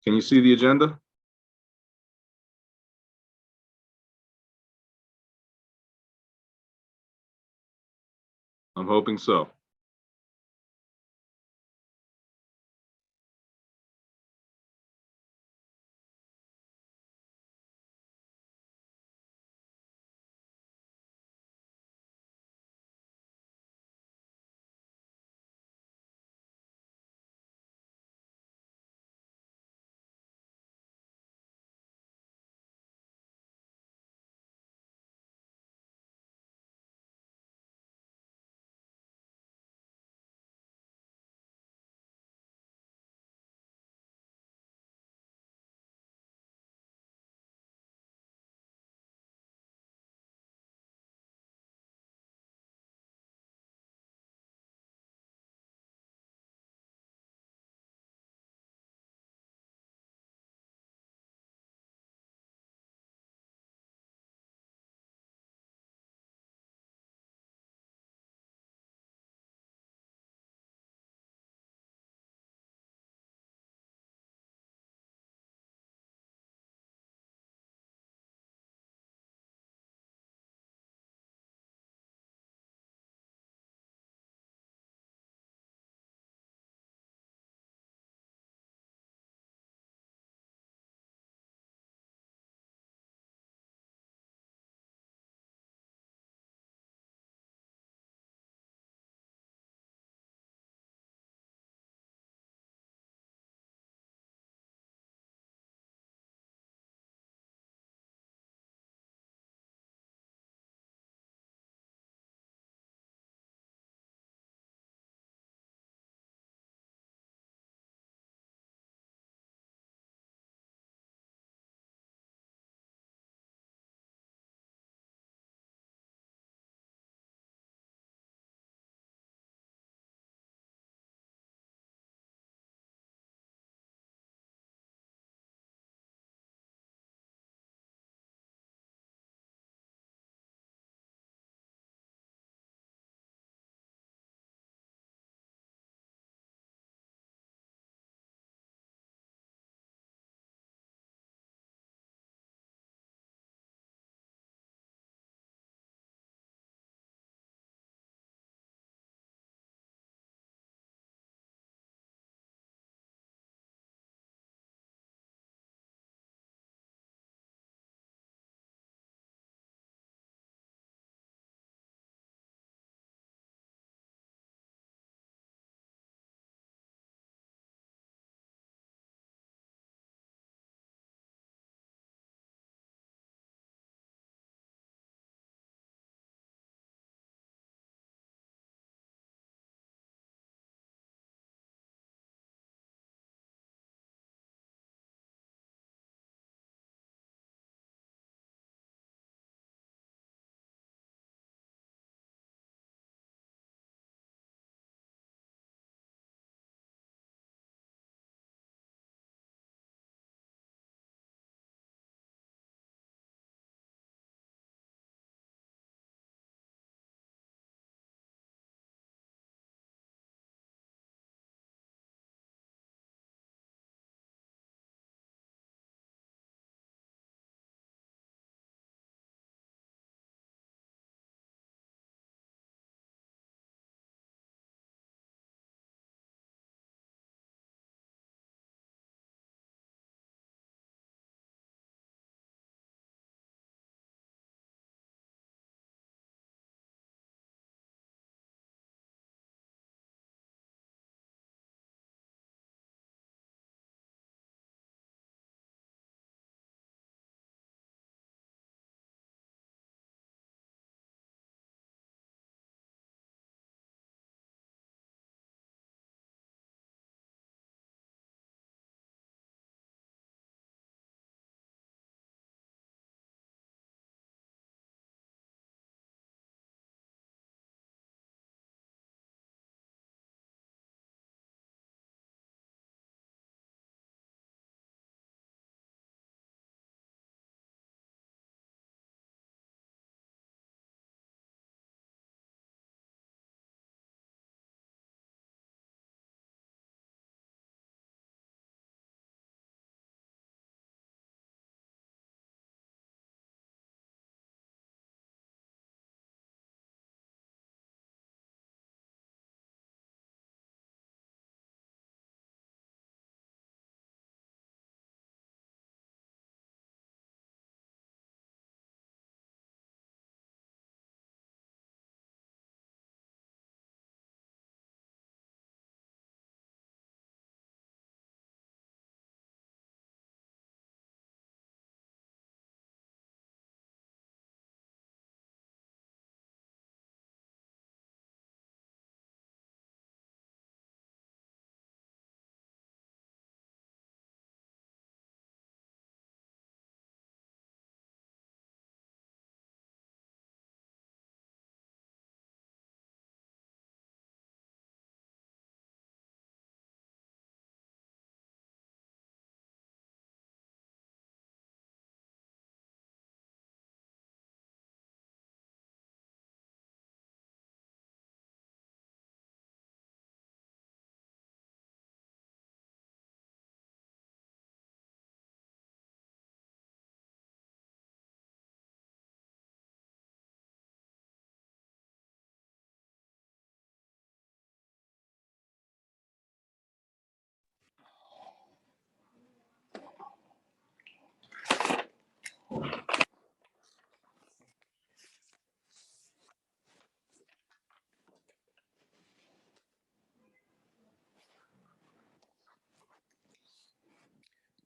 Can you see the agenda? I'm hoping so.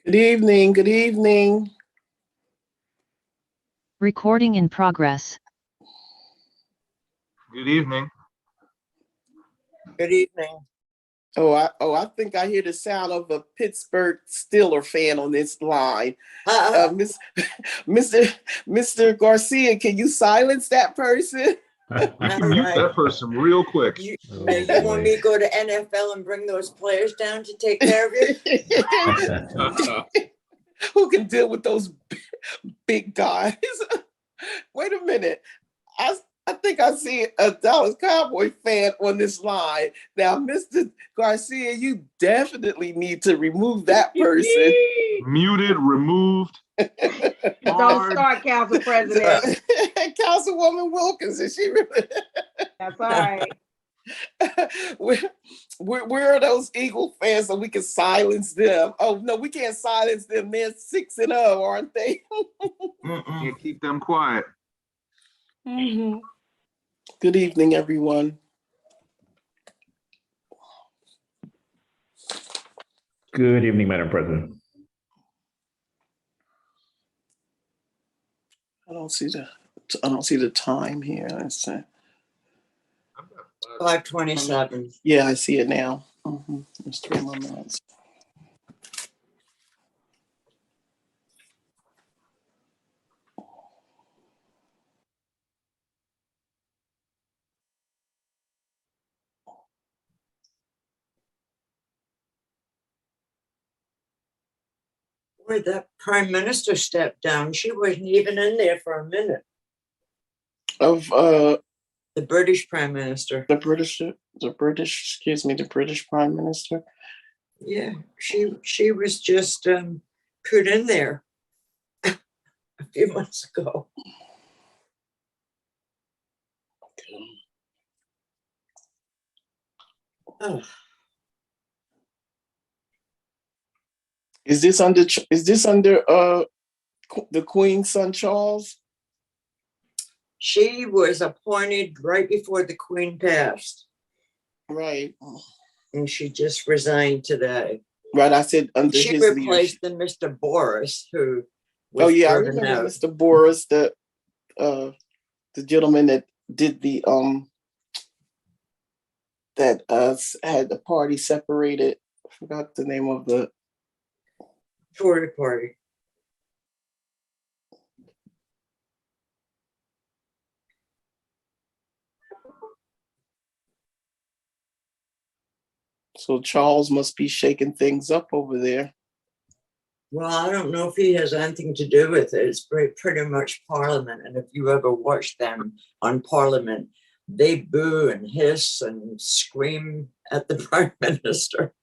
Good evening, good evening. Recording in progress. Good evening. Good evening. I think I hear the sound of a Pittsburgh Steeler fan on this line. Mr. Garcia, can you silence that person? You can mute that person real quick. You want me to go to NFL and bring those players down to take care of you? Who can deal with those big guys? Wait a minute. I think I see a Dallas Cowboy fan on this line. Now, Mr. Garcia, you definitely need to remove that person. Muted, removed. Don't start, Council President. Councilwoman Wilkins, is she really? That's all right. Where are those Eagle fans so we can silence them? Oh, no, we can't silence them. They're 6-0, aren't they? Can't keep them quiet. Mm-hmm. Good evening, everyone. Good evening, Madam President. I don't see the time here. Let's see. 5:27. Yeah, I see it now. There's 3 more minutes. Boy, that Prime Minister stepped down. She wasn't even in there for a minute. Of The British Prime Minister. the British Prime Minister. Yeah, she was just put in there a few months ago. Oh, Is this under the Queen's son Charles? she was appointed right before the Queen passed, Right. and she just resigned today. Right. I said under She his replaced leadership. the Mr. Boris, who was Oh yeah, I thrown remember out. Mr. Boris, the gentleman that did the that had the party separated. I forgot the name of the Tory party. so Charles must be shaking things up over there. Well, I don't know if he has anything to do with it. It's pretty much Parliament. And if you ever watch them on Parliament, they boo and hiss and scream at the Prime Minister.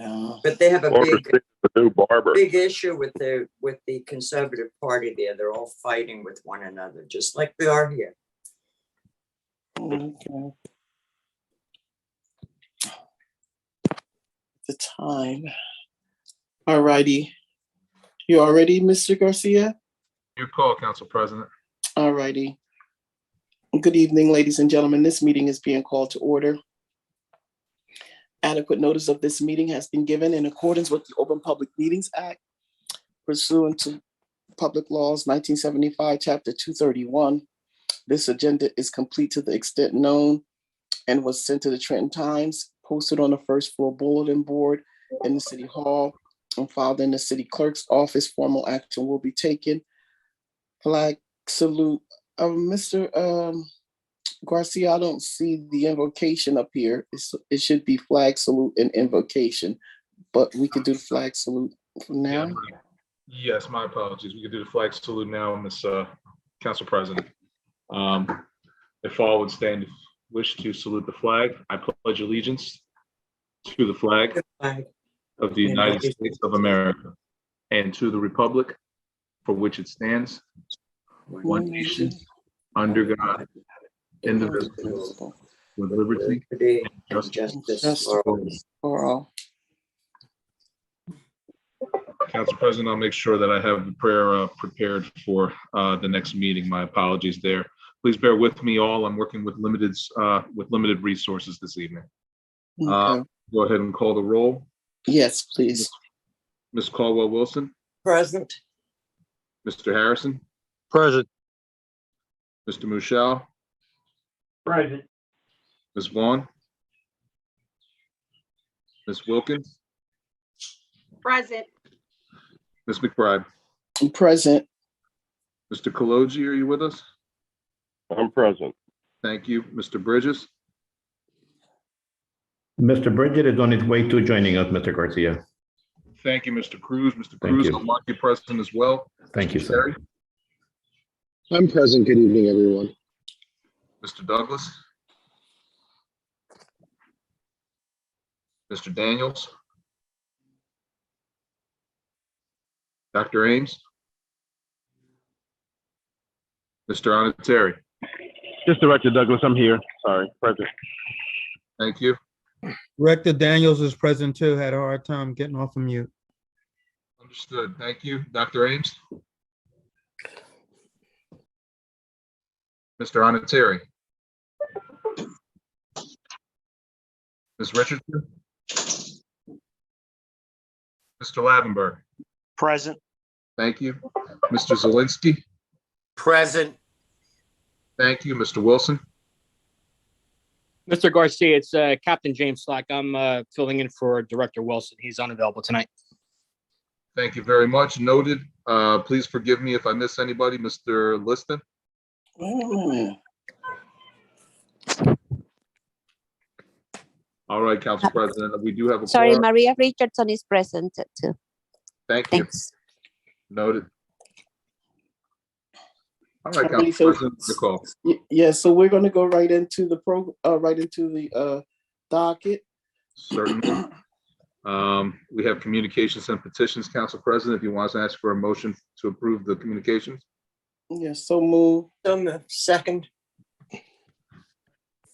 Yeah. But they have a Barbara Six is the new barber. big issue with the Conservative Party there. They're all fighting with one another, just like we are here. Okay. The time. All righty. You all ready, Mr. Garcia? Your call, Council President. All righty. Good evening, ladies and gentlemen. This meeting is being called to order. Adequate notice of this meeting has been given in accordance with the Open Public Meetings Act pursuant to Public Laws 1975, Chapter 231. This agenda is complete to the extent known and was sent to the Trenton Times, posted on the first floor bulletin board in the City Hall, and filed in the City Clerk's office. Formal action will be taken. Flag salute. Mr. Garcia, I don't see the invocation up here. It should be flag salute and invocation, but we could do the flag salute for now. Yes, my apologies. We could do the flag salute now, Ms. Council President. If all would stand, if wish to salute the flag, I pledge allegiance to the flag of the United States of America and to the republic for which it stands, one nation, under God, indivisible, with liberty and justice For all. Council President, I'll make sure that I have the prayer prepared for the next meeting. My apologies there. Please bear with me all. I'm working with limited resources this evening. Okay. Go ahead and call the roll. Yes, please. Ms. Caldwell Wilson, Present. Mr. Harrison, Present. Mr. Michelle, Present. Ms. Vaughn, Ms. Wilkins, Present. Ms. McBride. Present. Mr. Kaloji, are you with us? I'm present. Thank you. Mr. Bridges? Mr. Bridget is on his way to joining us, Mr. Garcia. Thank you, Mr. Cruz. Mr. Thank Cruz, you. I'll mark you present as well. Thank you, Mr. sir. Terry? I'm present. Good evening, everyone. Mr. Douglas? Mr. Daniels? Dr. Ames? Mr. Onateri? Just Director Douglas, I'm here. Sorry, present. Thank you. Rector Daniels is present too, had a hard time getting off of mute. Understood. Thank you. Dr. Ames? Mr. Onateri? Ms. Richardson? Mr. Lavenberg? Present. Thank you. Mr. Zelinski? Present. Thank you. Mr. Wilson? Mr. Garcia, it's Captain James Slack. I'm filling in for Director Wilson. He's unavailable tonight. Thank you very much. Noted. Please forgive me if I miss anybody. Mr. Liston? Mm. All right, Council President, we do have a Sorry, quorum. Maria Richardson is present too. Thank you. Thanks. Noted. All right, All right, Council so- President, the call. Yeah, so we're gonna go right into the docket. Certainly. We have communications and petitions, Council President, if you want to ask for a motion to approve the communications. Yes, so move. Second.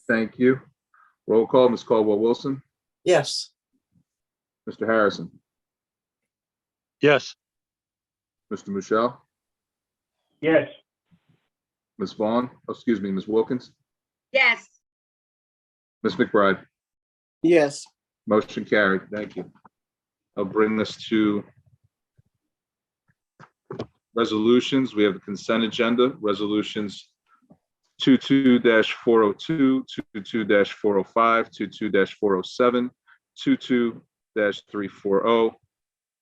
Thank you. Roll call, Ms. Caldwell Wilson, Yes. Mr. Harrison, Yes. Mr. Michelle, Yes. Ms. Vaughn, excuse me, Ms. Wilkins, Yes. Ms. McBride. Yes. Motion carried. Thank you. I'll bring this to resolutions. We have the consent agenda, resolutions 22-402, 22-405, 22-407, 22-340,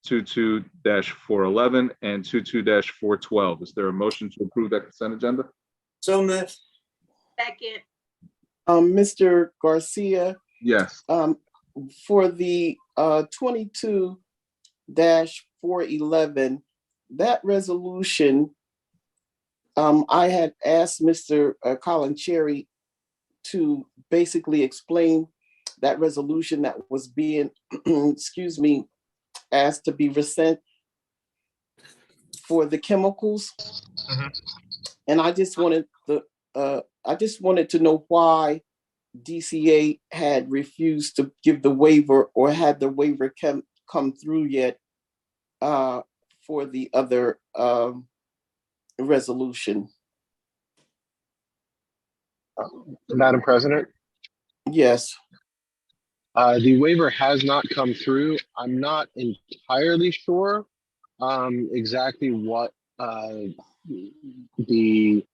22-411, and 22-412. Is there a motion to approve that consent agenda? So moved. Second. Mr. Garcia, Yes. for the 22-411, that resolution, I had asked Mr. Colin Cherry to basically explain that resolution that was being, excuse me, asked to be resent for the chemicals. And I just wanted to know why DCA had refused to give the waiver or had the waiver come through yet for the other resolution. Madam President, Yes. the waiver has not come through. I'm not entirely sure exactly what the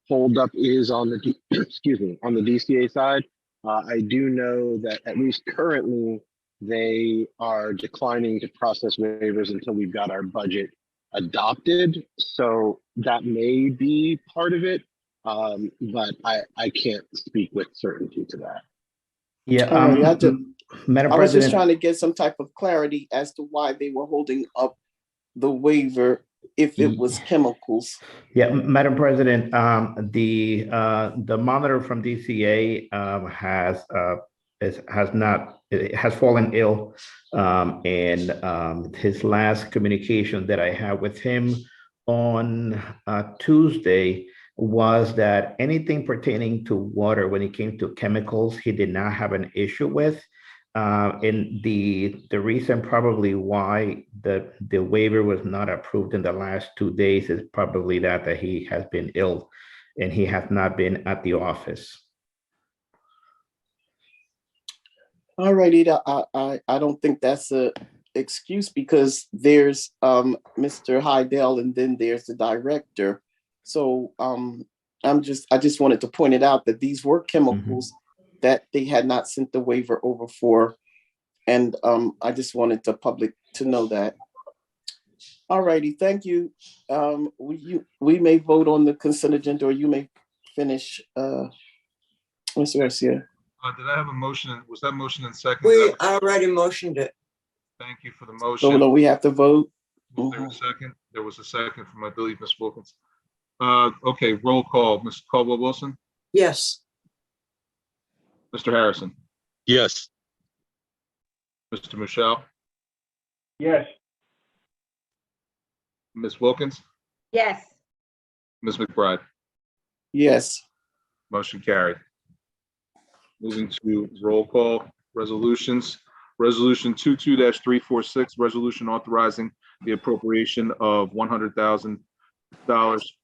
holdup is on the excuse me, on the DCA side. I do know that at least currently they are declining to process waivers until we've got our budget adopted. So that may be part of it, but I can't speak with certainty to that. Yeah, All right, Madam I was just President, trying to get some type of clarity as to why they were holding up the waiver if it was chemicals. yeah, Madam President, the monitor from DCA has fallen ill, and his last communication that I had with him on Tuesday was that anything pertaining to water, when it came to chemicals, he did not have an issue with. And the reason probably why the waiver was not approved in the last 2 days is probably that he has been ill and he has not been at the office. All righty, I don't think that's a excuse because there's Mr. Hydell and then there's the director. So I just wanted to point it out that these were chemicals that they had not sent the waiver over for. And I just wanted the public to know that. All righty, thank you. We may vote on the consent agenda, or you may finish, Mr. Garcia. Did I have a motion? Was that motion in second? We already motioned it. Thank you for the So motion. no, we have to vote. Was there a second? There was a second from, I believe, Ms. Wilkins. Okay, roll call. Ms. Caldwell-Wilson, Yes. Mr. Harrison, Yes. Mr. Michelle, Yes. Ms. Wilkins, yes, Ms. McBride. Yes. Motion carried. Moving to roll call resolutions. Resolution 22-346, resolution authorizing the appropriation of $100,000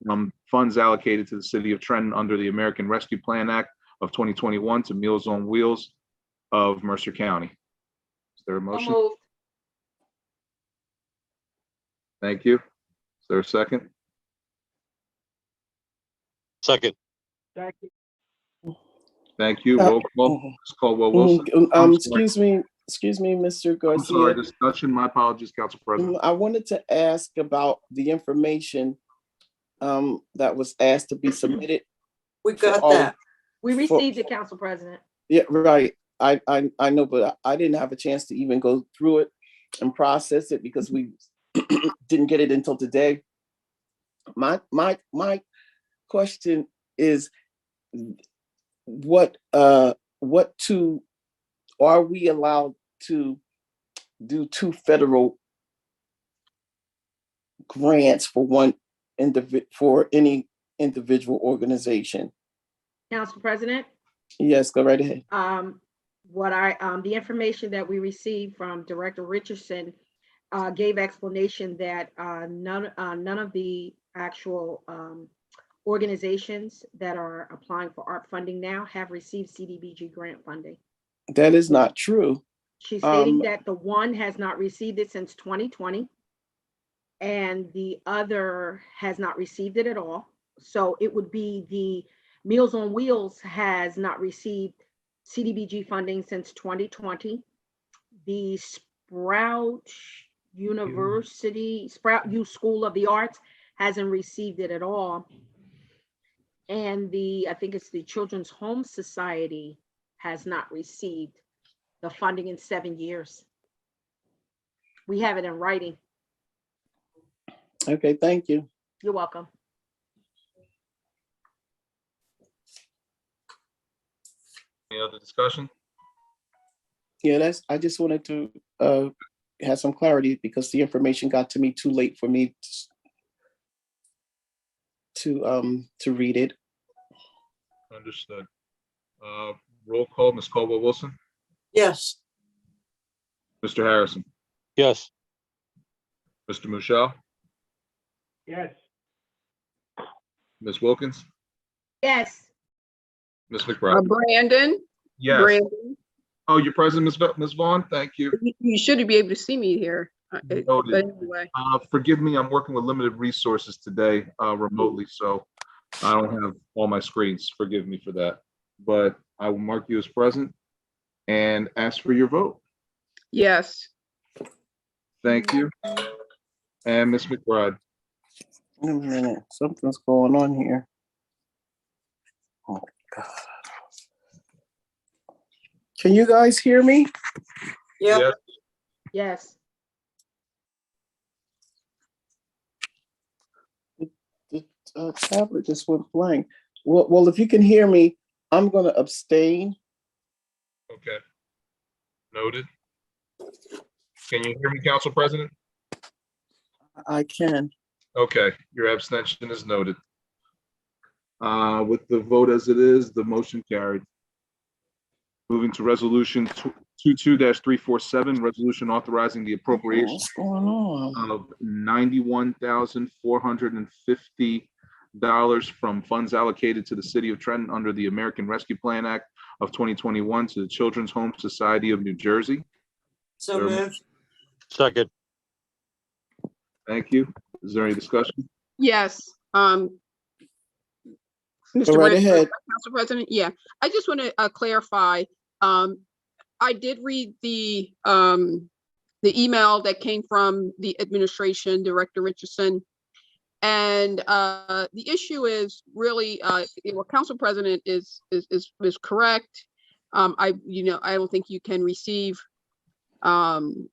from funds allocated to the city of Trenton under the American Rescue Plan Act of 2021 to Meals on Wheels of Mercer County. Is there a so motion? moved, Thank you. Is there a second? Second. Thank you. Roll call. Ms. Caldwell-Wilson. Excuse me, Mr. I'm sorry, Garcia. discussion. My apologies, Council President. I wanted to ask about the information that was asked to be submitted. We got all- that. we received it, Council President. Yeah, right. I know, but I didn't have a chance to even go through it and process it because we didn't get it until today. My question is, are we allowed to do 2 federal grants for any individual organization? Council President, Yes, go right ahead. the information that we received from Director Richardson gave explanation that none of the actual organizations that are applying for ARP funding now have received CDBG grant funding. That is not true. She's stating that the one has not received it since 2020 and the other has not received it at all. So it would be the Meals on Wheels has not received CDBG funding since 2020. The Sprout U School of the Arts hasn't received it at all. And I think it's the Children's Home Society has not received the funding in 7 years. We have it in writing. Okay, thank you. You're welcome. Any other discussion? Yeah, I just wanted to have some clarity because the information got to me too late for me to read it. Understood. Roll call, Ms. Caldwell-Wilson, Yes. Mr. Harrison, Yes. Mr. Michelle, Yes. Ms. Wilkins, Yes, Ms. McBride. Brandon, Yes. Brandon, Oh, you're present, Ms. Vaughn. Thank you. you should be able to see me here. But Noted. anyway, Forgive me, I'm working with limited resources today remotely, so I don't have all my screens. Forgive me for that. But I will mark you as present and ask for your vote. yes, Thank you. And Ms. McBride. Wait a minute, something's going on here. Oh, God. Can you guys hear me? Yep. Yes. yes. The tablet just went blank. Well, if you can hear me, I'm going to abstain. Okay. Noted. Can you hear me, Council President? I can. Okay, your abstention is noted. With the vote as it is, the motion carried. Moving to resolution 22-347, resolution authorizing the appropriation What's going on? of $91,450 from funds allocated to the city of Trenton under the American Rescue Plan Act of 2021 to the Children's Home Society of New Jersey. So There- moved. Second. Thank you. Is there any discussion? Yes. Go Mr. right Branch, ahead. Council President, yeah, I just want to clarify. I did read the email that came from the administration, Director Richardson. And the issue is really, Council President is correct. I don't think you can receive monies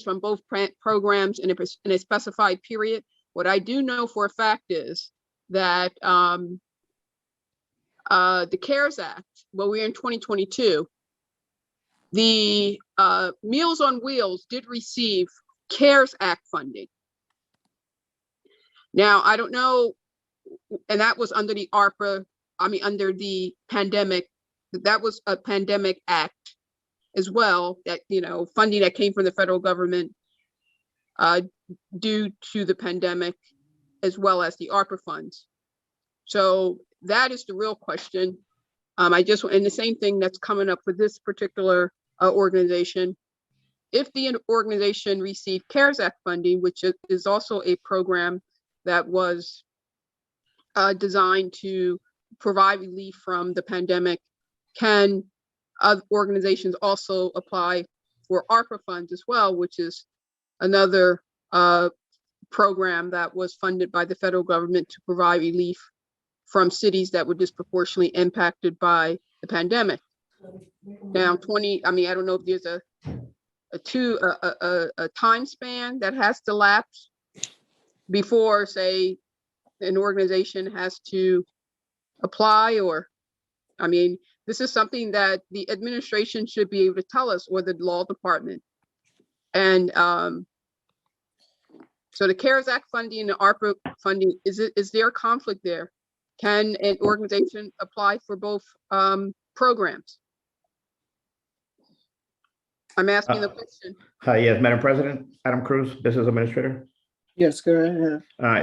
from both programs in a specified period. What I do know for a fact is that the CARES Act, well, we're in 2022, the Meals on Wheels did receive CARES Act funding. Now, I don't know, and that was under the ARPA, under the pandemic, that was a pandemic act as well, that, funding that came from the federal government due to the pandemic, as well as the ARPA funds. So that is the real question. And the same thing that's coming up with this particular organization. If the organization received CARES Act funding, which is also a program that was designed to provide relief from the pandemic, can other organizations also apply for ARPA funds as well, which is another program that was funded by the federal government to provide relief from cities that were disproportionately impacted by the pandemic. Now, I don't know if there's a time span that has to lapse before, say, an organization has to apply, or, this is something that the administration should be able to tell us, or the law department. And so the CARES Act funding and the ARPA funding, is there a conflict there? Can an organization apply for both programs? I'm asking the question. Yes, Madam President, Adam Cruz, Business Administrator. Yes, go ahead.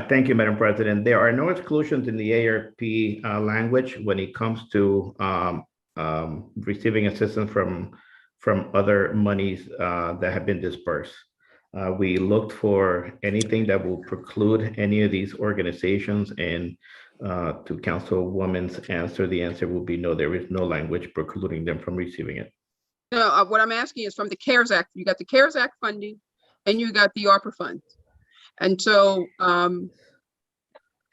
Thank you, Madam President. There are no exclusions in the ARP language when it comes to receiving assistance from other monies that have been dispersed. We looked for anything that will preclude any of these organizations, and to Councilwoman's answer, the answer will be no, there is no language precluding them from receiving it. No, what I'm asking is from the CARES Act. You got the CARES Act funding and you got the ARPA funds. And so, I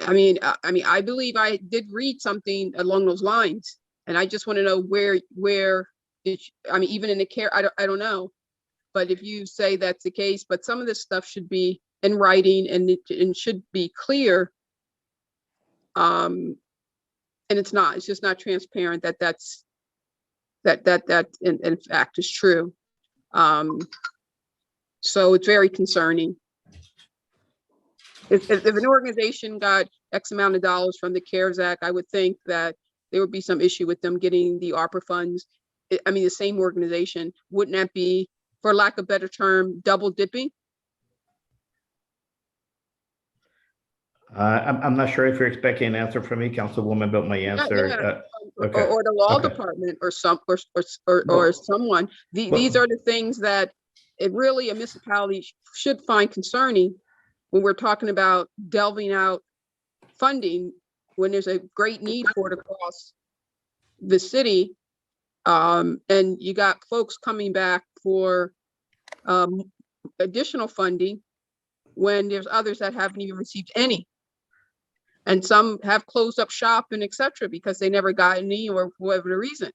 believe I did read something along those lines, and I just want to know where even in the care, I don't know, but if you say that's the case, but some of this stuff should be in writing and it should be clear. And it's not. It's just not transparent that in fact is true. So it's very concerning. If an organization got X amount of dollars from the CARES Act, I would think that there would be some issue with them getting the ARPA funds. The same organization, wouldn't that be, for lack of better term, double dipping? I'm not sure if you're expecting an answer from me, Councilwoman, but my answer. Yeah. Okay. Or the law Okay. department or someone. These are the things that a municipality should find concerning when we're talking about delving out funding, when there's a great need for it across the city. And you got folks coming back for additional funding when there's others that haven't even received any. And some have closed up shop and et cetera because they never got any, or whatever the reason.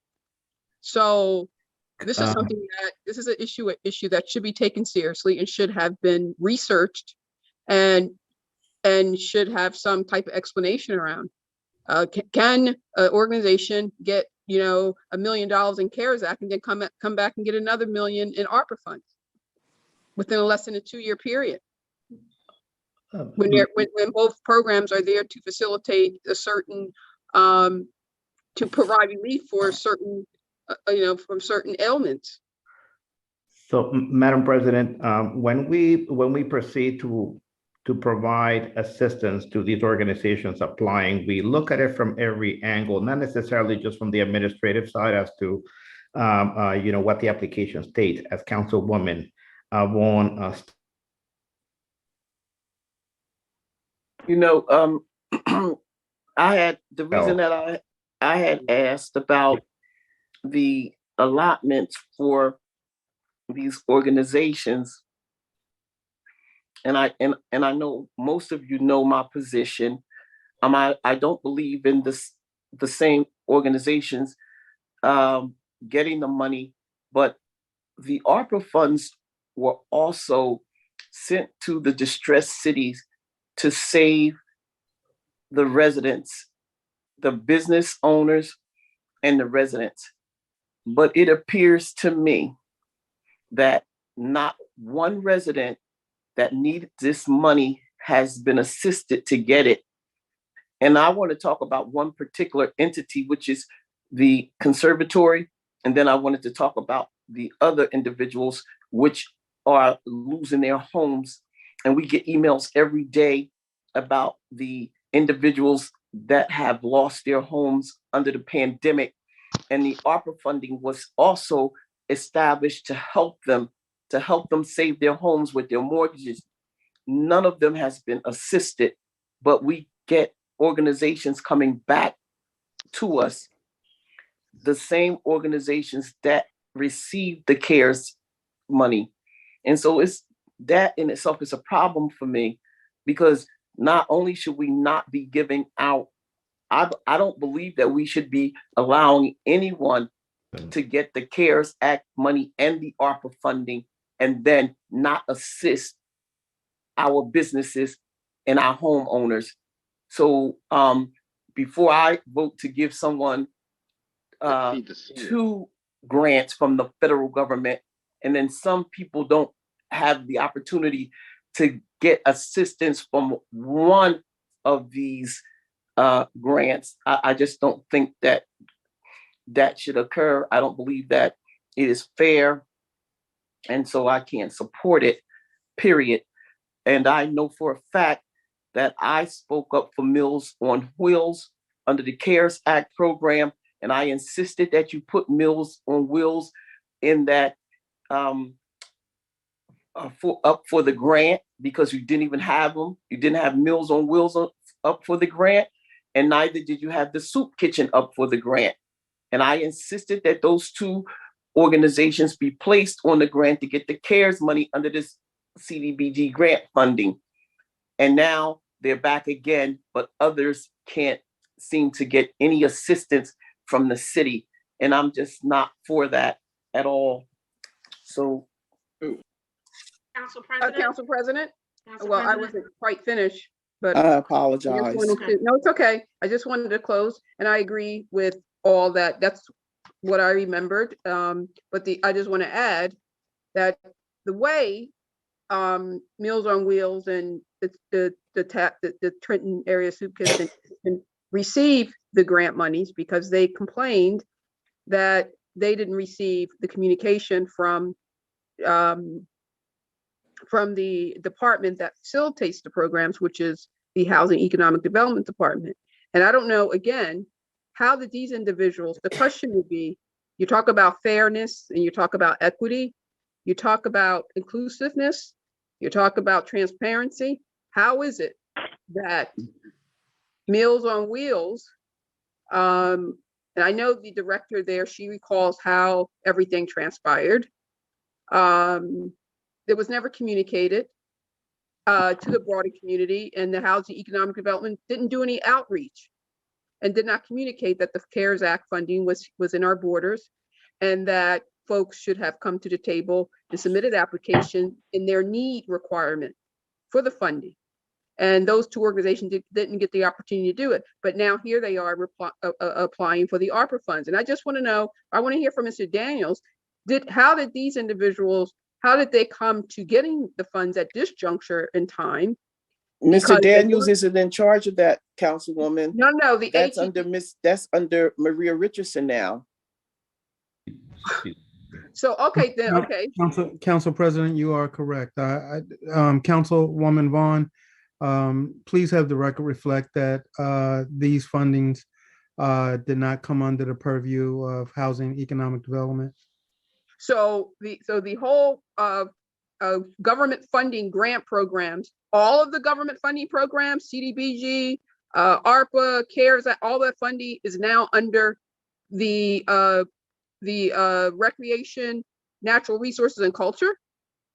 So this is something this is an issue that should be taken seriously and should have been researched and should have some type of explanation around. Can an organization get $1 million in CARES Act and then come back and get another $1 million in ARPA funds within less than a 2-year period? When both programs are there to facilitate a certain, to provide relief for certain, from certain ailments. So, Madam President, when we proceed to provide assistance to these organizations applying, we look at it from every angle, not necessarily just from the administrative side as to, what the application states. As Councilwoman I want us. You know, the reason that I had asked about the allotments for these organizations, and I know most of you know my position. I don't believe in the same organizations getting the money, but the ARPA funds were also sent to the distressed cities to save the residents, the business owners, and the residents. But it appears to me that not one resident that needed this money has been assisted to get it. And I want to talk about one particular entity, which is the conservatory. And then I wanted to talk about the other individuals which are losing their homes. And we get emails every day about the individuals that have lost their homes under the pandemic. And the ARPA funding was also established to help them save their homes with their mortgages. None of them has been assisted, but we get organizations coming back to us, the same organizations that received the CARES money. And so it's that in itself is a problem for me, because not only should we not be giving out, I don't believe that we should be allowing anyone to get the CARES Act money and the ARPA funding and then not assist our businesses and our homeowners. So before I vote to give someone 2 grants from the federal government, and then some people don't have the opportunity to get assistance from one of these grants, I just don't think that should occur. I don't believe that it is fair. And so I can't support it, period. And I know for a fact that I spoke up for Meals on Wheels under the CARES Act program. And I insisted that you put Meals on Wheels in that for the grant, because you didn't even have them. You didn't have Meals on Wheels up for the grant. And neither did you have the soup kitchen up for the grant. And I insisted that those 2 organizations be placed on the grant to get the CARES money under this CDBG grant funding. And now they're back again, but others can't seem to get any assistance from the city. And I'm just not for that at all. So. Council President? Council President? Council Well, I President? wasn't quite finished, but I I apologize. just wanted to, no, it's okay. I just wanted to close, and I agree with all that. That's what I remembered. But I just want to add that the way Meals on Wheels and the Trenton area soup kitchen receive the grant monies, because they complained that they didn't receive the communication from the department that facilitates the programs, which is the Housing Economic Development Department. And I don't know, again, how did these individuals, the question would be, you talk about fairness and you talk about equity, you talk about inclusiveness, you talk about transparency. How is it that Meals on Wheels, and I know the director there, she recalls how everything transpired. It was never communicated to the broader community, and the Housing Economic Development didn't do any outreach and did not communicate that the CARES Act funding was in our borders, and that folks should have come to the table and submitted application in their need requirement for the funding. And those 2 organizations didn't get the opportunity to do it. But now here they are applying for the ARPA funds. And I just want to know, I want to hear from Mr. Daniels, how did these individuals, how did they come to getting the funds at this juncture in time? Mr. Daniels isn't in charge of that, Councilwoman. No, that's under Maria Richardson now. So, okay, then, okay. Council President, you are correct. Councilwoman Vaughn, please have the record reflect that these fundings did not come under the purview of Housing Economic Development. So the whole government funding grant programs. All of the government funding programs, CDBG, ARPA, CARES, all that funding is now under the Recreation, Natural Resources and Culture.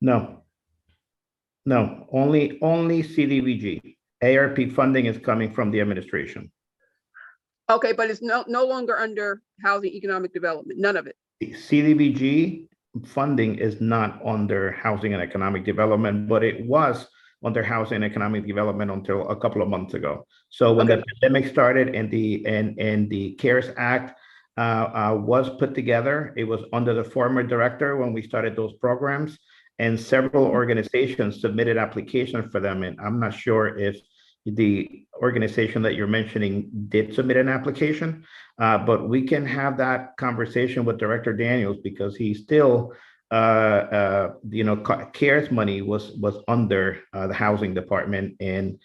No, only CDBG. ARP funding is coming from the administration. Okay, but it's no longer under Housing Economic Development, none of it. CDBG funding is not under Housing and Economic Development, but it was under Housing and Economic Development until a couple of months ago. So when the pandemic started and the CARES Act was put together, it was under the former director when we started those programs, and several organizations submitted applications for them. And I'm not sure if the organization that you're mentioning did submit an application, but we can have that conversation with Director Daniels, because he still, CARES money was under the Housing Department and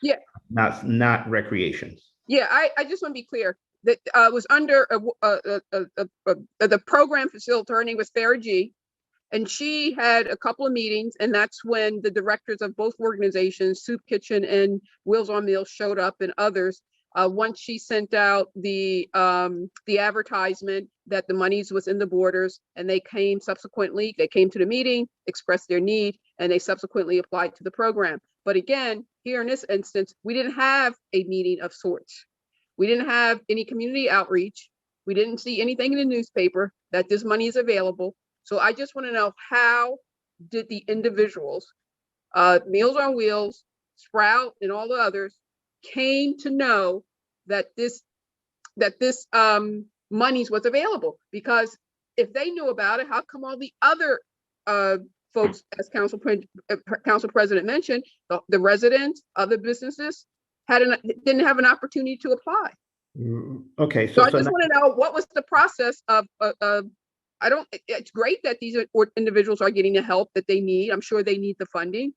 not Recreation. Yeah, I just want to be clear that was under the program facilitator was Farah G. And she had a couple of meetings, and that's when the directors of both organizations, Soup Kitchen and Wheels on Meals, showed up, and others. Once she sent out the advertisement that the monies was in the borders, and they came to the meeting, expressed their need, and they subsequently applied to the program. But again, here in this instance, we didn't have a meeting of sorts. We didn't have any community outreach. We didn't see anything in the newspaper that this money is available. So I just want to know, how did the individuals, Meals on Wheels, Sprout, and all the others, came to know that this monies was available? Because if they knew about it, how come all the other folks, as Council President mentioned, the residents, other businesses, didn't have an opportunity to apply? Okay, so I just want to know, what was the process of it's great that these individuals are getting the help that they need. I'm sure they need the funding,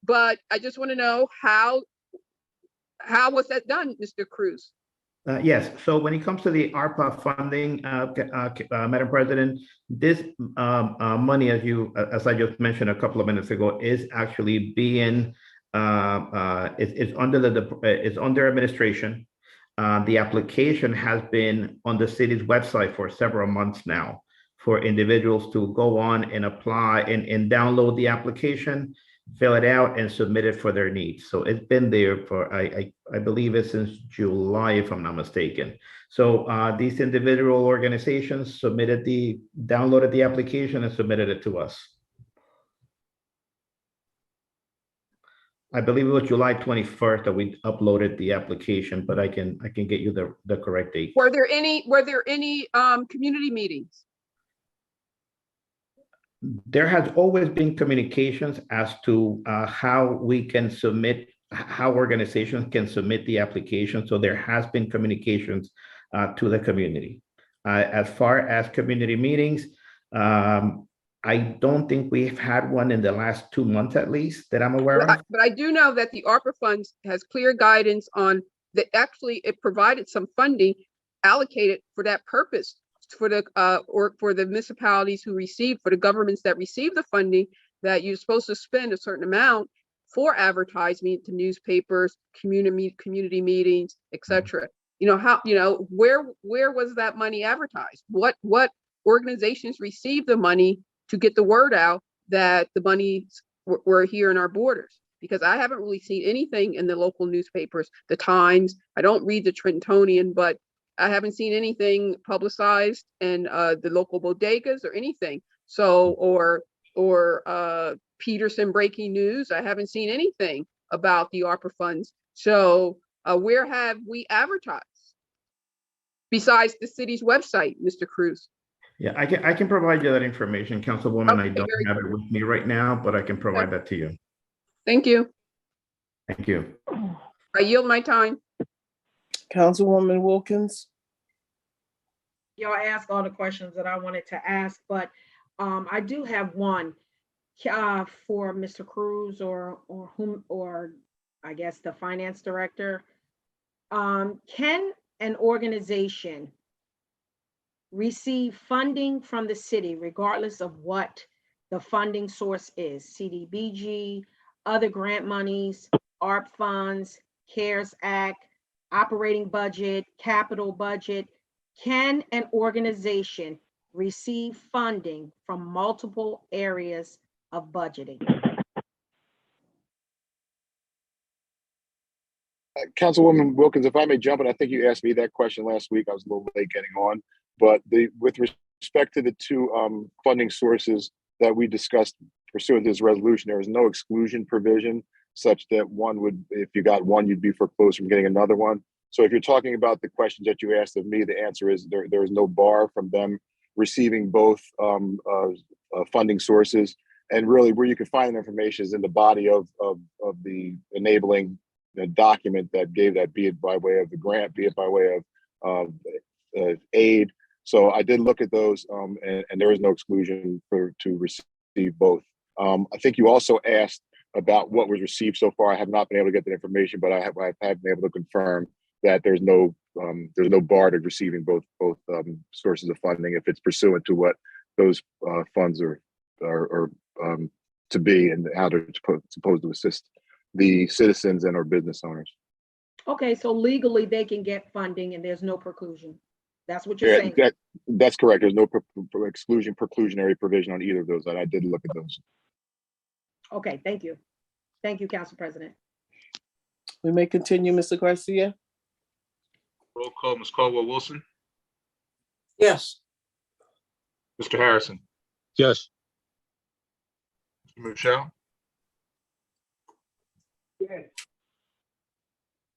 but I just want to know how was that done, Mr. Cruz? Yes, so when it comes to the ARPA funding, Madam President, this money, as I just mentioned a couple of minutes ago, is actually being it's under administration. The application has been on the city's website for several months now, for individuals to go on and apply and download the application, fill it out, and submit it for their needs. So it's been there for, I believe it's since July, if I'm not mistaken. So these individual organizations downloaded the application and submitted it to us. I believe it was July 21st that we uploaded the application, but I can get you the correct date. Were there any community meetings? There has always been communications as to how organizations can submit the application. So there has been communications to the community. As far as community meetings, I don't think we've had one in the last 2 months, at least, that I'm aware of. But I do know that the ARPA funds has clear guidance on that. Actually, it provided some funding allocated for that purpose, for the municipalities for the governments that receive the funding, that you're supposed to spend a certain amount for advertising to newspapers, community meetings, etc. Where was that money advertised? What organizations received the money to get the word out that the monies were here in our borders? Because I haven't really seen anything in the local newspapers, the Times. I don't read the Trentonian, but I haven't seen anything publicized in the local bodegas or anything. So, or Peterson Breaking News. I haven't seen anything about the ARPA funds. So where have we advertised besides the city's website, Mr. Cruz? Yeah, I can provide you that information, Councilwoman. Okay, I don't have it with me right now, but I can provide that to you. Thank you. Thank you. I yield my time. Councilwoman Wilkins. Y'all asked all the questions that I wanted to ask, but I do have one for Mr. Cruz or I guess the finance director. Can an organization receive funding from the city regardless of what The funding source is CDBG, other grant monies, ARP funds, CARES Act, operating budget, capital budget. Can an organization receive funding from multiple areas of budgeting? Councilwoman Wilkins, if I may jump in, I think you asked me that question last week. I was a little late getting on, but with respect to the two funding sources that we discussed pursuant to this resolution, there was no exclusion provision such that one would, if you got one, you'd be foreclosed from getting another one. So if you're talking about the questions that you asked of me, the answer is there is no bar from them receiving both funding sources. And really where you can find information is in the body of the enabling document that gave that, be it by way of the grant, be it by way of aid. So I did look at those, and there is no exclusion to receive both. I think you also asked about what was received so far. I have not been able to get that information, but I have been able to confirm that there's no bar to receiving both sources of funding if it's pursuant to what those funds are to be and how they're supposed to assist the citizens and or business owners. Okay, so legally they can get funding and there's no preclusion. That's what you're saying? That's correct. There's no preclusionary provision on either of those. I did look at those. Okay, thank you. Thank you, Council President. We may continue, Mr. Garcia. Roll call, Ms. Caldwell-Wilson. Yes. Mr. Harrison. Yes. Mr. Michelle. Yes.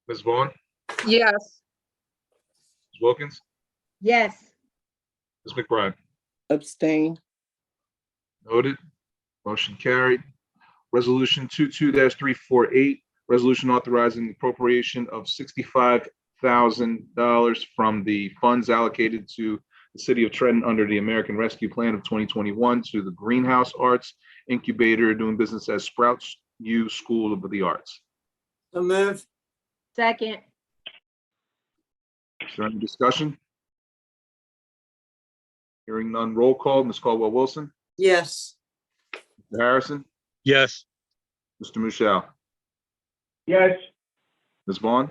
Ms. Vaughn. Yes. Ms. Wilkins. Yes. Ms. McBride. Abstain. Noted. Motion carried. Resolution 22-348, resolution authorizing the appropriation of $65,000 from the funds allocated to the City of Trenton under the American Rescue Plan of 2021 to the Greenhouse Arts Incubator doing business as Sprouts U School of the Arts. So move. Second. Is there any discussion? Hearing none, roll call. Ms. Caldwell-Wilson. Yes. Mr. Harrison. Yes. Mr. Michelle. Yes. Ms. Vaughn.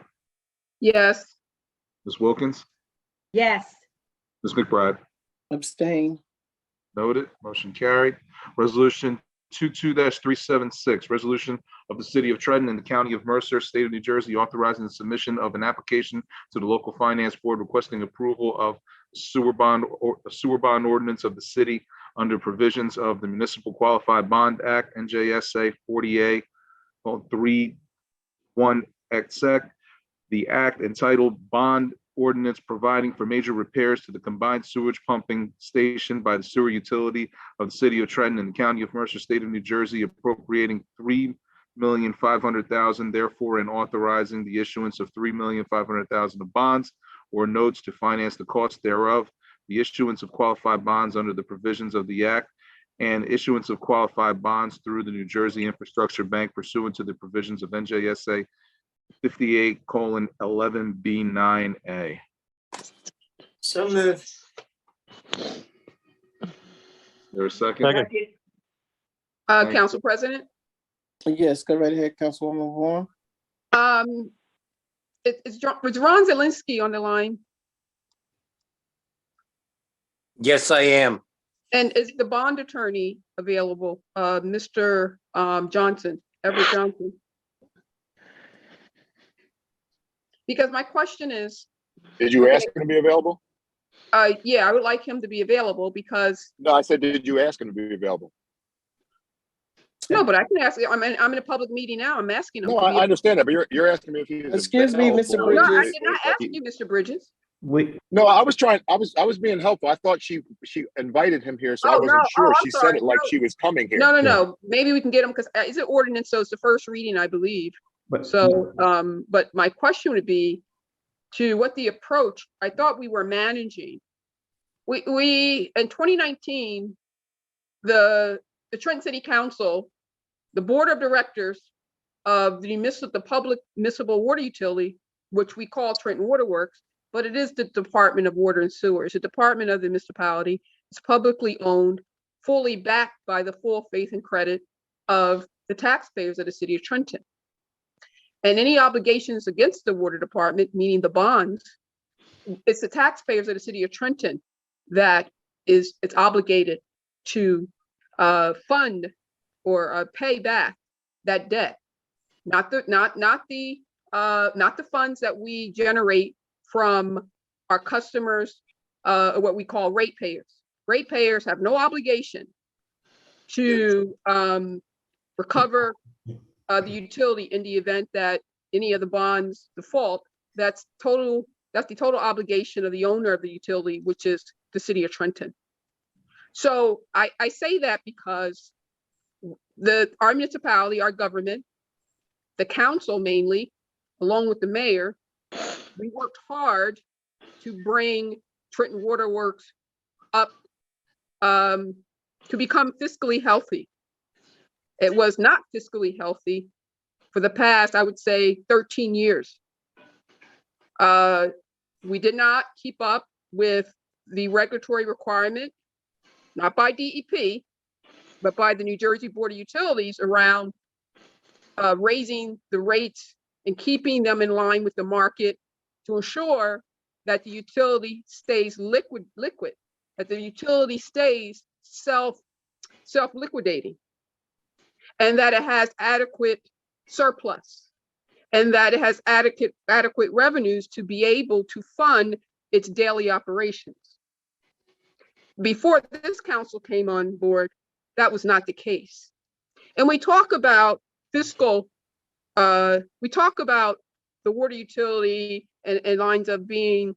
Yes. Ms. Wilkins. Yes. Ms. McBride. Abstain. Noted. Motion carried. Resolution 22-376, resolution of the City of Trenton and the County of Mercer, State of New Jersey, authorizing the submission of an application to the local finance board requesting approval of sewer bond ordinance of the city under provisions of the Municipal Qualified Bond Act, NJSA 40A.31 exec. The act entitled Bond Ordinance providing for major repairs to the combined sewage pumping station by the sewer utility of the City of Trenton and the County of Mercer, State of New Jersey, appropriating $3,500,000, therefore, and authorizing the issuance of $3,500,000 of bonds or notes to finance the cost thereof, the issuance of qualified bonds under the provisions of the act, and issuance of qualified bonds through the New Jersey Infrastructure Bank pursuant to the provisions of NJSA 58:11B9A. So move. There a second? Second. Council President, Yes, go right ahead, Councilwoman Vaughn. is Ron Zielinski on the line? Yes, I am. And is the bond attorney available, Mr. Johnson, Everett Johnson? Because my question is. Did you ask him to be available? Yeah, I would like him to be available because. No, I said, did you ask him to be available? No, but I can ask, I'm in a public meeting now, I'm asking him. No, I understand that, but you're asking me if he is. Excuse me, Mr. available. No, I Bridges. did not ask you, Mr. Bridges. No, I was being helpful. I thought she invited him here, so I Oh, wasn't no. sure. Oh, I'm She sorry. said it like No. she was coming here. No. Maybe we can get him because it's an ordinance, so it's the first reading, I believe. But So, but my question would be to what the approach, I thought we were managing. We in 2019, the Trenton City Council, the Board of Directors of the public municipal water utility, which we call Trenton Water Works, but it is the Department of Water and Sewer. It's a department of the municipality. It's publicly owned. fully backed by the full faith and credit of the taxpayers of the city of Trenton. And any obligations against the water department, meaning the bonds, it's the taxpayers of the city of Trenton that it's obligated to fund or pay back that debt, not the funds that we generate from our customers, what we call ratepayers. Ratepayers have no obligation to recover the utility in the event that any of the bonds default. That's the total obligation of the owner of the utility, which is the city of Trenton. So I say that because our municipality, our government, the council mainly, along with the mayor, we worked hard to bring Trenton Water Works up to become fiscally healthy. It was not fiscally healthy for the past, I would say, 13 years. We did not keep up with the regulatory requirement, not by DEP, but by the New Jersey Board of Utilities around raising the rates and keeping them in line with the market to ensure that the utility stays liquid, that the utility stays self-liquidating, and that it has adequate surplus, and that it has adequate revenues to be able to fund its daily operations. Before this council came on board, that was not the case. And we talk about fiscal, we talk about the water utility and lines of being,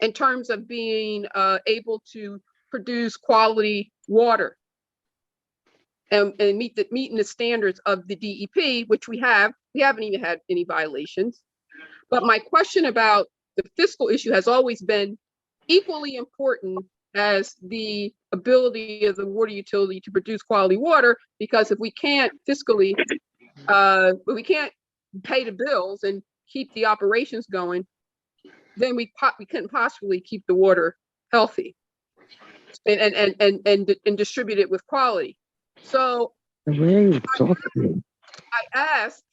in terms of being able to produce quality water and meeting the standards of the DEP, which we haven't even had any violations. But my question about the fiscal issue has always been equally important as the ability of the water utility to produce quality water, because if we can't fiscally, we can't pay the bills and keep the operations going, then we couldn't possibly keep the water healthy and distribute it with quality. So I asked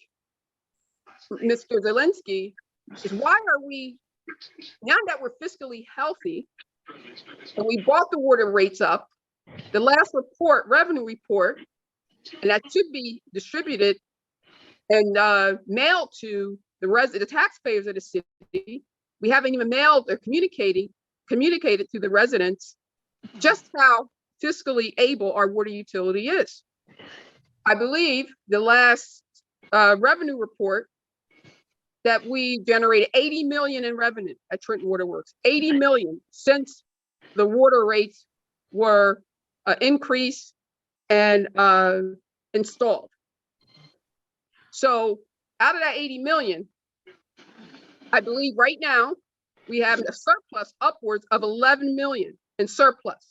Mr. Zelensky, is why are we, now that we're fiscally healthy and we brought the water rates up, the last report, revenue report, and that should be distributed and mailed to the taxpayers of the city. We haven't even mailed or communicated to the residents just how fiscally able our water utility is. I believe the last revenue report that we generated 80 million in revenue at Trenton Water Works, 80 million since the water rates were increased and installed. So out of that 80 million, I believe right now we have a surplus upwards of 11 million in surplus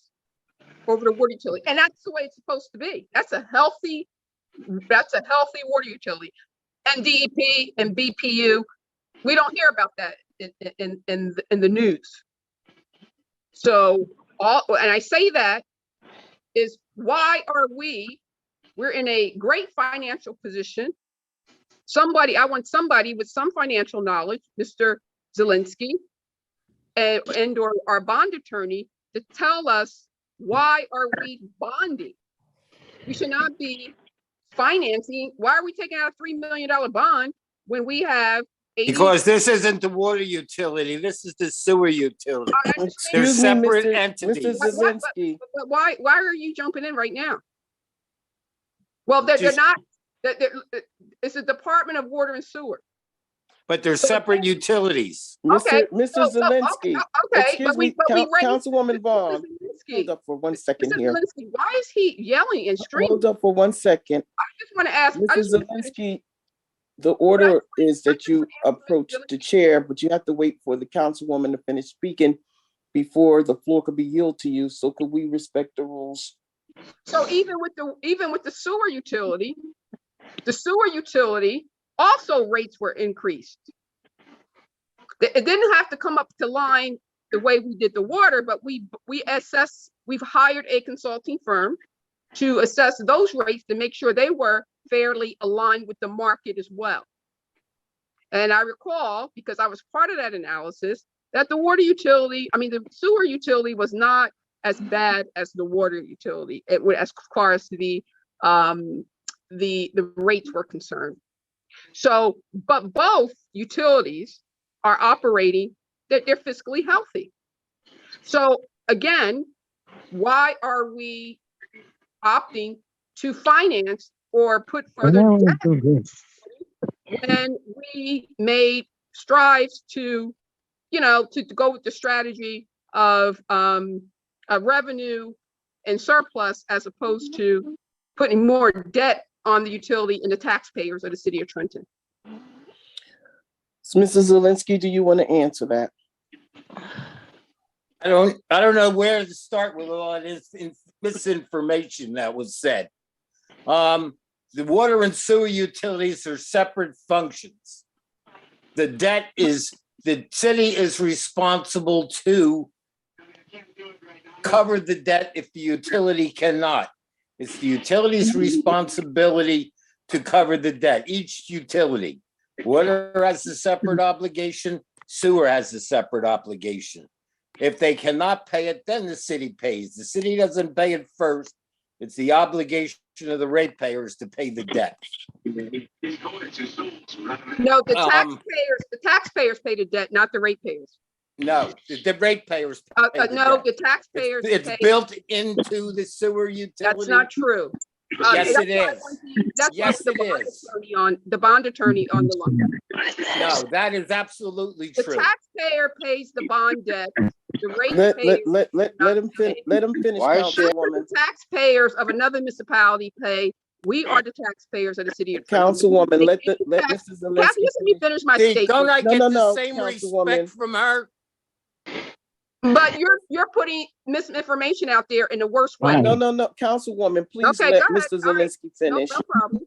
over the water utility. And that's the way it's supposed to be. That's a healthy water utility. And DEP and BPU, we don't hear about that in the news. So, and I say that is why are we're in a great financial position. I want somebody with some financial knowledge, Mr. Zelensky, and or our bond attorney, to tell us why are we bonding? We should not be financing. Why are we taking out a $3 million bond when we have 80? Because this isn't the water utility. This is the sewer utility. They're Excuse me, separate Mr. entities. Zelensky. But why are you jumping in right now? Well, they're Just- not. It's the Department of Water and Sewer. But they're separate utilities. Okay, Mr. Zelensky. Okay, Excuse me, Councilwoman Vaughn. Hold up for one second Mr. here. Zelensky, why is he yelling and screaming? Hold up for 1 second. I just want to ask. Mr. Zelensky, the order is that you approach the chair, but you have to wait for the councilwoman to finish speaking before the floor could be yielded to you. So could we respect the rules? So even with the sewer utility also rates were increased. It didn't have to come up to line the way we did the water, but we assess we've hired a consulting firm to assess those rates to make sure they were fairly aligned with the market as well. And I recall, because I was part of that analysis, that the the sewer utility was not as bad as the water utility, as far as the rates were concerned. So, but both utilities are operating, that they're fiscally healthy. So again, why are we opting to finance or put further debt when we made strives to, to go with the strategy of revenue and surplus, as opposed to putting more debt on the utility and the taxpayers of the city of Trenton? So, Mrs. Zelinski, do you want to answer that? I don't know where to start with all this misinformation that was said. The water and sewer utilities are separate functions. The city is responsible to cover the debt if the utility cannot. It's the utility's responsibility to cover the debt. Each utility, water has a separate obligation, sewer has a separate obligation. If they cannot pay it, then the city pays. The city doesn't pay it first. It's the obligation of the ratepayers to pay the debt. No, the taxpayers pay the debt, not the ratepayers. No, the ratepayers pay the no, debt. the taxpayers. It's built into the sewer utility. That's not true. Yes, it is. Yes, it is. The bond attorney on the line. No, that is absolutely The true. taxpayer pays the bond debt. The Let him finish. The taxpayers of another municipality pay. We are the taxpayers of the city of Trenton. Councilwoman, let Mrs. Zelinski. Kathy, just let me finish my statement. Don't I get the same Councilwoman. respect from her? But you're putting misinformation out there in the worst way. No, Councilwoman, please Okay, let go ahead. Mr. Zelinski finish. No problem.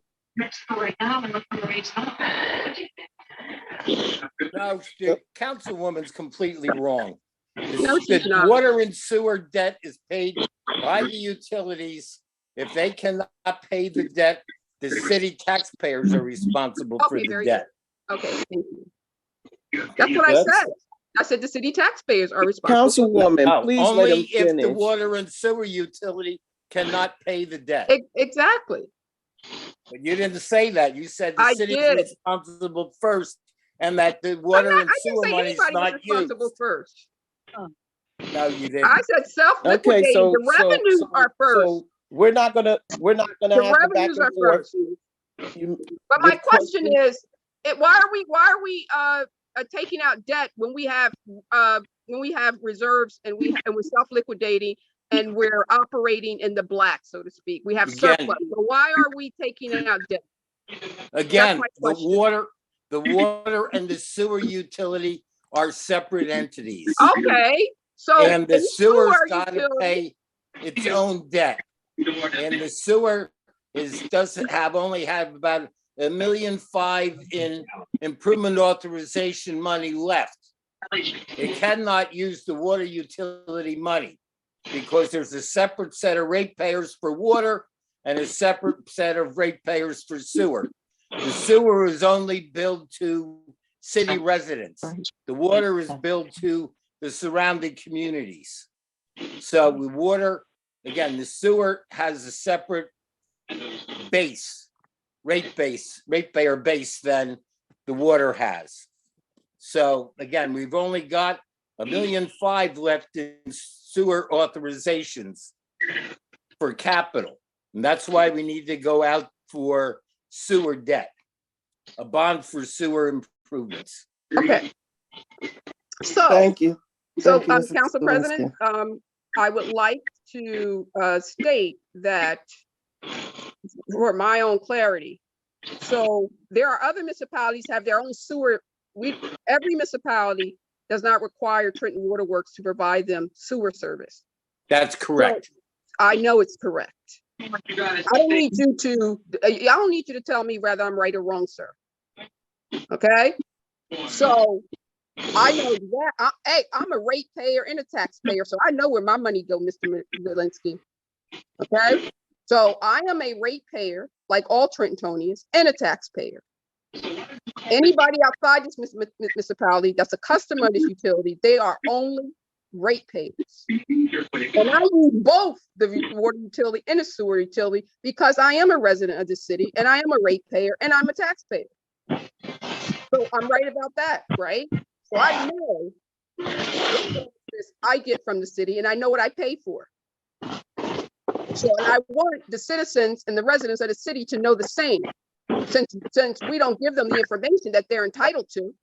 No, the councilwoman's completely wrong. No, she's The not. water and sewer debt is paid by the utilities. If they cannot pay the debt, the city taxpayers are responsible for the debt. Okay, thank you. That's what I said. I said the city taxpayers are responsible. Councilwoman, please let Only him if finish. the water and sewer utility cannot pay the debt. Exactly. But you didn't say that. You said the city is responsible first, and that the water and sewer money is not used. First. No, you didn't. I said self-liquidating. Okay, so the revenues are first. So we're not gonna have the back and forth. But my question is, why are we taking out debt when we have reserves and we're self-liquidating and we're operating in the black, so to speak? We have surplus. So why are we taking out debt? Again, the water and the sewer utility are separate entities. Okay, so and the sewer's got to pay its own debt, and the sewer only have about $1.5 million in improvement authorization money left. It cannot use the water utility money because there's a separate set of ratepayers for water and a separate set of ratepayers for sewer. The sewer is only billed to city residents. The water is billed to the surrounding communities. So the water, again, the sewer has a separate ratepayer base than the water has. So again, we've only got $1.5 million left in sewer authorizations for capital. And that's why we need to go out for sewer debt, a bond for sewer improvements. Okay. So thank you. So, Council President, I would like to state that for my own clarity. So there are other municipalities have their own sewer. Every municipality does not require Trenton Water Works to provide them sewer service. That's correct. So I know it's correct. I don't need you to tell me whether I'm right or wrong, sir. Okay. So I know that. Hey, I'm a ratepayer and a taxpayer, so I know where my money go, Mr. Zelinski. Okay, so I am a ratepayer, like all Trentonians, and a taxpayer. Anybody outside this municipality that's a customer of this utility, they are only ratepayers. And I use both the water utility and the sewer utility because I am a resident of the city and I am a ratepayer and I'm a taxpayer. So I'm right about that, right? So I know what I get from the city and I know what I pay for. So, and I want the citizens and the residents of the city to know the same. Since we don't give them the information that they're entitled to,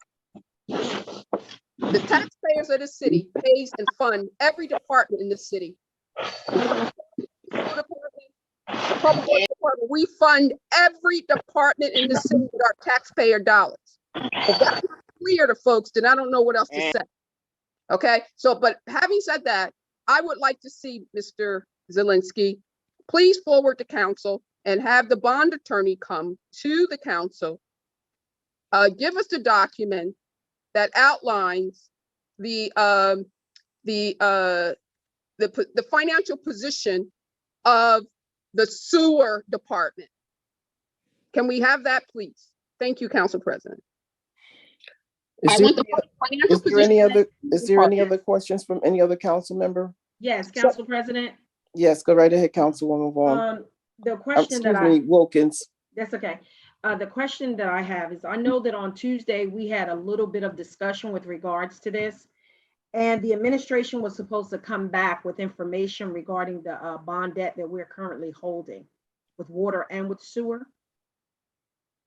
the taxpayers of the city pays and fund every department in the city. The public works department, we fund every department in the city with our taxpayer dollars. If that's not clear to folks, then I don't know what else to say. Okay, so, but having said that, I would like to see Mr. Zelinski, please forward to council and have the bond attorney come to the council, give us the document that outlines the financial position of the sewer department. Can we have that, please? Thank you, Council President. Is there any other questions from any other council member? Yes, Council President. Yes, go right ahead, Councilwoman Vaughn. The question Wilkins. That's okay. The question that I have is, I know that on Tuesday, we had a little bit of discussion with regards to this, and the administration was supposed to come back with information regarding the bond debt that we're currently holding with water and with sewer.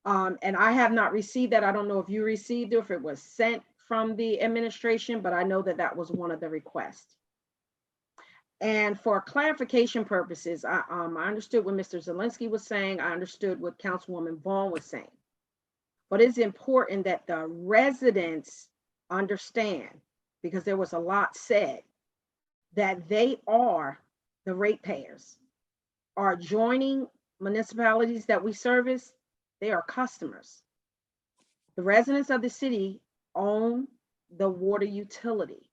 And I have not received that. I don't know if you received it, or if it was sent from the administration, but I know that that was one of the requests. And for clarification purposes, I understood what Mr. Zelinski was saying. I understood what Councilwoman Vaughn was saying. But it's important that the residents understand, because there was a lot said, that they are the ratepayers. Our adjoining municipalities that we service, they are customers. The residents of the city own the water utility.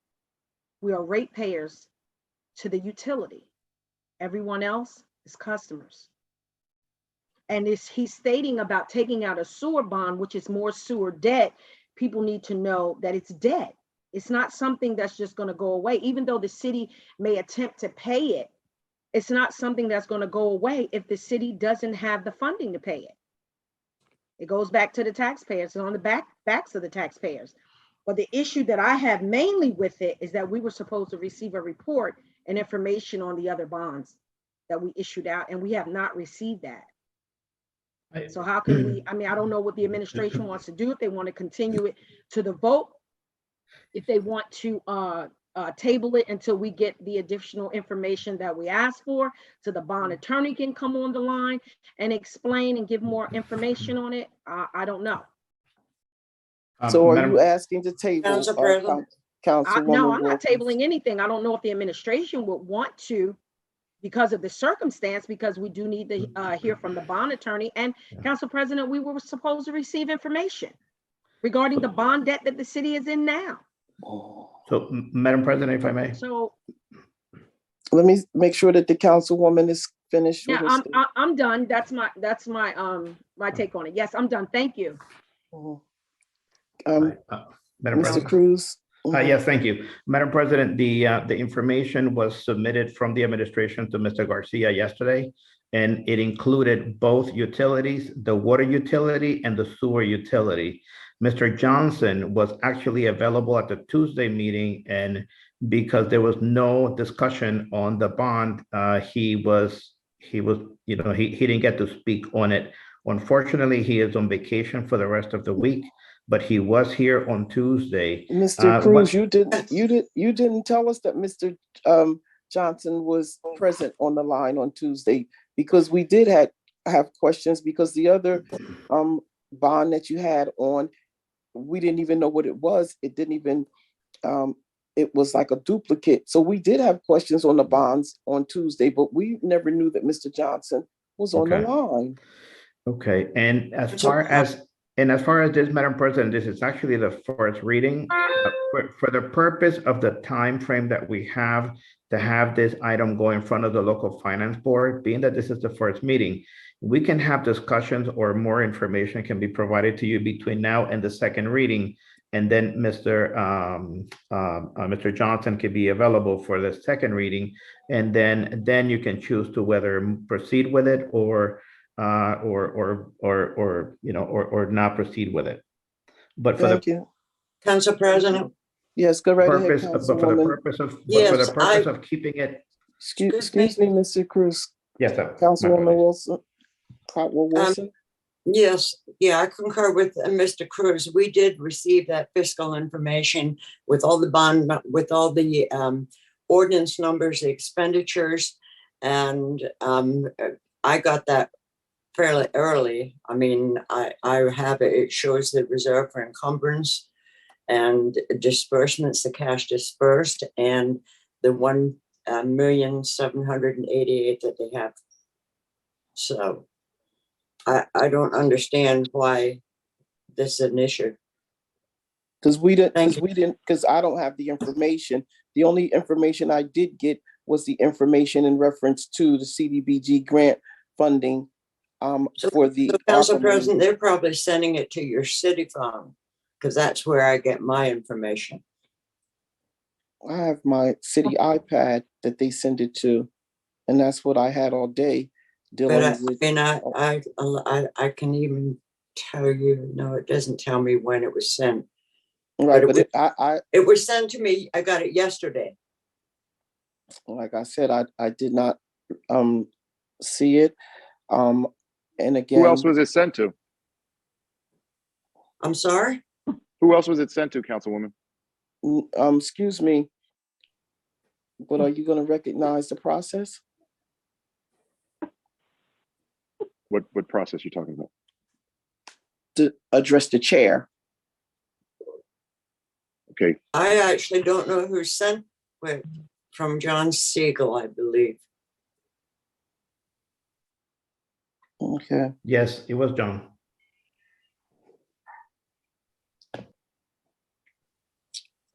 We are ratepayers to the utility. Everyone else is customers. And he's stating about taking out a sewer bond, which is more sewer debt. People need to know that it's debt. It's not something that's just going to go away. Even though the city may attempt to pay it, it's not something that's going to go away if the city doesn't have the funding to pay it. It goes back to the taxpayers. It's on the backs of the taxpayers. But the issue that I have mainly with it is that we were supposed to receive a report and information on the other bonds that we issued out, and we have not received that. So how can we, I don't know what the administration wants to do, if they want to continue it to the vote, if they want to table it until we get the additional information that we asked for, so the bond attorney can come on the line and explain and give more information on it. I don't know. So are you asking to table? Council President? No, I'm not tabling anything. I don't know if the administration would want to, because of the circumstance, because we do need to hear from the bond attorney. And Council President, we were supposed to receive information regarding the bond debt that the city is in now. So, Madam President, if I may. So let me make sure that the councilwoman is finished. Yeah, I'm done. That's my my take on it. Yes, I'm done. Thank you. Madam Mr. President. Cruz. Yes, thank you. Madam President, the information was submitted from the administration to Mr. Garcia yesterday, and it included both utilities, the water utility and the sewer utility. Mr. Johnson was actually available at the Tuesday meeting, and because there was no discussion on the bond, he didn't get to speak on it. Unfortunately, he is on vacation for the rest of the week, but he was here on Tuesday. Mr. Cruz, you didn't tell us that Mr. Johnson was present on the line on Tuesday, because we did have questions, because the other bond that you had on, we didn't even know what it was. It didn't even, it was like a duplicate. So we did have questions on the bonds on Tuesday, but we never knew that Mr. Johnson was on the line. Okay, and as far as And as far as this, Madam President, this is actually the first reading. For the purpose of the time frame that we have to have this item go in front of the local finance board, being that this is the first meeting, we can have discussions or more information can be provided to you between now and the second reading. And then Mr. Johnson could be available for the second reading. And then you can choose to whether proceed with it or not proceed with it. But for Thank the you. Council President, Yes, go right ahead, purpose, but for the Councilwoman. purpose of, Yes, keeping it, Excuse me, Mr. Cruz. yes, sir. Councilwoman Wilson, Cotwell Wilson. yes, yeah, I concur with Mr. Cruz. We did receive that fiscal information with all the ordinance numbers, the expenditures, and I got that fairly early. I mean, I have it. It shows the reserve for encumbrance and disbursements, the cash dispersed, and the 1,788,000 that they have. So I don't understand why this is an issue. Because I don't have the information. The only information I did get was the information in reference to the CDBG grant funding for the. So Council President, they're probably sending it to your city phone, because that's where I get my information. I have my city iPad that they send it to, and that's what I had all day dealing with. I can even tell you, no, it doesn't tell me when it was sent. Right, but it was sent to me. I got it yesterday. Like I said, I did not see it. And again, who else was it sent to? I'm sorry? Who else was it sent to, Councilwoman? Excuse me, but are you going to recognize the process? What process you're talking about? To address the chair. Okay. I actually don't know who sent it. From John Siegel, I believe. Okay. Yes, it was John.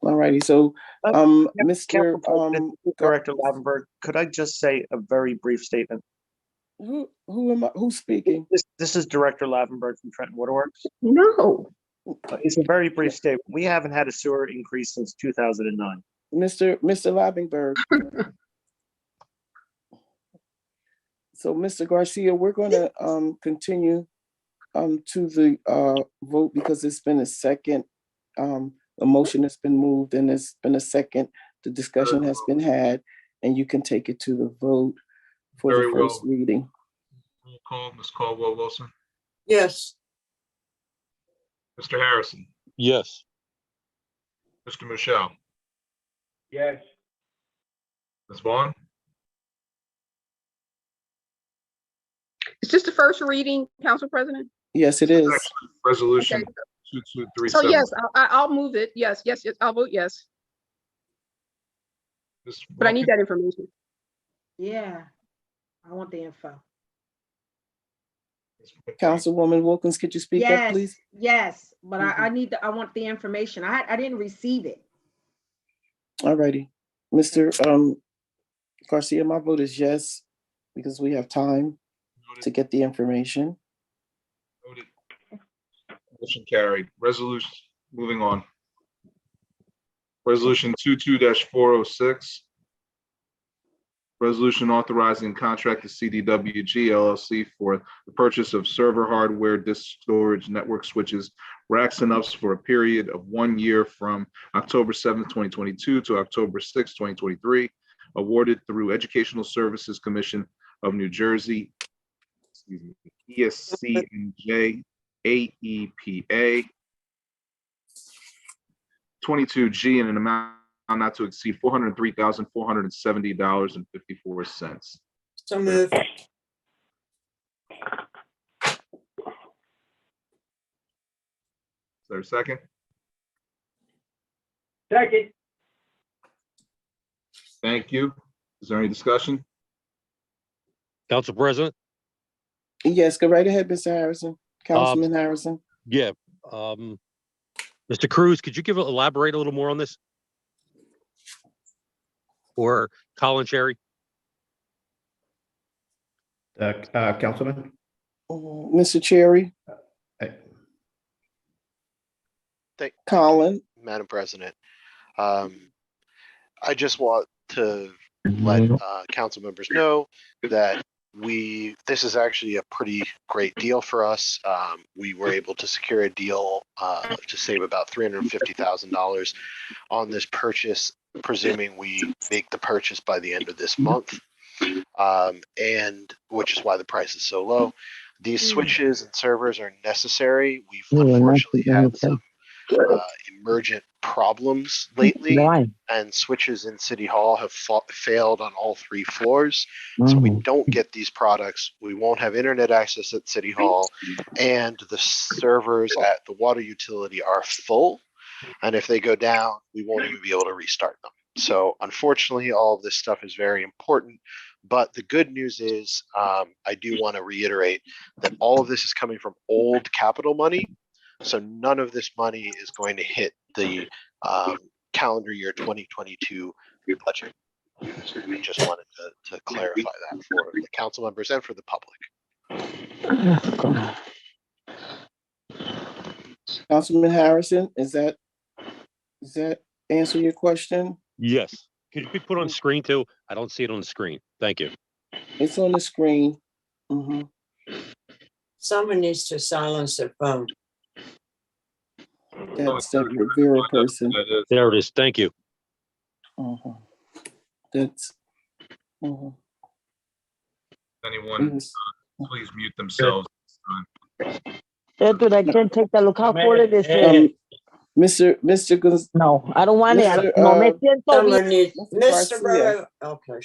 All righty. So, Mr. Director Lavenberg, could I just say a very brief statement? Who am I? Who's speaking? This is Director Lavenberg from Trenton Waterworks. No. It's a very brief statement. We haven't had a sewer increase since 2009. Mr. Lavenberg. So, Mr. Garcia, we're going to continue to the vote because it's been a second. A motion has been moved and it's been a second. The discussion has been had, and you can take it to the vote for the first reading. Roll call, Ms. Caldwell Wilson. Yes. Mr. Harrison. Yes. Mr. Michelle. Yes. Ms. Vaughn. Is this the first reading, Council President? Yes, it is. Resolution Okay. 2237. So yes, I'll move it. Yes, I'll vote yes. But I need that information. Yeah, I want the info. Councilwoman Wilkins, could you speak up, please? Yes, but I I want the information. I didn't receive it. All righty. Mr. Garcia, my vote is yes, because we have time to get the information. Noted. Motion carried. Resolution, moving on. Resolution 22-406. Resolution authorizing contract to CDWG LLC for the purchase of server hardware, disk storage, network switches, racks and ups for a period of 1 year from October 7th, 2022 to October 6th, 2023, awarded through Educational Services Commission of New Jersey, ESCNJ AEPA 22G in an amount not to exceed $403,470.54. So moved. Is there a second? Second. Thank you. Is there any discussion? Council President, Yes, go right ahead, Mr. Harrison. Councilman Harrison. Yeah. Mr. Cruz, could you elaborate a little more on this? Or Colin Cherry? Councilman? Mr. Cherry, Colin. Madam President. I just want to let council members know that this is actually a pretty great deal for us. We were able to secure a deal to save about $350,000 on this purchase, presuming we make the purchase by the end of this month, and which is why the price is so low. These switches and servers are necessary. We've unfortunately had some emergent problems lately, and switches in City Hall have failed on all 3 floors. So we don't get these products. We won't have internet access at City Hall, and the servers at the water utility are full. And if they go down, we won't even be able to restart them. So unfortunately, all of this stuff is very important. But the good news is, I do want to reiterate that all of this is coming from old capital money. So none of this money is going to hit the calendar year 2022 budget. I just wanted to clarify that for the council members and for the public. Councilman Harrison, does that answer your question? Yes. Could you be put on screen too? I don't see it on the screen. Thank you. It's on the screen. Someone needs to silence their phone. That's the Vera person. There it is. Thank you. That's. Anyone, please mute themselves. Dude, I can't take the look how full it is. Mr. No, I don't want it. No me siento Someone needs, Mr. Mr. Burrow. Okay,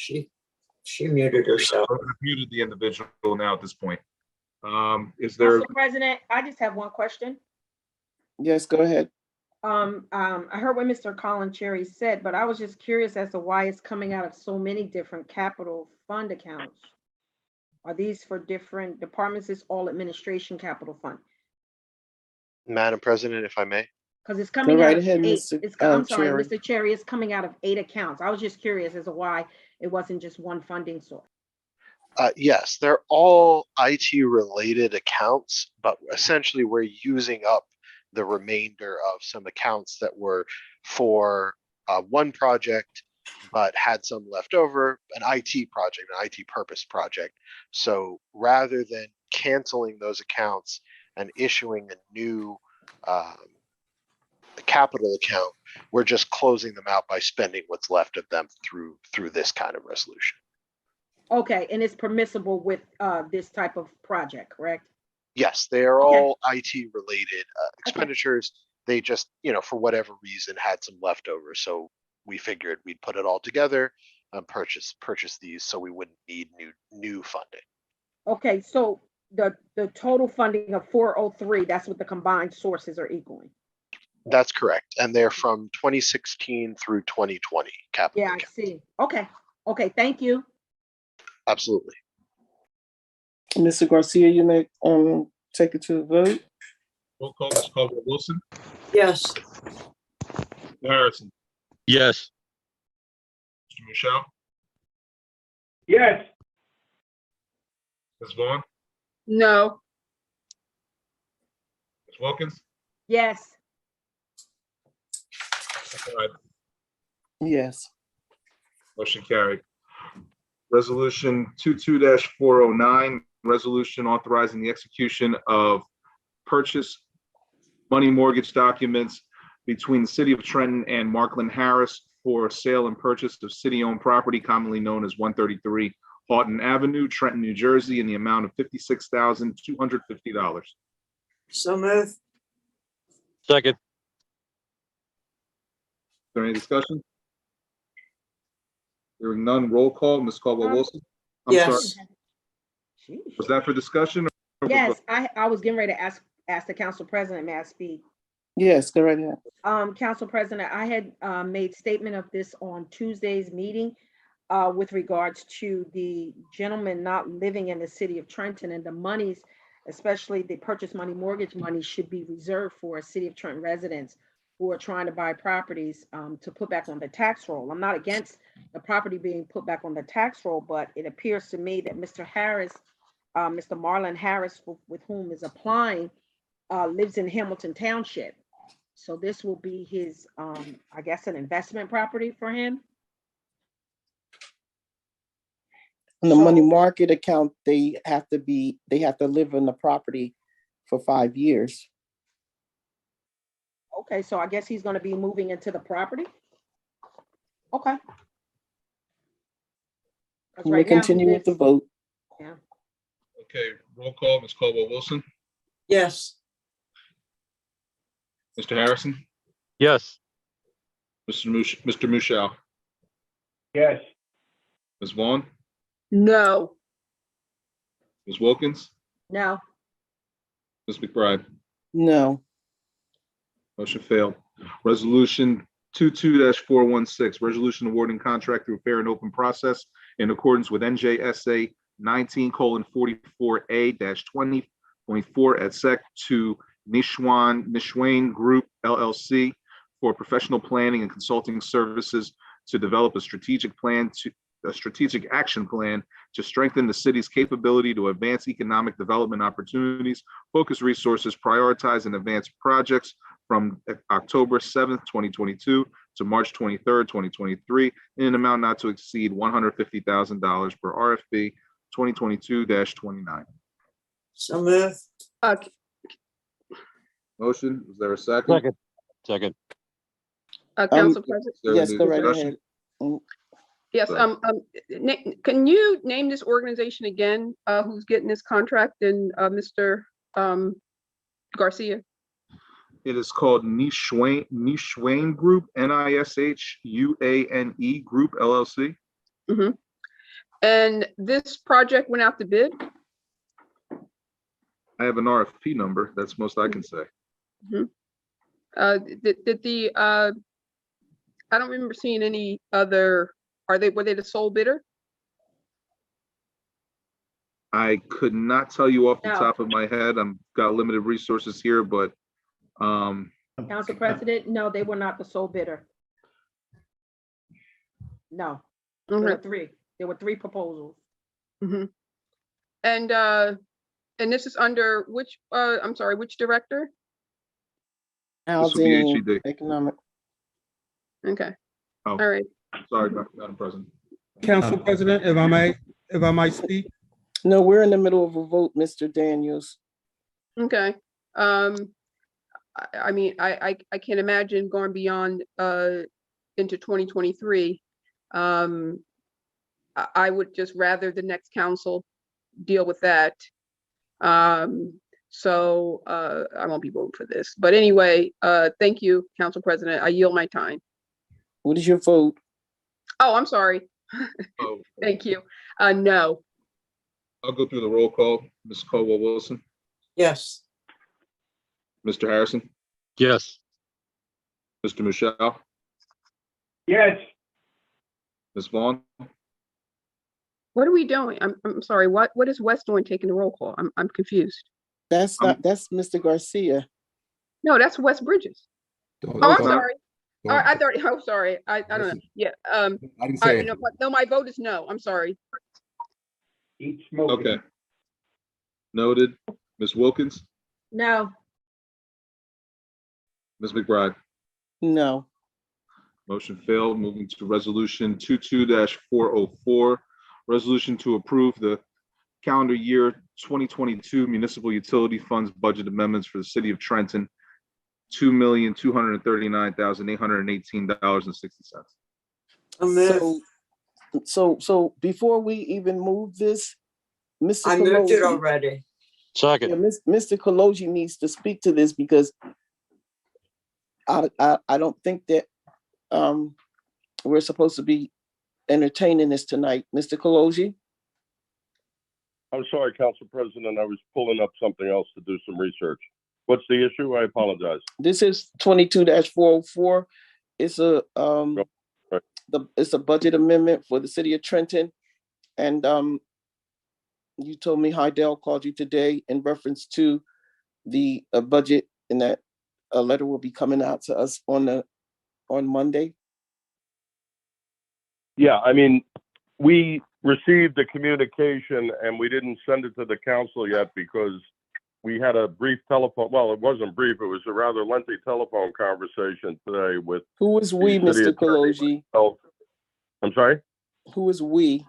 she muted herself. I've muted the individual now at this point. Is there? Mr. President, I just have one question. Yes, go ahead. I heard what Mr. Colin Cherry said, but I was just curious as to why it's coming out of so many different capital fund accounts. Are these for different departments? It's all administration capital fund? Madam President, if I may. Because it's coming out of ahead, 8. I'm sorry, Cherry. Mr. Cherry, it's coming out of 8 accounts. I was just curious as to why it wasn't just one funding source. Yes, they're all IT related accounts, but essentially we're using up the remainder of some accounts that were for one project, but had some left over, an IT project, an IT purpose project. So rather than canceling those accounts and issuing a new capital account, we're just closing them out by spending what's left of them through this kind of resolution. Okay, and it's permissible with this type of project, correct? Yes, they are all IT related expenditures. They just, for whatever reason had some leftovers. So we figured we'd put it all together and purchase these so we wouldn't need new funding. Okay, so the total funding of 403, that's what the combined sources are equaling. That's correct. And they're from 2016 through 2020 capital. Yeah, I see. Okay, thank you. Absolutely. Mr. Garcia, you may take it to the vote. Roll call, Ms. Caldwell-Wilson. Yes. Mr. Harrison. Yes. Mr. Michelle. Yes. Ms. Vaughn. No. Ms. Wilkins. Yes. All right. Yes. Motion carried. Resolution 22-409, resolution authorizing the execution of purchase money mortgage documents between the City of Trenton and Markland Harris for sale and purchase of city-owned property commonly known as 133 Houghton Avenue, Trenton, New Jersey, in the amount of $56,250. So move. Second. Is there any discussion? Hearing none, roll call, Ms. Caldwell-Wilson. I'm Yes. sorry. Was that for discussion? Or Yes, I was getting ready to ask the council president, may I speak? Yes, go right ahead. Council President, I had made statement of this on Tuesday's meeting with regards to the gentleman not living in the city of Trenton and the monies especially the purchase money, mortgage money should be reserved for City of Trenton residents who are trying to buy properties to put back on the tax roll. I'm not against the property being put back on the tax roll, but it appears to me that Mr. Harris, Mr. Marlon Harris, with whom is applying, lives in Hamilton Township. So this will be his, I guess, an investment property for him. In the money market account, they have to live in the property for 5 years. Okay, so I guess he's going to be moving into the property. Okay. 'Cause We right now he continue with the lives- vote. Yeah. Okay, roll call, Ms. Caldwell Wilson, Yes. Mr. Harrison, Yes. Mr. Mushow, Yes. Ms. Vaughn, No. Ms. Wilkins, No. Ms. McBride. No. Motion failed. Resolution 22-416, resolution awarding contract through fair and open process in accordance with NJSA 19:44A-20.4 et sec to Nishwain Group LLC for professional planning and consulting services to develop a strategic action plan to strengthen the city's capability to advance economic development opportunities, focus resources, prioritize and advance projects from October 7th, 2022 to March 23rd, 2023, in an amount not to exceed $150,000 per RFP 2022-29. So move. Motion, is there a second? Second. Council President. Yes, go right Discussion? ahead. Yes, can you name this organization again, who's getting this contract, and Mr. Garcia? It is called Nishwain Group, NISHUANE Group LLC. Mm-hmm. And this project went out to bid? I have an RFP number. That's most I can say. Mm-hmm. I don't remember seeing any other, were they the sole bidder? I could not tell you off the No. top of my head. I've got limited resources here, but Council President, no, they were not the sole bidder. No, there were three. There were three proposals. Mm-hmm. And this is under which, I'm sorry, which director? this will be Housing, HED. economic. Okay. Oh, All right. sorry, Madam President. Council President, if I might speak. No, we're in the middle of a vote, Mr. Daniels. Okay. I mean, I can't imagine going beyond into 2023. I would just rather the next council deal with that. So I won't be voting for this. But anyway, thank you, Council President. I yield my time. What is your vote? Oh, I'm sorry. Oh, Thank you. No. I'll go through the roll call. Ms. Caldwell Wilson, Yes. Mr. Harrison, Yes. Mr. Mushow, Yes. Ms. Vaughn, What are we doing? I'm sorry. What is West doing taking the roll call? I'm confused. That's Mr. Garcia. No, that's West Bridges. Don't- Oh, I'm don't- sorry. don't- I thought. I'm sorry. I don't know. Listen, Yeah. I didn't say it. No, my vote is no. I'm sorry. Eat smoking. okay. Noted. Ms. Wilkins, No, Ms. McBride. No. Motion failed. Moving to resolution 22-404. Resolution to approve the calendar year 2022 municipal utility funds budget amendments for the city of Trenton, $2,239,818.60. So before we even move this, Mr. I moved it Kaloji- already. Second. Yeah, Mr. Kaloji needs to speak to this because I don't think that we're supposed to be entertaining this tonight. Mr. Kaloji? I'm sorry, Council President. I was pulling up something else to do some research. What's the issue? I apologize. This is 22-404. It's a Right. it's a budget amendment for the city of Trenton. And You told me Hydell called you today in reference to the budget, and that a letter will be coming out to us on Monday. Yeah, I mean, we received the communication and we didn't send it to the council yet because we had a brief telephone, well, it wasn't brief, it was a rather lengthy telephone conversation today with. Who is we, the city Mr. attorney. Kaloji? Oh, I'm sorry? Who is we?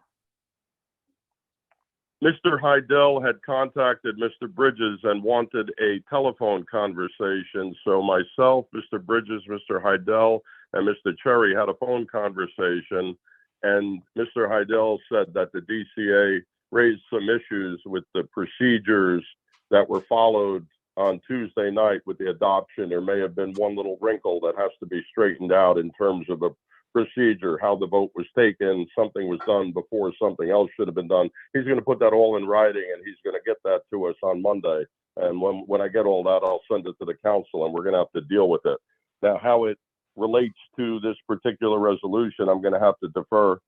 Mr. Hydell had contacted Mr. Bridges and wanted a telephone conversation. So myself, Mr. Bridges, Mr. Hydell, and Mr. Cherry had a phone conversation. And Mr. Hydell said that the DCA raised some issues with the procedures that were followed on Tuesday night with the adoption. There may have been one little wrinkle that has to be straightened out in terms of a procedure, how the vote was taken, something was done before something else should have been done. He's going to put that all in writing and he's going to get that to us on Monday. And when I get all that, I'll send it to the council and we're going to have to deal with it. Now, how it relates to this particular resolution, I'm going to have to defer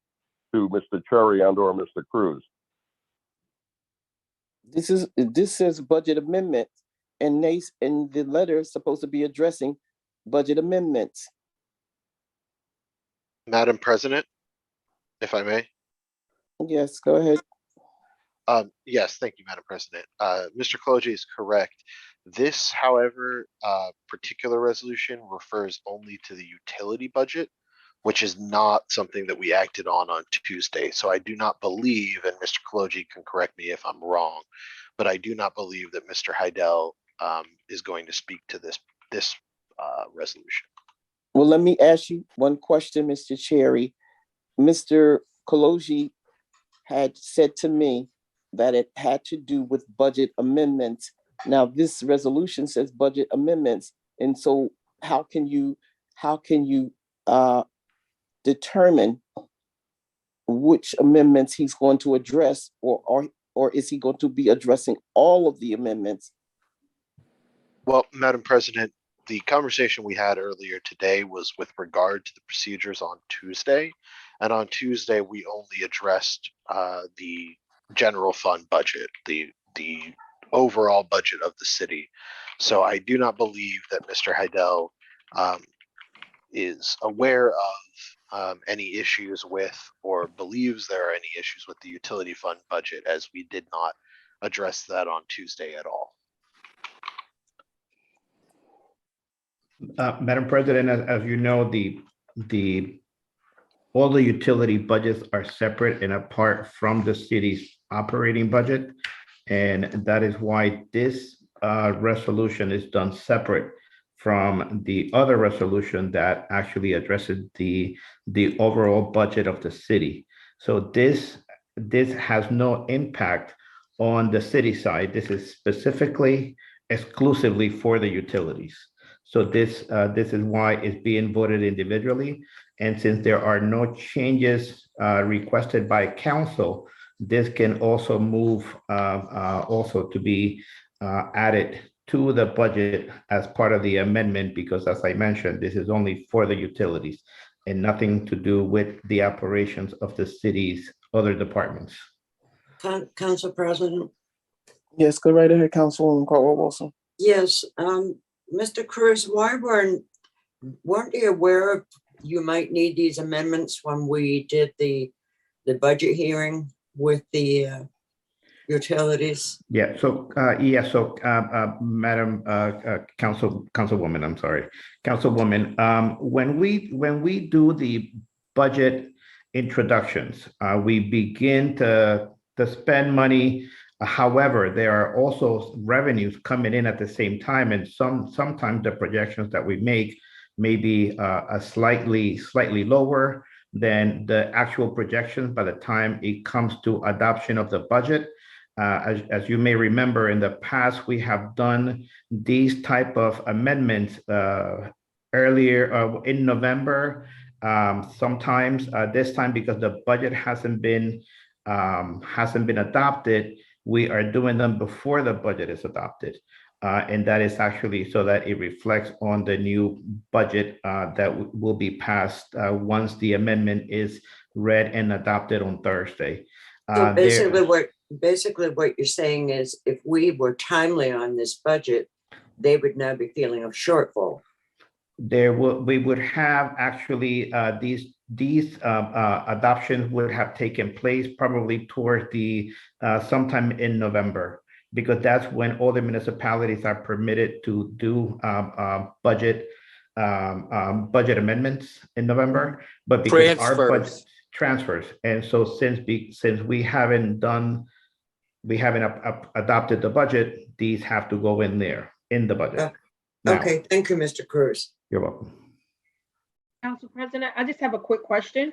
to Mr. Cherry and or Mr. Cruz. This says budget amendment, and the letter is supposed to be addressing budget amendments. Madam President, if I may. Yes, go ahead. Yes, thank you, Madam President. Mr. Kaloji is correct. This, however, particular resolution refers only to the utility budget, which is not something that we acted on Tuesday. So I do not believe, and Mr. Kaloji can correct me if I'm wrong, but I do not believe that Mr. Hydell is going to speak to this resolution. Well, let me ask you one question, Mr. Cherry. Mr. Kaloji had said to me that it had to do with budget amendments. Now, this resolution says budget amendments. And so how can you determine which amendments he's going to address, or is he going to be addressing all of the amendments? Well, Madam President, the conversation we had earlier today was with regard to the procedures on Tuesday. And on Tuesday, we only addressed the general fund budget, the overall budget of the city. So I do not believe that Mr. Hydell is aware of any issues with, or believes there are any issues with the utility fund budget, as we did not address that on Tuesday at all. Madam President, as you know, all the utility budgets are separate and apart from the city's operating budget. And that is why this resolution is done separate from the other resolution that actually addresses the overall budget of the city. So this has no impact on the city side. This is specifically, exclusively for the utilities. So this is why it's being voted individually. And since there are no changes requested by council, this can also move also to be added to the budget as part of the amendment, because as I mentioned, this is only for the utilities and nothing to do with the operations of the city's other departments. Council President. Yes, go right ahead, Councilwoman Caldwell-Wilson. Yes, Mr. Cruz, why weren't you aware of you might need these amendments when we did the budget hearing with the utilities? Yeah. So Madam Councilwoman, I'm sorry, Councilwoman. When we do the budget introductions, we begin to spend money. However, there are also revenues coming in at the same time, and sometimes the projections that we make may be a slightly lower than the actual projections by the time it comes to adoption of the budget. As you may remember, in the past, we have done these type of amendments earlier in November. Sometimes this time, because the budget hasn't been adopted, we are doing them before the budget is adopted. And that is actually so that it reflects on the new budget that will be passed once the amendment is read and adopted on Thursday. So basically basically what you're saying is if we were timely on this budget, they would now be feeling a shortfall. We would have actually these adoptions would have taken place probably towards the sometime in November, because that's when all the municipalities are permitted to do budget amendments in November. But because our budget transfers, and so since we haven't adopted the budget, these have to go in there in the budget. Now, Okay, thank you, Mr. Cruz. you're welcome. Council President, I just have a quick question.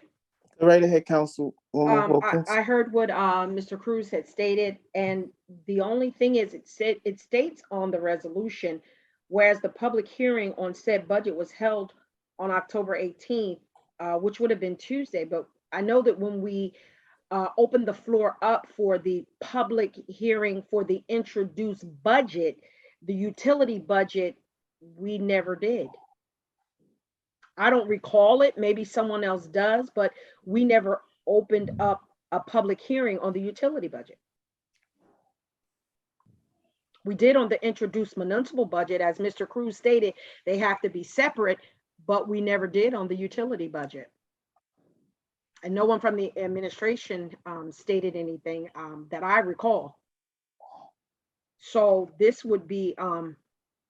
Go right ahead, Councilwoman Wilkins. I heard what Mr. Cruz had stated, and the only thing is it states on the resolution, whereas the public hearing on said budget was held on October 18th, which would have been Tuesday. But I know that when we opened the floor up for the public hearing for the introduced budget, the utility budget, we never did. I don't recall it. Maybe someone else does, but we never opened up a public hearing on the utility budget. We did on the introduced municipal budget, as Mr. Cruz stated, they have to be separate, but we never did on the utility budget. And no one from the administration stated anything that I recall. So this would be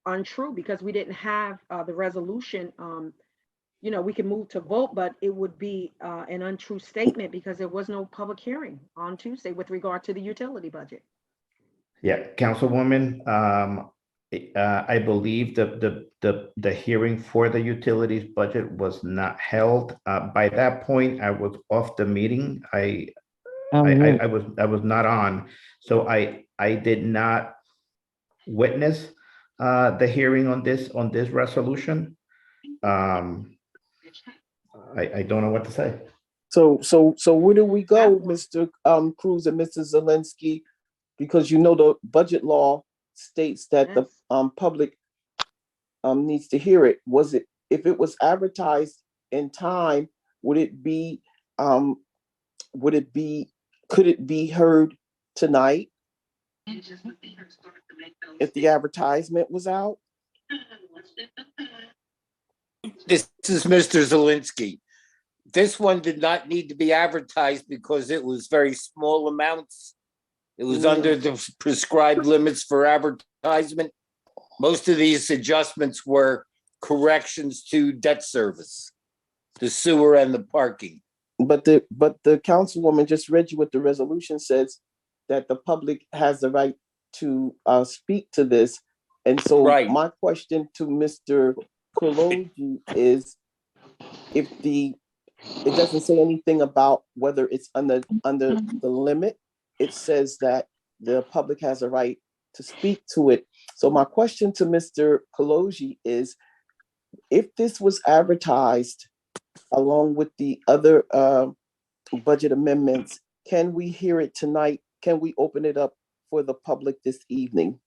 untrue because we didn't have the resolution. You know, we can move to vote, but it would be an untrue statement because there was no public hearing on Tuesday with regard to the utility budget. Yeah, Councilwoman, I believe the hearing for the utilities budget was not held. By that point, I was off the meeting. I was not on, so I did not witness the hearing on this resolution. I don't know what to say. So where do we go, Mr. Cruz and Mr. Zelensky? Because you know the budget law states that the public needs to hear it. If it was advertised in time, could it be heard tonight? If the advertisement was out? This is Mr. Zelensky. This one did not need to be advertised because it was very small amounts. It was under the prescribed limits for advertisement. Most of these adjustments were corrections to debt service, the sewer and the parking. But the councilwoman just read you what the resolution says, that the public has the right to speak to this. And so my question to Mr. Kologi is, it doesn't say anything about whether it's under the limit. It says that the public has a right to speak to it. So my question to Mr. Kologi is, if this was advertised along with the other budget amendments, can we hear it tonight? Can we open it up for the public this evening?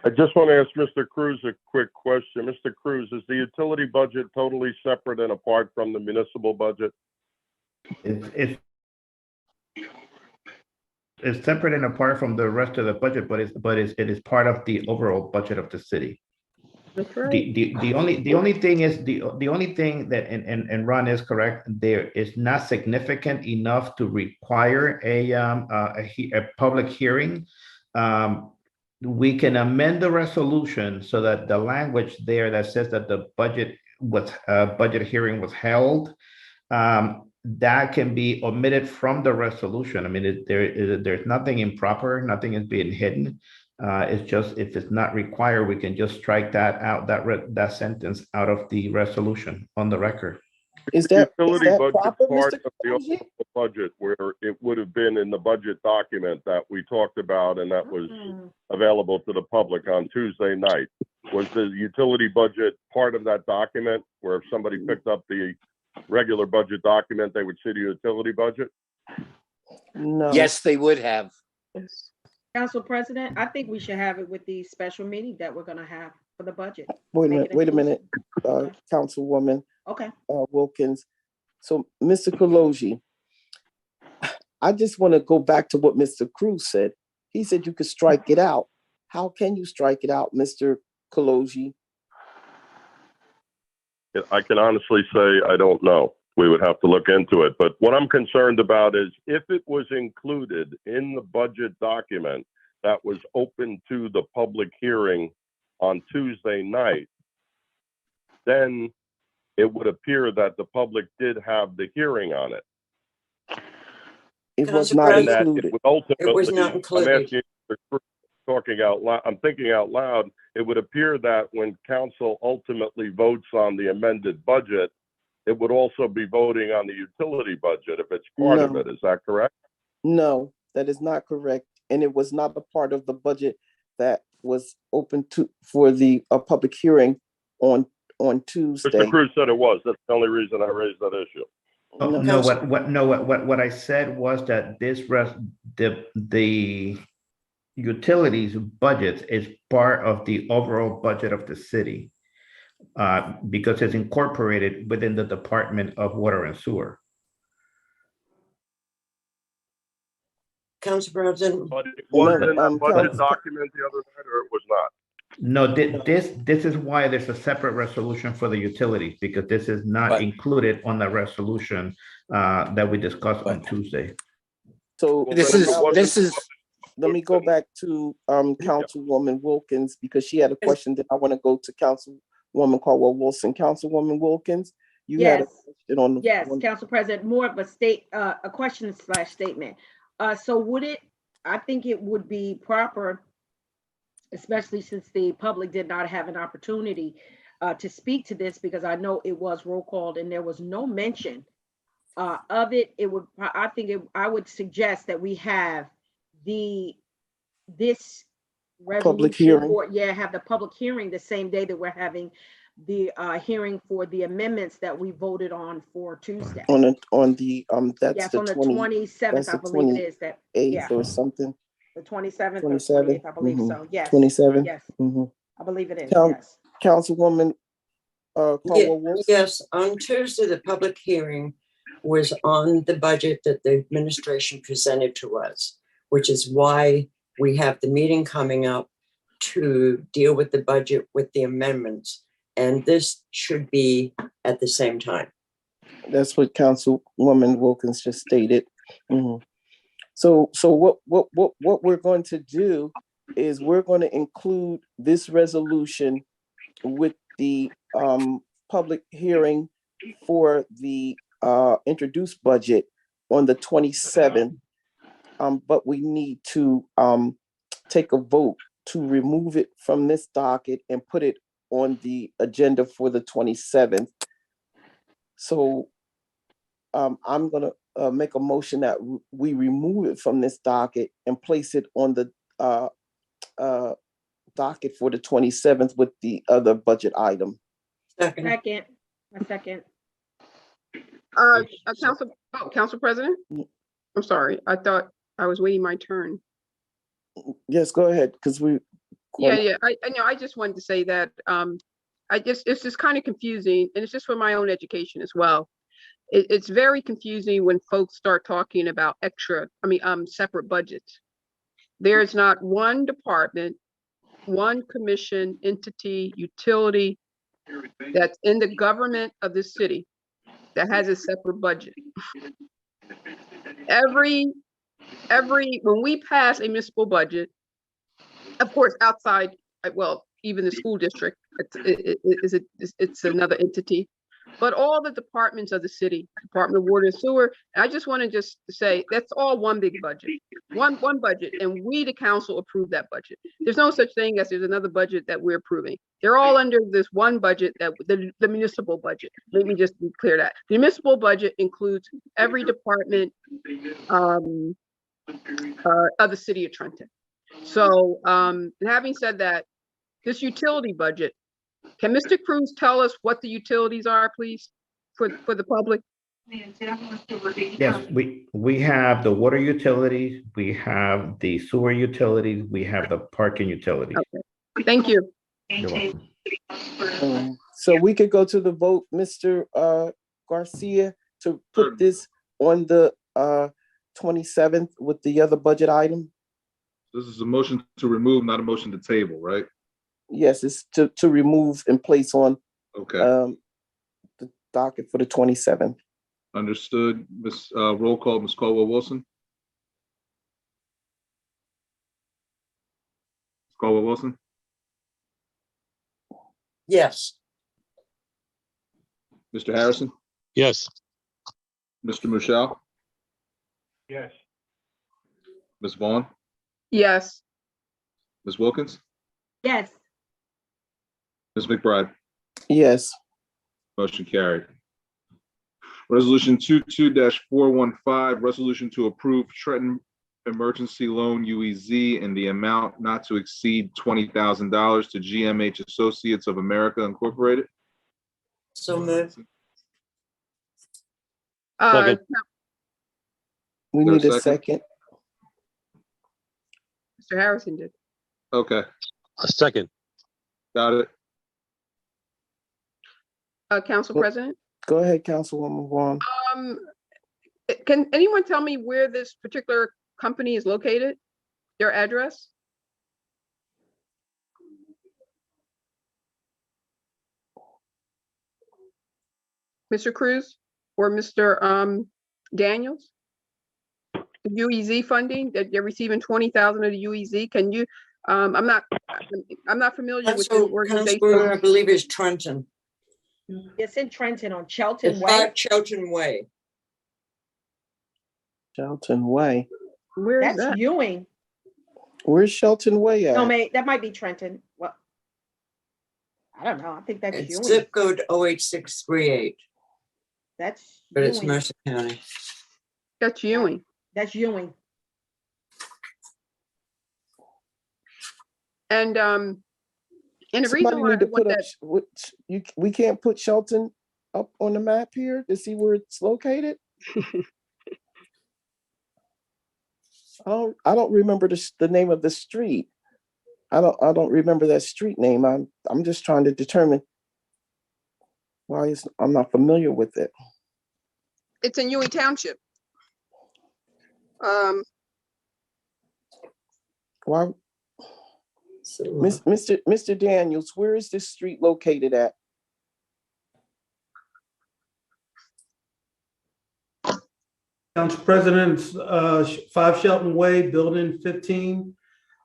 I just want to ask Mr. Cruz a quick question. Mr. Cruz, is the utility budget totally separate and apart from the municipal budget? It's separate and apart from the rest of the budget, but it is part of the overall budget of the city. The only thing that and Ron is correct, there is not significant enough to require a public hearing. We can amend the resolution so that the language there that says that the budget hearing was held, that can be omitted from the resolution. I mean, there's nothing improper, nothing is being hidden. It's just, if it's not required, we can just strike that out, that sentence out of the resolution on the record. Is that utility budget proper, part of the overall budget, where it would have been in the budget document that we talked about and that was available to the public on Tuesday night? Was the utility budget part of that document, where if somebody picked up the regular budget document, they would see the utility budget? No. Yes, they would have. Council President, I think we should have it with the special meeting that we're gonna have for the budget. Wait a minute, Councilwoman. Okay. Wilkins. So, Mr. Kologi, I just want to go back to what Mr. Cruz said. He said you could strike it out. How can you strike it out, Mr. Kaloji? I can honestly say I don't know. We would have to look into it. But what I'm concerned about is if it was included in the budget document that was open to the public hearing on Tuesday night, then it would appear that the public did have the hearing on it. It was not And that included. it would ultimately, It was not I'm included. asking, talking out loud, I'm thinking out loud, it would appear that when council ultimately votes on the amended budget, it would also be voting on the utility budget if it's part of No. it. Is that correct? No, that is not correct. And it was not a part of the budget that was open for the public hearing on Tuesday. Mr. Cruz said it was. That's the only reason I raised that issue. What I said was that the utilities budget is part of the overall budget of the city because it's incorporated within the Department of Water and Sewer. Council President. But it was in that budget document the other night, or it was not? No, this is why there's a separate resolution for the utilities, because this is not included on the resolution that we discussed on Tuesday. So This is. Let me go back to Councilwoman Wilkins, because she had a question that I want to go to Councilwoman Caldwell Wilson. Councilwoman Wilkins, you had a question on the. Yes, Council President, more of a question / statement. So would it, I think it would be proper, especially since the public did not have an opportunity to speak to this, because I know it was roll called and there was no mention of it. I would suggest that we have this resolution Public hearing. have the public hearing the same day that we're having the hearing for the amendments that we voted on for Tuesday. On the that's Yes, the on the 20 27th, I believe it is that. 8th or something. The 27th or 27th, 28th, I believe so. Yes. 27th. Yes. Mhm. I believe it is. Coun- Yes. Councilwoman Caldwell Wilson. Yes, on Tuesday, the public hearing was on the budget that the administration presented to us, which is why we have the meeting coming up to deal with the budget with the amendments. And this should be at the same time. That's what Councilwoman Wilkins just stated. Mhm. So what we're going to do is we're going to include this resolution with the public hearing for the introduced budget on the 27th. But we need to take a vote to remove it from this docket and put it on the agenda for the 27th. So I'm going to make a motion that we remove it from this docket and place it on the docket for the 27th with the other budget item. Second. A second. Council President? I'm sorry. I thought I was waiting my turn. Yes, go ahead, because we. Yeah. I know. I just wanted to say that it's just kind of confusing, and it's just for my own education as well. It's very confusing when folks start talking about separate budgets. There's not one department, one commission, entity, utility that's in the government of the city that has a separate budget. When we pass a municipal budget, of course, outside, even the school district, it's another entity, but all the departments of the city, Department of Water and Sewer, I just want to just say that's all one big budget, one budget, and we, the council, approve that budget. There's no such thing as there's another budget that we're approving. They're all under this one budget, that the municipal budget. Let me just be clear that the municipal budget includes every department of the city of Trenton. So having said that, this utility budget, can Mr. Cruz tell us what the utilities are, please, for the public? Yes, we have the water utilities, we have the sewer utilities, we have the parking utilities. Okay. Thank you. You're welcome. So we could go to the vote, Mr. Garcia, to put this on the 27th with the other budget item? This is a motion to remove, not a motion to table, right? Yes, it's to remove and place on Okay, the docket for the 27th. understood. Roll call, Ms. Caldwell Wilson. Ms. Caldwell Wilson, Yes. Mr. Harrison, Yes. Mr. Michelle, Yes. Ms. Vaughn, Yes. Ms. Wilkins, Yes. Ms. McBride. Yes. Motion carried. Resolution 22-415, resolution to approve Trenton Emergency Loan UEZ in the amount not to exceed $20,000 to GMH Associates of America Incorporated. So moved. Uh, We Is there a need a second? second. Mr. Harrison did. Okay, A second. got it. Council Well- President, Go ahead, Councilwoman Vaughn. can anyone tell me where this particular company is located? Their address? Mr. Cruz or Mr. Daniels? The UEZ funding that they're receiving 20,000 of the UEZ. Can you, I'm not familiar with the organization. Councilor, I believe it's Trenton. It's in Trenton on Shelton It's Way. 5 Shelton Way. Shelton Way. Where is That's that? Ewing. Where's Shelton Way at? No, that might be Trenton. Well, I don't know. I think that's It's Ewing. zip code 08638, That's but it's Ewing. Mercer County. That's Ewing. That's Ewing. And the reason Somebody why I need to want put up, that, we can't put Shelton up on the map here to see where it's located? I don't remember the name of the street. I don't remember that street name. I'm just trying to determine why I'm not familiar with it. it's in Ewing Township. Why, Mr. Daniels, where is this street located at? Council President, 5 Shelton Way, Building 15.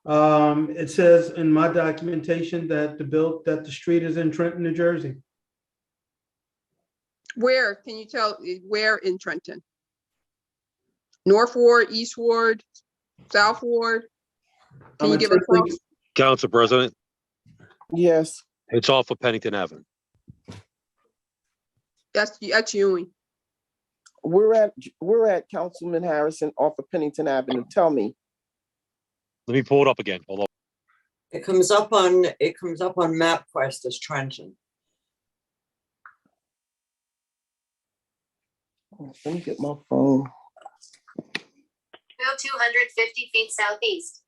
It says in my documentation that the street is in Trenton, New Jersey. Where, can you tell, where in Trenton? North Ward, East Ward, South Ward? Can you give a cross? Council President, Yes. it's off of Pennington Avenue. That's Ewing. We're at Councilman Harrison off of Pennington Avenue. Tell me. Let me pull it up again. Hold on. It comes up on MapQuest as Trenton. Let me get my phone. Go 250 feet southeast.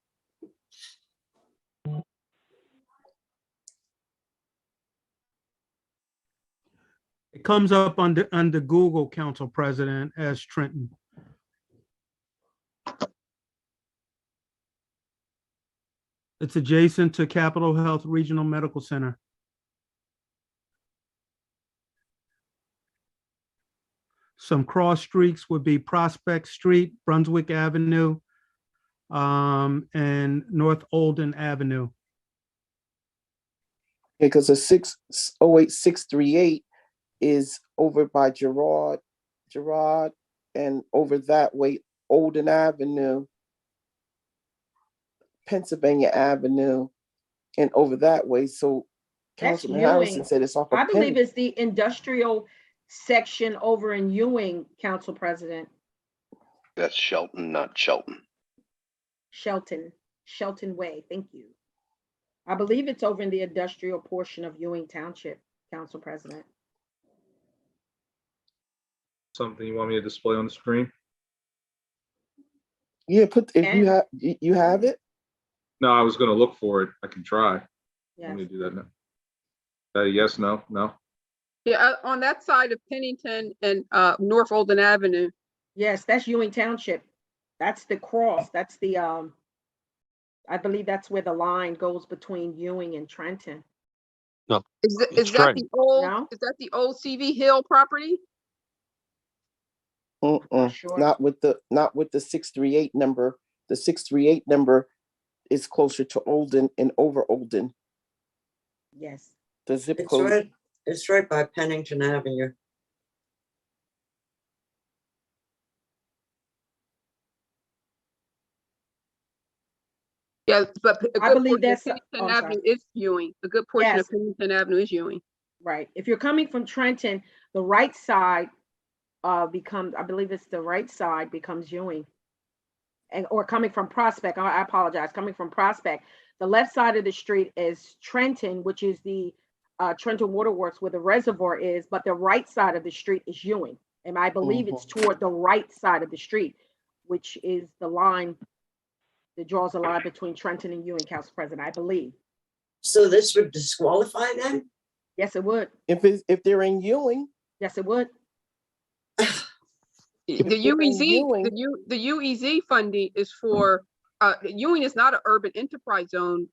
It comes up under Google, Council President, as Trenton. It's adjacent to Capitol Health Regional Medical Center. Some cross streets would be Prospect Street, Brunswick Avenue, and North Olden Avenue. Because the 08638 is over by Gerard, and over that way, Olden Avenue, Pennsylvania Avenue, and over that way. So That's Councilman Harrison Ewing. said it's off of I believe Penn. it's the industrial section over in Ewing, Council President. That's Shelton, not Shelton. Shelton Way. Thank you. I believe it's over in the industrial portion of Ewing Township, Council President. Something you want me to display on the screen? Yeah, you have it. No, I was gonna look for it. I can try. Yes. Let me do that now. Yes, no. Yeah, on that side of Pennington and North Olden Avenue. Yes, that's Ewing Township. That's the cross. That's the, I believe that's where the line goes between Ewing and Trenton. No, Is that, it's is that Trenton. No? is that the old CV Hill property? Sure. Not with the 638 number. The 638 number is closer to Olden and over Olden. Yes. The zip It's code. right, it's right by Pennington Avenue. Yeah, but a I good believe portion of that's, Pennington I'm Avenue sorry. is Ewing. A good portion Yes. of Pennington Avenue is Ewing. Right. If you're coming from Trenton, the right side becomes, I believe it's the right side becomes Ewing. And or coming from Prospect, I apologize, coming from Prospect. The left side of the street is Trenton, which is the Trenton Waterworks where the reservoir is, but the right side of the street is Ewing. And I believe it's toward the right side of the street, which is the line that draws a line between Trenton and Ewing, Council President, I believe. So this would disqualify them? Yes, it would. If they're in Ewing. Yes, it would. The UEZ, the UEZ funding is for, Ewing is not an urban enterprise zone.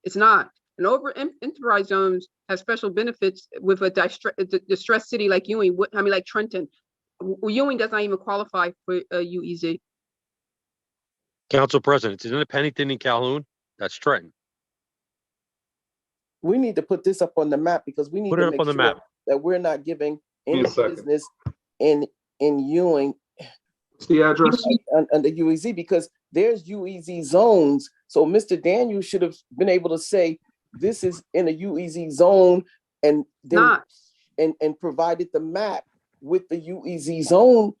It's not. An urban enterprise zones have special benefits with a distressed city like Ewing, like Trenton. Ewing does not even qualify for UEZ. Council President, isn't it Pennington and Calhoun? That's Trenton. We need to put this up on the map because we need Put it to up make on the sure map. that we're not giving Give me any a second. business in Ewing What's the address? under UEZ because there's UEZ zones. So Mr. Daniels should have been able to say this is in a UEZ zone and then and provided the map with the UEZ zone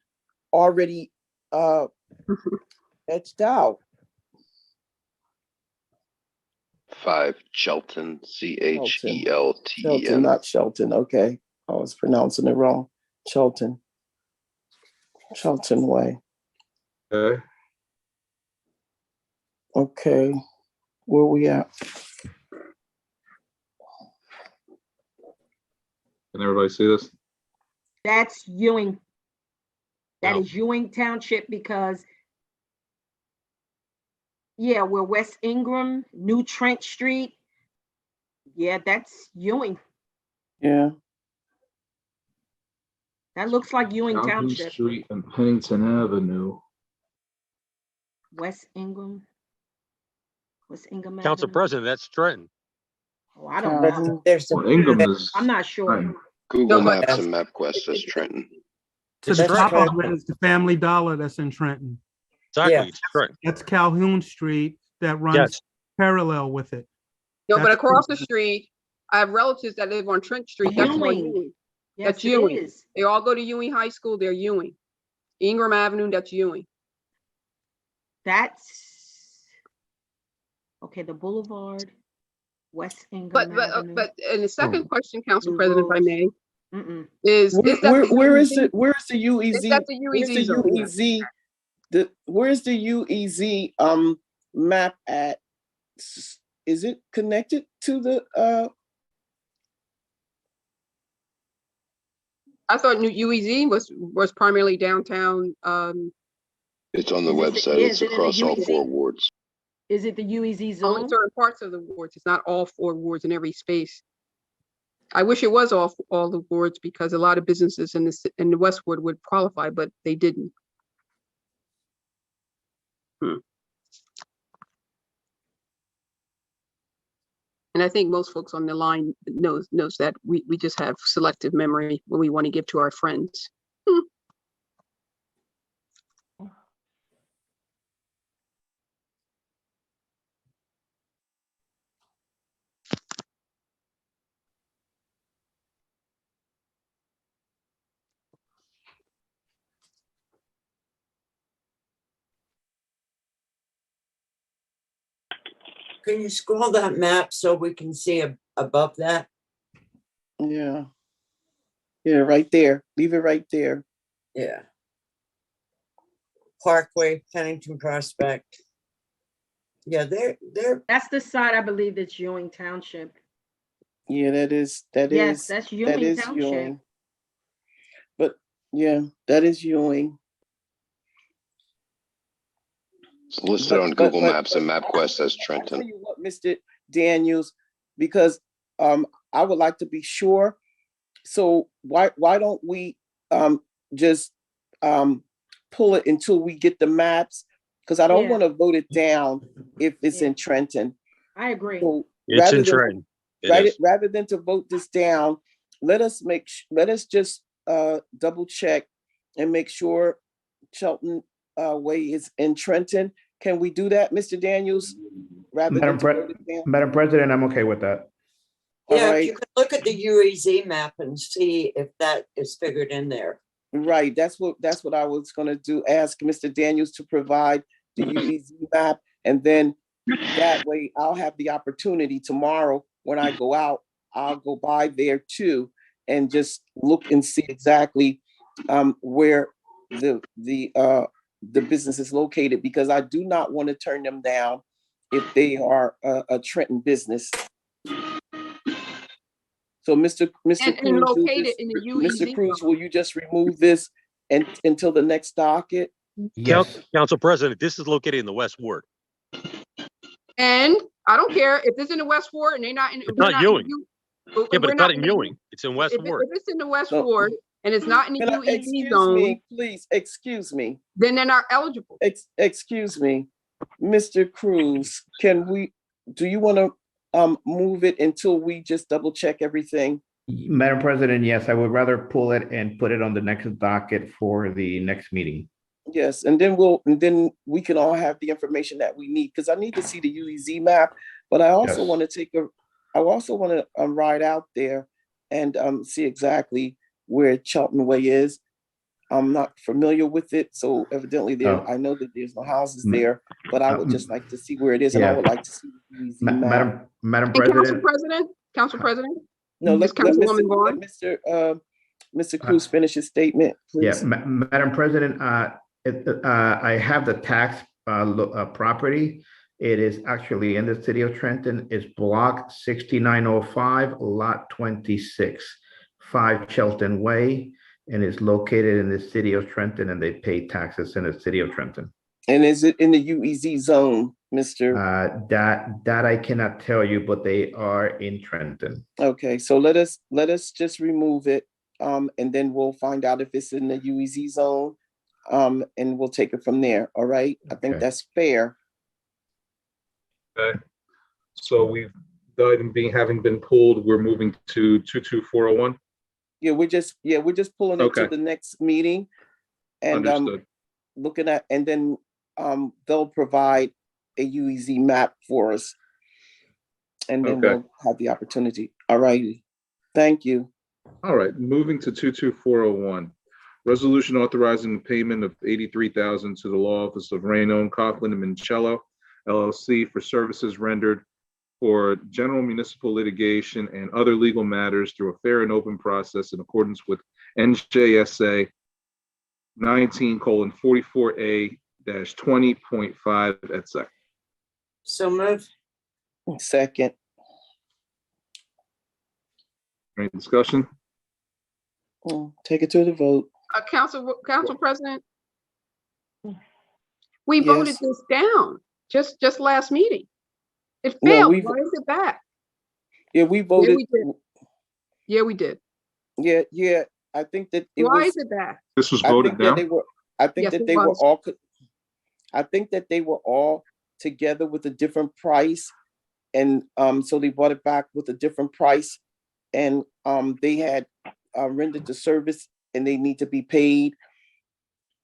already etched out. 5 Chelton, Shelton, Chelten. not Shelton. Okay. I was pronouncing it wrong. Shelton. Shelton Way. Okay. Okay. Where we at? Can everybody see this? That's Ewing. That No. is Ewing Township because, yeah, we're West Ingram, New Trent Street. Yeah, that's Ewing. Yeah. That looks like Ewing Calhoun Township. Street and Pennington Avenue. West Ingram. West Ingham Council Avenue. President, that's Trenton. Oh, I don't know. Well, Ingham is. I'm not sure. Google Maps and MapQuest says Trenton. To the top of it is the Family Dollar that's in Trenton. Exactly, it's Trenton. That's Calhoun Street that runs parallel with it. No, but That's across the street, I have relatives that live on Trent Street. That's on Ewing. Yes, That's it Ewing. is. They all go to Ewing High School. They're Ewing. Ingram Avenue, that's Ewing. That's okay. The Boulevard, West Ingham Avenue. But and the second question, Council President, if I may, Mm-mm. is Where is it? Where's the UEZ? Is that the Where's the UEZ zone? UEZ? Where's the UEZ map at? Is it connected to the I thought UEZ was primarily downtown. It's on the Is it- website. yeah, It's is it in the across all UEZ? 4 wards. Is it the UEZ Only zone? certain parts of the wards. It's not all 4 wards in every space. I wish it was all the wards because a lot of businesses in the West Ward would qualify, but they didn't. And I think most folks on the line knows that we just have selective memory when we want to give to our friends. Can you scroll that map so we can see above that? Yeah. Yeah, right there. Leave it right there. Yeah. Parkway, Pennington Prospect. Yeah, they're. That's the side I believe that's Ewing Township. Yeah, Yes, that's Ewing Township. Ewing. But yeah, that is Ewing. It's listed on Google Maps and MapQuest as I'll Trenton. tell you what, Mr. Daniels, because I would like to be sure. So why don't we just pull it until we get the maps? Because I don't Yeah. want to vote it down if it's in Trenton. I agree. So It's in Trenton. It is. rather than to vote this down, let us just double check and make sure Shelton Way is in Trenton. Can we do that, Mr. Daniels? Rather than to vote it down? Madam President, I'm okay with that. Yeah, right. if you could look at the UEZ map and see if that is figured in there. Right, that's what I was gonna do, ask Mr. Daniels to provide the UEZ map, and then that way I'll have the opportunity tomorrow when I go out, I'll go by there too and just look and see exactly where the business is located, because I do not want to turn them down if they are a Trenton business. So Mr. And Cruz, located in the Mr. UEZ. Cruz, will you just remove this until the next docket? Yes. Council President, this is located in the West Ward. And I don't care if it's in the West Ward and they're not in. It's not Ewing. Yeah, Yeah, but it's not in Ewing. It's in West Ward. If it's in the West No. Ward and it's not in the UEZ Excuse zone, me, please, excuse me. then they're not eligible. Excuse me, Mr. Cruz, do you want to move it until we just double check everything? Madam President, yes, I would rather pull it and put it on the next docket for the next meeting. Yes, and then we can all have the information that we need, because I need to see the UEZ map, but I also Yes. want to ride out there and see exactly where Chelton Way is. I'm not familiar with it, so evidently I know that there's no houses there, but I would just like to see where it is, and I would like to see the UEZ map. Madam And President. Council President. No, let Councilwoman Vaughn. Mr. Cruz finish his statement, please. Yeah, Madam President, I have the tax property. It is actually in the city of Trenton. It's block 6905, lot 26, 5 Shelton Way, and it's located in the city of Trenton, and they pay taxes in the city of Trenton. And is it in the UEZ zone, Mr.? That I cannot tell you, but they are in Trenton. Okay, so let us just remove it, and then we'll find out if it's in the UEZ zone, and we'll take it from there. All right, I think that's fair. Okay. So we've item having been pulled, we're moving to 22401. Yeah, we're just pulling it to the next meeting, and Understood. looking at, and then they'll provide a UEZ map for us, and then we'll have the opportunity. All righty, thank you. All right, moving to 22401. Resolution authorizing the payment of $83,000 to the law office of Rainone, Coughlin, and Mincello, LLC, for services rendered for general municipal litigation and other legal matters through a fair and open process in accordance with NJSA 19:44A-20.5 et sec. So move. Second. Any discussion? Take it to the vote. Council President, we voted this down just last meeting. It failed. Why is it back? Yeah, we voted. Yeah, we did. Yeah. I think that Why is it back? This was voted down. I think that they were all together with a different price, and so they brought it back with a different price, and they had rendered the service, and they need to be paid,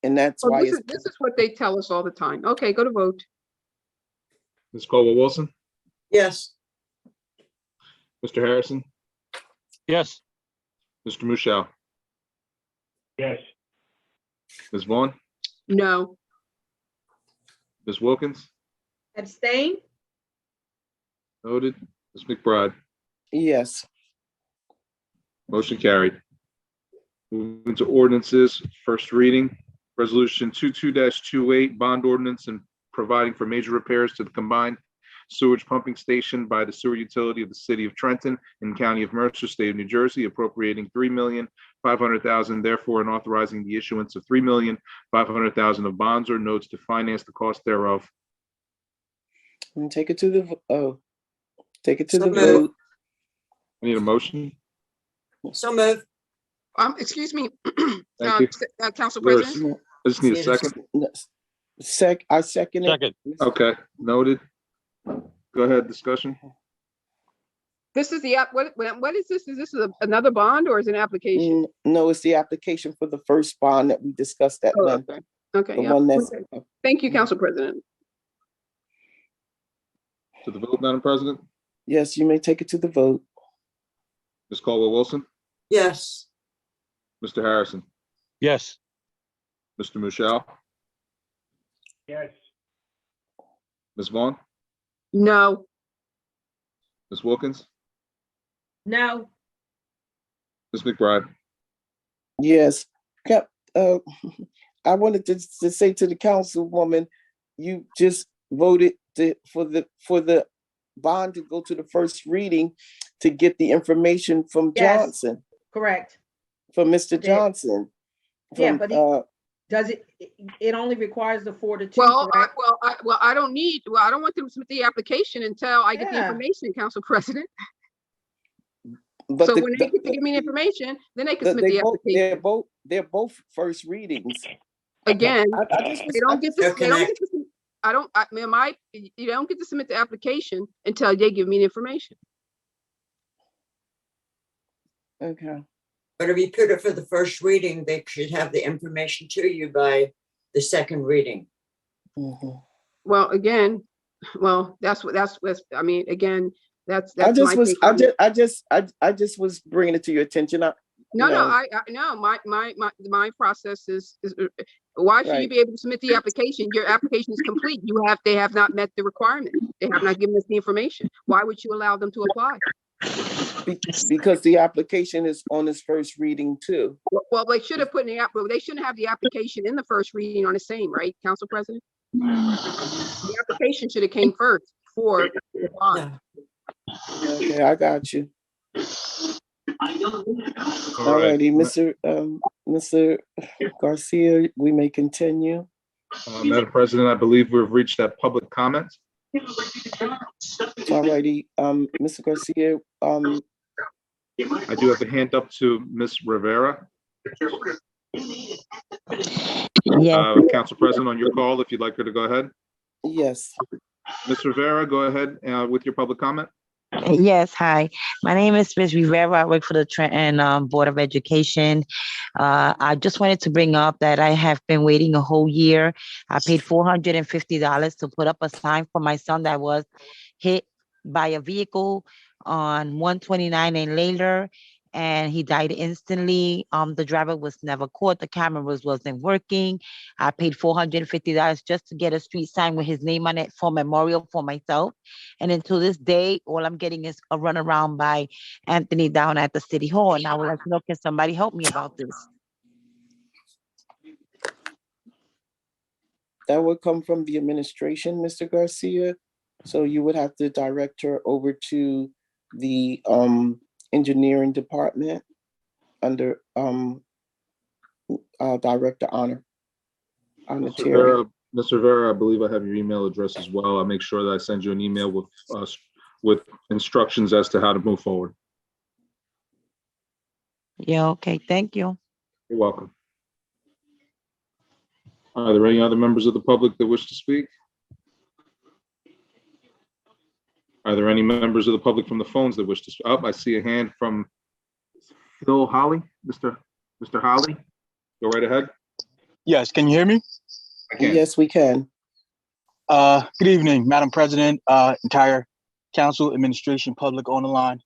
and that's why this is what they tell us all the time. Okay, go to vote. Ms. Caldwell-Wilson? Yes. Mr. Harrison? Yes. Mr. Mushow? Yes. Ms. Vaughn? No. Ms. Wilkins? Abstain? Noted. Ms. McBride? Yes. Motion carried. Moving to ordinances, first reading, resolution 22-28, bond ordinance and providing for major repairs to the combined sewage pumping station by the sewer utility of the city of Trenton and county of Mercer, state of New Jersey, appropriating $3,500,000 $500,000, therefore, and authorizing the issuance of $3,500,000 of bonds or notes to finance the cost thereof. And take it to the, take it to So the moved. vote. I need a motion. So move. Excuse me, Thank you. Council There's- President. I just need a second. I second it. Second. Okay, noted. Go ahead, discussion. This is the, what is this? Is this another bond or is it an application? No, it's the application for the first bond that we discussed at Oh, length. okay. Okay, The yeah. one that's, Okay. Thank you, Council President. To the vote, Madam President. yes, you may take it to the vote. Ms. Caldwell Wilson, Yes. Mr. Harrison, Yes. Mr. Michelle, Yes. Ms. Vaughn, No. Ms. Wilkins, No. Mm. Ms. McBride. Yes. I wanted to say to the councilwoman, you just voted for the bond to go to the first reading to get the information from Yes. Johnson, Correct. from Mr. did. Johnson. Yeah, from, but does it only requires the 4 to 2, Well, correct? I don't want them to submit the application until I get the Yeah. information, Council President. But So the- when they get to give me the information, then they can submit they the both, application. they're both first readings. Again, I just they was- don't I get just- this, they don't get to, you don't get to submit the application until they give me the information. Okay. But if you put it for the first reading, they should have the information to you by the second reading. Mhm. Well, again, that's I mean, again, that's I my just was, take on it. I just was bringing it to your attention. No, my process is why should you Right. be able to submit the application? Your application is complete. They have not met the requirement. They have not given us the information. Why would you allow them to apply? Because the application is on its first reading too. Well, they should have put in the they shouldn't have the application in the first reading on the same, right, Council President? The application should have came first before the bond. Okay, I got you. All righty, Mr. Garcia, we may continue. Madam President, I believe we've reached that public comment. All righty, Mr. Garcia, I do have a hand up to Ms. Rivera. Yes. Council President, on your call, if you'd like her to go ahead. Yes. Ms. Rivera, go ahead with your public comment. Yes, hi. My name is Ms. Rivera. I work for the Trenton Board of Education. I just wanted to bring up that I have been waiting a whole year. I paid $450 to put up a sign for my son that was hit by a vehicle on 129 and later, and he died instantly. The driver was never caught. The camera wasn't working. I paid $450 just to get a street sign with his name on it for memorial for myself. And until this day, all I'm getting is a runaround by Anthony down at the city hall. And I would like to know, can somebody help me about this? That would come from the administration, Mr. Garcia. So you would have to direct her over to the engineering department under Director Honor. Mr. Rivera, I believe I have your email address as well. I'll make sure that I send you an email with instructions as to how to move forward. Yeah, okay, thank you. You're welcome. Are there any other members of the public that wish to speak? Are there any members of the public from the phones that wish to speak? Oh, I see a hand from Phil Holly. Mr. Holly, go right ahead. Yes, can you hear me? I can. Yes, we can. Good evening, Madam President, entire council, administration, public on the line.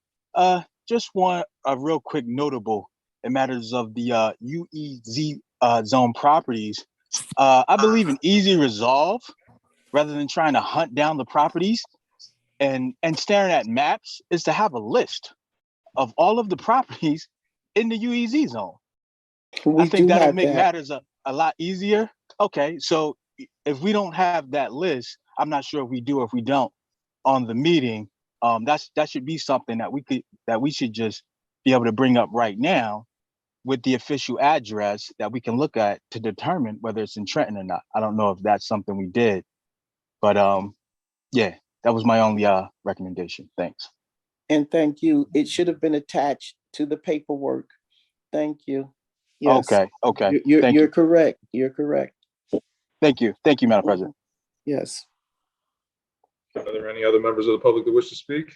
Just want a real quick notable in matters of the UEZ zone properties. I believe an easy resolve rather than trying to hunt down the properties and staring at maps is to have a list of all of the properties in the UEZ zone. I think that'll make matters a lot easier. Okay, so if we don't have that list, I'm not sure if we do or if we don't on the meeting. That should be something that we should just be able to bring up right now with the official address that we can look at to determine whether it's in Trenton or not. I don't know if that's something we did, but yeah, that was my only recommendation. Thanks. And thank you. It should have been attached to the paperwork. Thank you. Yes. Okay. You're correct. You're correct. Thank you, Madam President. Yes. Are there any other members of the public that wish to speak?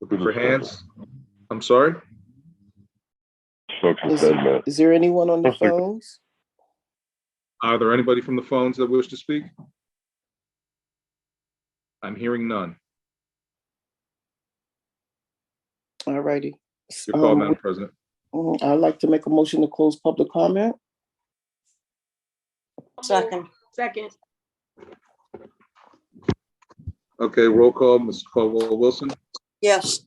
Looking for hands. I'm sorry. Is there anyone on the phones? Are there anybody from the phones that wish to speak? I'm hearing none. All righty. Your call, Madam President. I'd like to make a motion to close public comment. Second. Okay, roll call. Mrs. Caldwell Wilson, Yes.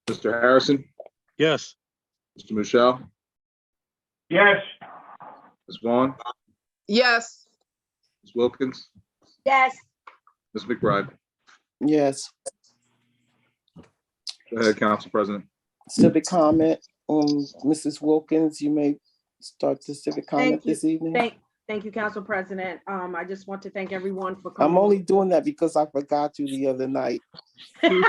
Mr. Harrison, Yes. Mr. Michelle, Yes. Ms. Vaughn, Yes. Ms. Wilkins, Yes. Ms. McBride. Yes. Go ahead, Council President. Civic comment. Mrs. Wilkins, you may start the civic comment this evening. Thank you, Council President. I just want to thank everyone for coming. I'm only doing that because I forgot to the other night. Thank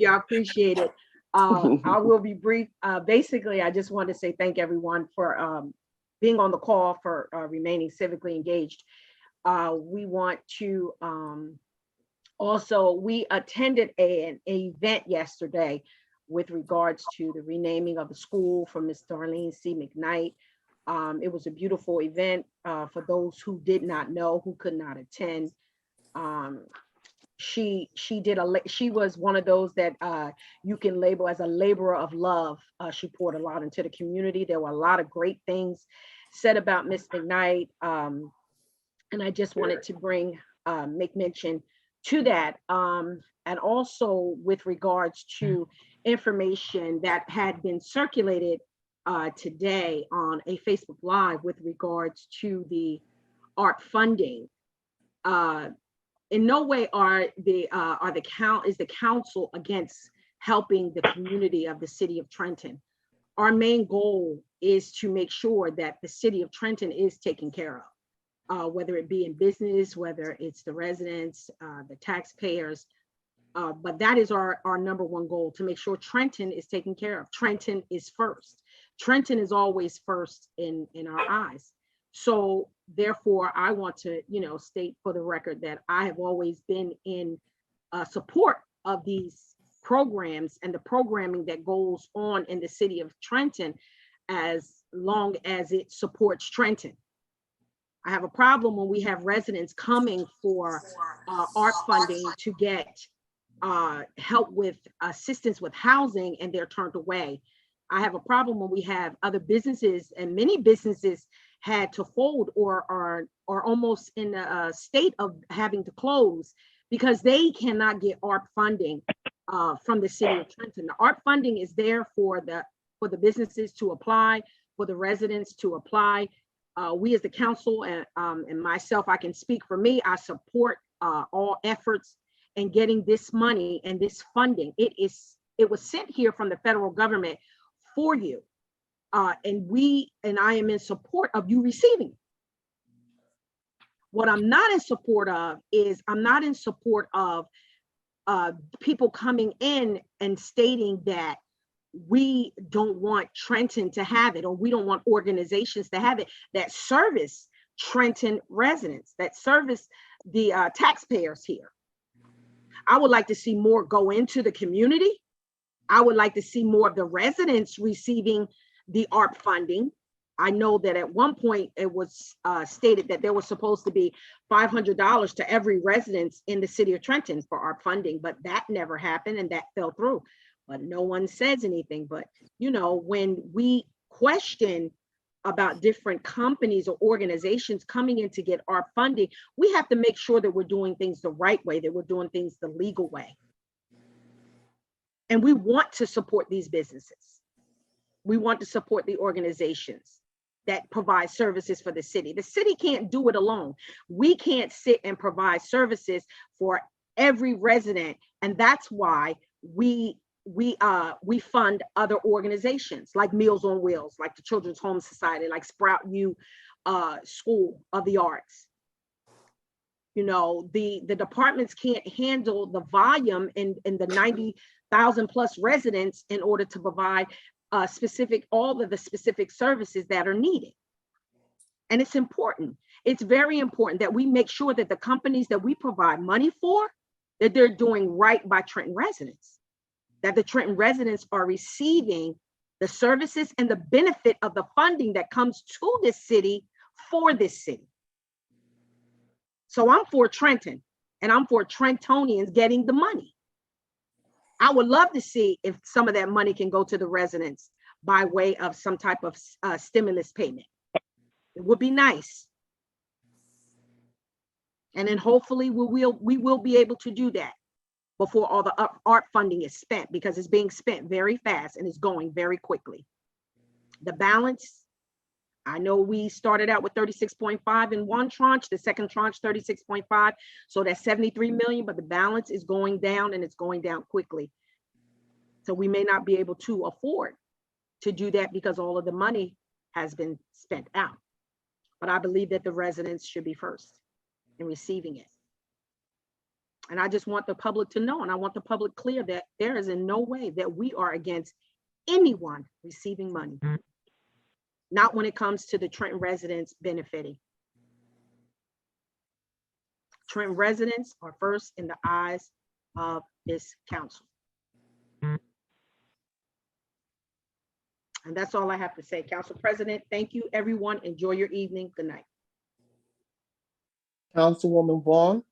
you. I appreciate it. I will be brief. Basically, I just want to say thank everyone for being on the call, for remaining civically engaged. We want to also, we attended an event yesterday with regards to the renaming of the school for Miss Darlene C. McKnight. It was a beautiful event for those who did not know, who could not attend. She was one of those that you can label as a laborer of love. She poured a lot into the community. There were a lot of great things said about Miss McKnight. And I just wanted to make mention to that. And also with regards to information that had been circulated today on a Facebook Live with regards to the art funding. In no way is the council against helping the community of the city of Trenton. Our main goal is to make sure that the city of Trenton is taken care of, whether it be in business, whether it's the residents, the taxpayers. But that is our number one goal, to make sure Trenton is taken care of. Trenton is first. Trenton is always first in our eyes. So therefore, I want to, state for the record that I have always been in support of these programs and the programming that goes on in the city of Trenton, as long as it supports Trenton. I have a problem when we have residents coming for art funding to get help with assistance with housing, and they're turned away. I have a problem when we have other businesses, and many businesses had to fold or are almost in a state of having to close because they cannot get art funding from the city of Trenton. The art funding is there for the businesses to apply, for the residents to apply. We as the council and myself, I can speak for me, I support all efforts in getting this money and this funding. It was sent here from the federal government for you. And I am in support of you receiving it. What I'm not in support of is I'm not in support of people coming in and stating that we don't want Trenton to have it, or we don't want organizations to have it that service Trenton residents, that service the taxpayers here. I would like to see more go into the community. I would like to see more of the residents receiving the art funding. I know that at one point it was stated that there was supposed to be $500 to every resident in the city of Trenton for art funding, but that never happened and that fell through. But no one says anything. But when we question about different companies or organizations coming in to get art funding, we have to make sure that we're doing things the right way, that we're doing things the legal way. And we want to support these businesses. We want to support the organizations that provide services for the city. The city can't do it alone. We can't sit and provide services for every resident. And that's why we fund other organizations like Meals on Wheels, like the Children's Home Society, like Sprout U School of the Arts. You know, the departments can't handle the volume in the 90,000 plus residents in order to provide all of the specific services that are needed. And it's important. It's very important that we make sure that the companies that we provide money for, that they're doing right by Trenton residents, that the Trenton residents are receiving the services and the benefit of the funding that comes to this city for this city. So I'm for Trenton, and I'm for Trentonians getting the money. I would love to see if some of that money can go to the residents by way of some type of stimulus payment. It would be nice. And then hopefully we will be able to do that before all the art funding is spent, because it's being spent very fast and it's going very quickly. The balance, I know we started out with 36.5 in one tranche, the second tranche 36.5, so that's 73 million, but the balance is going down, and it's going down quickly. So we may not be able to afford to do that because all of the money has been spent out. But I believe that the residents should be first in receiving it. And I just want the public to know, and I want the public clear that there is in no way that we are against anyone receiving money. Not when it comes to the Trenton residents benefiting. Trenton residents are first in the eyes of this council. And that's all I have to say. Council President, thank you, everyone. Enjoy your evening. Good night. Councilwoman Vaughn.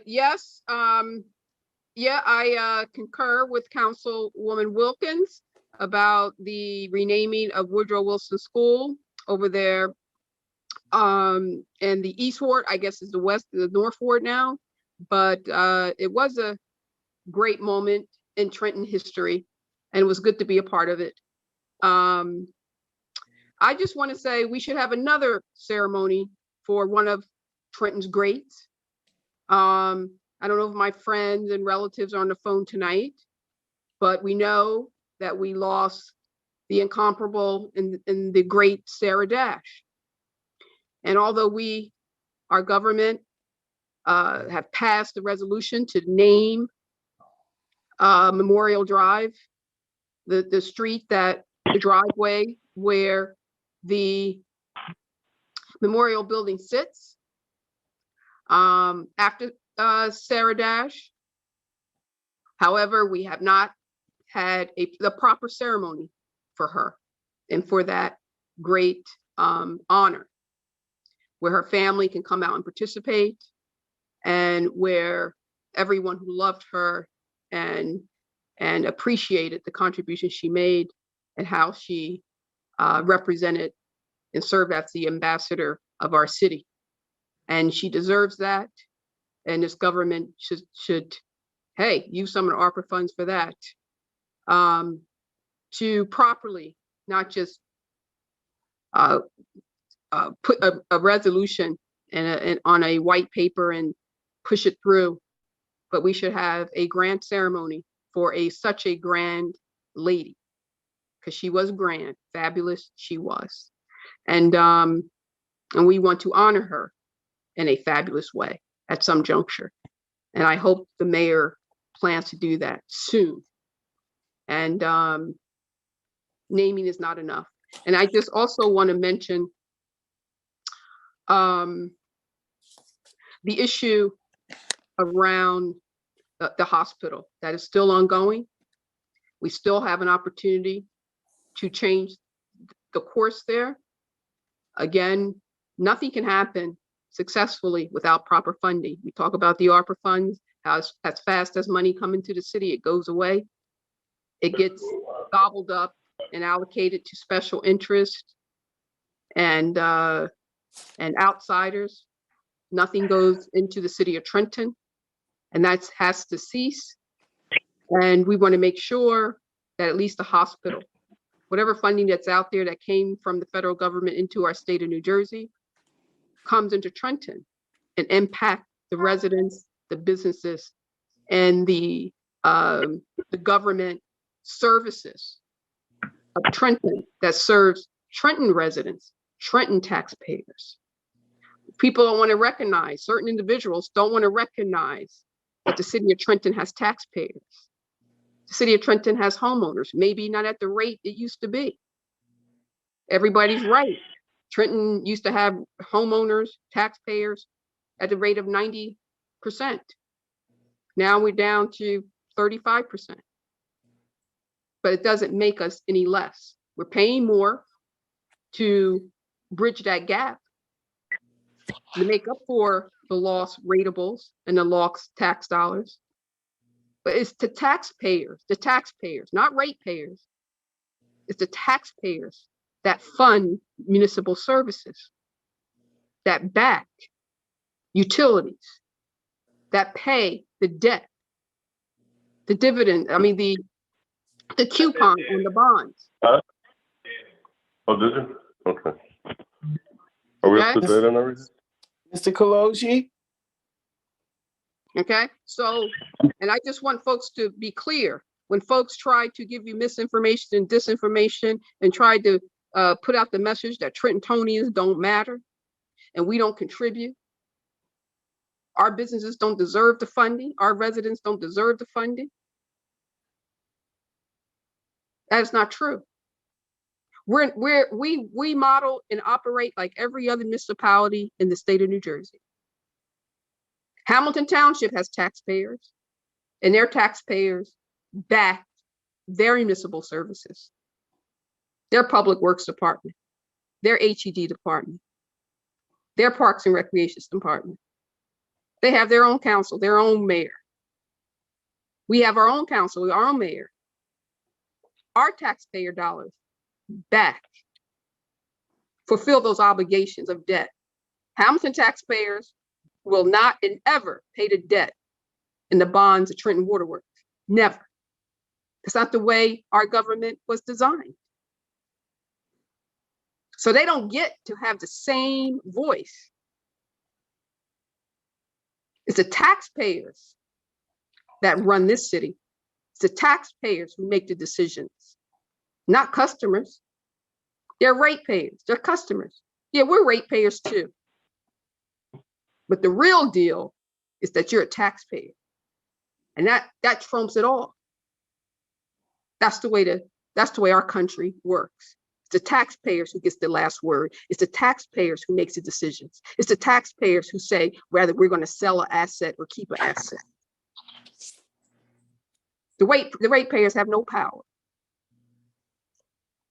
Yes. Yeah, I concur with Councilwoman Wilkins about the renaming of Woodrow Wilson School over there. And the East Ward, I guess, is the North Ward now. But it was a great moment in Trenton history, and it was good to be a part of it. I just want to say we should have another ceremony for one of Trenton's greats. I don't know if my friends and relatives are on the phone tonight, but we know that we lost the incomparable and the great Sarah Dash. And although our government have passed the resolution to name Memorial Drive, the street the driveway where the memorial building sits, after Sarah Dash. However, we have not had the proper ceremony for her and for that great honor, where her family can come out and participate, and where everyone who loved her and appreciated the contribution she made and how she represented and served as the ambassador of our city. And she deserves that. And this government should hey, use some of the ARPA funds for that, to properly, not just put a resolution on a white paper and push it through, but we should have a grand ceremony for such a grand lady, because she was grand, fabulous, she was. And we want to honor her in a fabulous way at some juncture. And I hope the mayor plans to do that soon. And naming is not enough. And I just also want to mention the issue around the hospital that is still ongoing. We still have an opportunity to change the course there. Again, nothing can happen successfully without proper funding. We talk about the ARPA funds, how as fast as money comes into the city, it goes away. It gets gobbled up and allocated to special interest and outsiders. Nothing goes into the city of Trenton, and that has to cease. And we want to make sure that at least the hospital, whatever funding that's out there that came from the federal government into our state of New Jersey, comes into Trenton and impact the residents the businesses and the government services of Trenton that serves Trenton residents, Trenton taxpayers. People don't want to recognize, certain individuals don't want to recognize that the city of Trenton has taxpayers. The city of Trenton has homeowners, maybe not at the rate it used to be. Everybody's right. Trenton used to have homeowners, taxpayers at the rate of 90%. Now we're down to 35%. But it doesn't make us any less. We're paying more to bridge that gap, to make up for the lost ratables and the lost tax dollars. But it's the taxpayers, not ratepayers. It's the taxpayers that fund municipal services, that back utilities, that pay the debt, the dividend, the coupon on the bonds. Oh, did you? Okay. Are we up to date on everything? Mr. Kaloji? Okay, so, and I just want folks to be clear. When folks try to give you misinformation and disinformation and try to put out the message that Trentonians don't matter and we don't contribute, our businesses don't deserve the funding, our residents don't deserve the funding, that is not true. We model and operate like every other municipality in the state of New Jersey. Hamilton Township has taxpayers, and their taxpayers back their municipal services, their public works department, their HED department, their parks and recreations department. They have their own council, their own mayor. We have our own council, our own mayor. Our taxpayer dollars back fulfill those obligations of debt. Hamilton taxpayers will not and ever pay the debt in the bonds of Trenton Waterworks. Never. It's not the way our government was designed. So they don't get to have the same voice. It's the taxpayers that run this city. It's the taxpayers who make the decisions, not customers. They're ratepayers, they're customers. Yeah, we're ratepayers too. But the real deal is that you're a taxpayer. And that trumps it all. That's the way our country works. It's the taxpayers who gets the last word. It's the taxpayers who makes the decisions. It's the taxpayers who say whether we're going to sell an asset or keep an asset. The ratepayers have no power.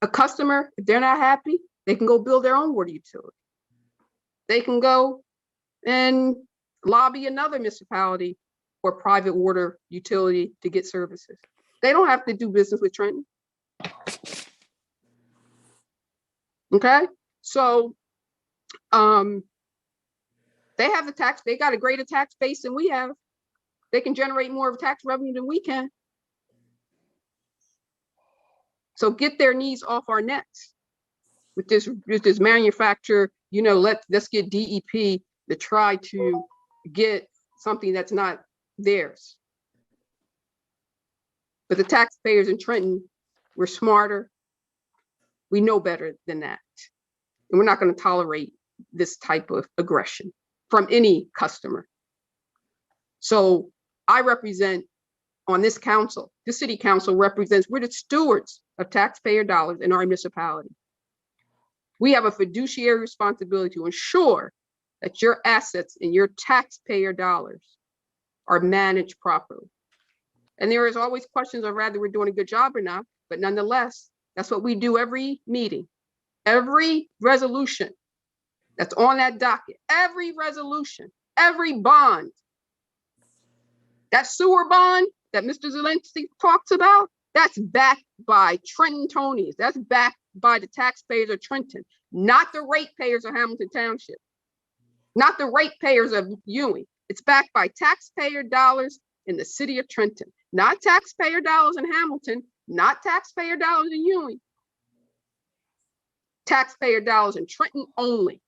A customer, if they're not happy, they can go build their own water utility. They can go and lobby another municipality or private water utility to get services. They don't have to do business with Trenton. Okay, so they have they got a greater tax base than we have. They can generate more of tax revenue than we can. So get their knees off our necks with this manufacture, let's get DEP to try to get something that's not theirs. But the taxpayers in Trenton, we're smarter. We know better than that. And we're not going to tolerate this type of aggression from any customer. So I represent on this council, the city council represents, we're the stewards of taxpayer dollars in our municipality. We have a fiduciary responsibility to ensure that your assets and your taxpayer dollars are managed properly. And there is always questions of whether we're doing a good job or not, but nonetheless, that's what we do every meeting, every resolution that's on that docket, every resolution, every bond. That sewer bond that Mr. Zelensky talks about, that's backed by Trentonians. That's backed by the taxpayers of Trenton, not the ratepayers of Hamilton Township, not the ratepayers of Ewing. It's backed by taxpayer dollars in the city of Trenton, not taxpayer dollars in Hamilton, not taxpayer dollars in Ewing. Taxpayer dollars in Trenton only.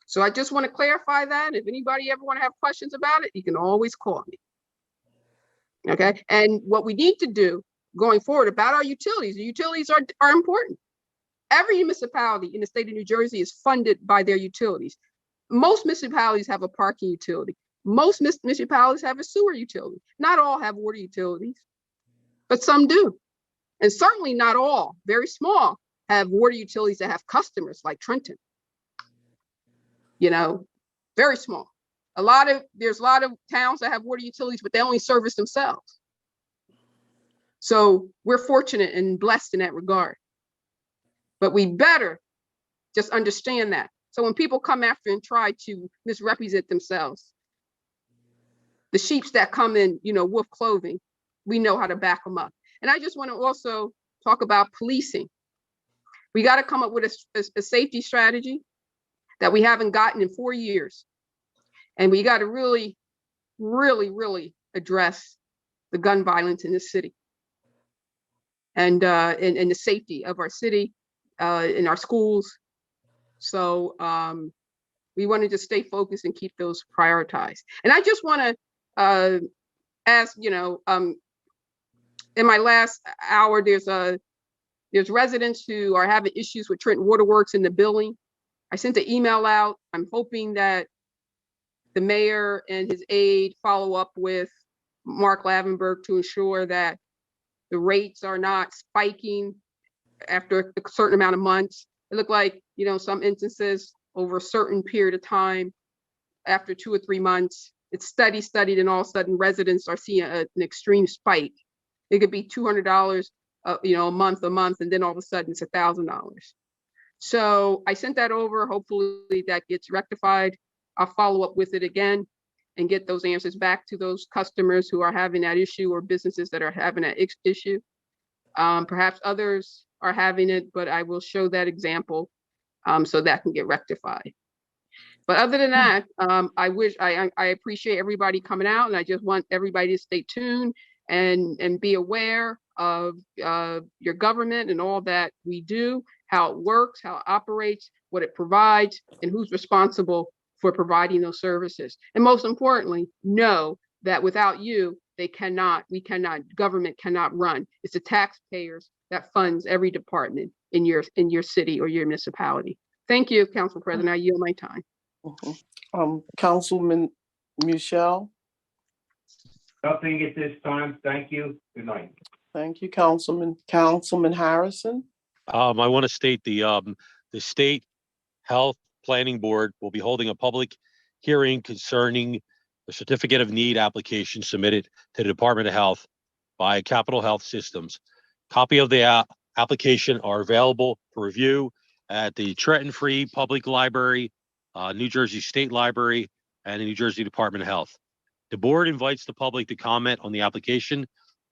So I just want to clarify that. If anybody ever want to have questions about it, you can always call me. Okay. And what we need to do going forward about our utilities, the utilities are important. Every municipality in the state of New Jersey is funded by their utilities. Most municipalities have a parking utility. Most municipalities have a sewer utility. Not all have water utilities, but some do. And certainly not all, very small, have water utilities that have customers like Trenton. You know, very small. There's a lot of towns that have water utilities, but they only service themselves. So we're fortunate and blessed in that regard. But we better just understand that. So when people come after and try to misrepresent themselves, the sheeps that come in, wolf clothing, we know how to back them up. And I just want to also talk about policing. We got to come up with a safety strategy that we haven't gotten in 4 years. And we got to really, really, really address the gun violence in this city and the safety of our city, in our schools. So we want to just stay focused and keep those prioritized. And I just want to ask, in my last hour, there's residents who are having issues with Trenton Waterworks in the billing. I sent an email out. I'm hoping that the mayor and his aide follow up with Mark Lavenberg to ensure that the rates are not spiking after a certain amount of months. It looked like, some instances over a certain period of time, after 2 or 3 months, it's studied, and all of a sudden residents are seeing an extreme spike. It could be $200, a month, and then all of a sudden it's $1,000. So I sent that over. Hopefully that gets rectified. I'll follow up with it again and get those answers back to those customers who are having that issue or businesses that are having that issue. Perhaps others are having it, but I will show that example so that can get rectified. But other than that, I appreciate everybody coming out, and I just want everybody to stay tuned and be aware of your government and all that we do, how it works, how it operates, what it provides, and who's responsible for providing those services. And most importantly, know that without you, government cannot run. It's the taxpayers that funds every department in your city or your municipality. Thank you, Council President. I yield my time. Councilman Michelle. Nothing at this time. Thank you. Good night. Thank you, Councilman Harrison. I want to state the State Health Planning Board will be holding a public hearing concerning the certificate of need application submitted to the Department of Health by Capital Health Systems. Copy of the application are available for review at the Trenton Free Public Library, New Jersey State Library, and the New Jersey Department of Health. The board invites the public to comment on the application.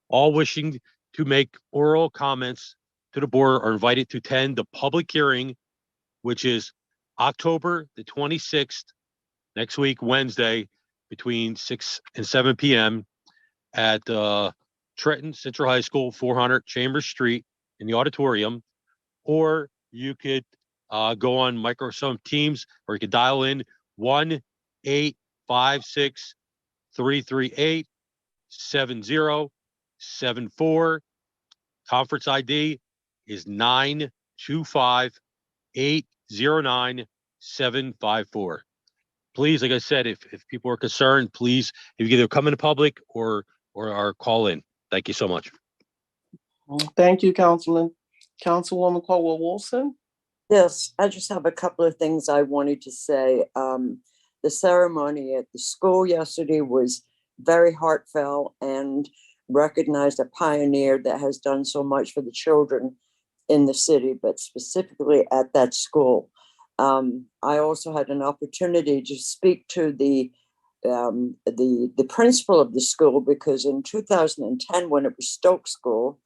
All wishing to make oral comments to the board are invited to attend the public hearing, which is October the 26th, next week, Wednesday, between 6 and 7 p.m. at Trenton Central High School, 400 Chambers Street in the auditorium. Or you could go on Microsoft Teams, or you could dial in 1-856-338-7074. Conference ID is 925-809-754. Please, like I said, if people are concerned, please, if you either come into public or call in. Thank you so much. Thank you, Councilwoman Caldwell Wilson. Yes, I just have a couple of things I wanted to say. The ceremony at the school yesterday was very heartfelt and recognized a pioneer that has done so much for the children in the city, but specifically at that school. I also had an opportunity to speak to the principal of the school, because in 2010, when it was Stoke School,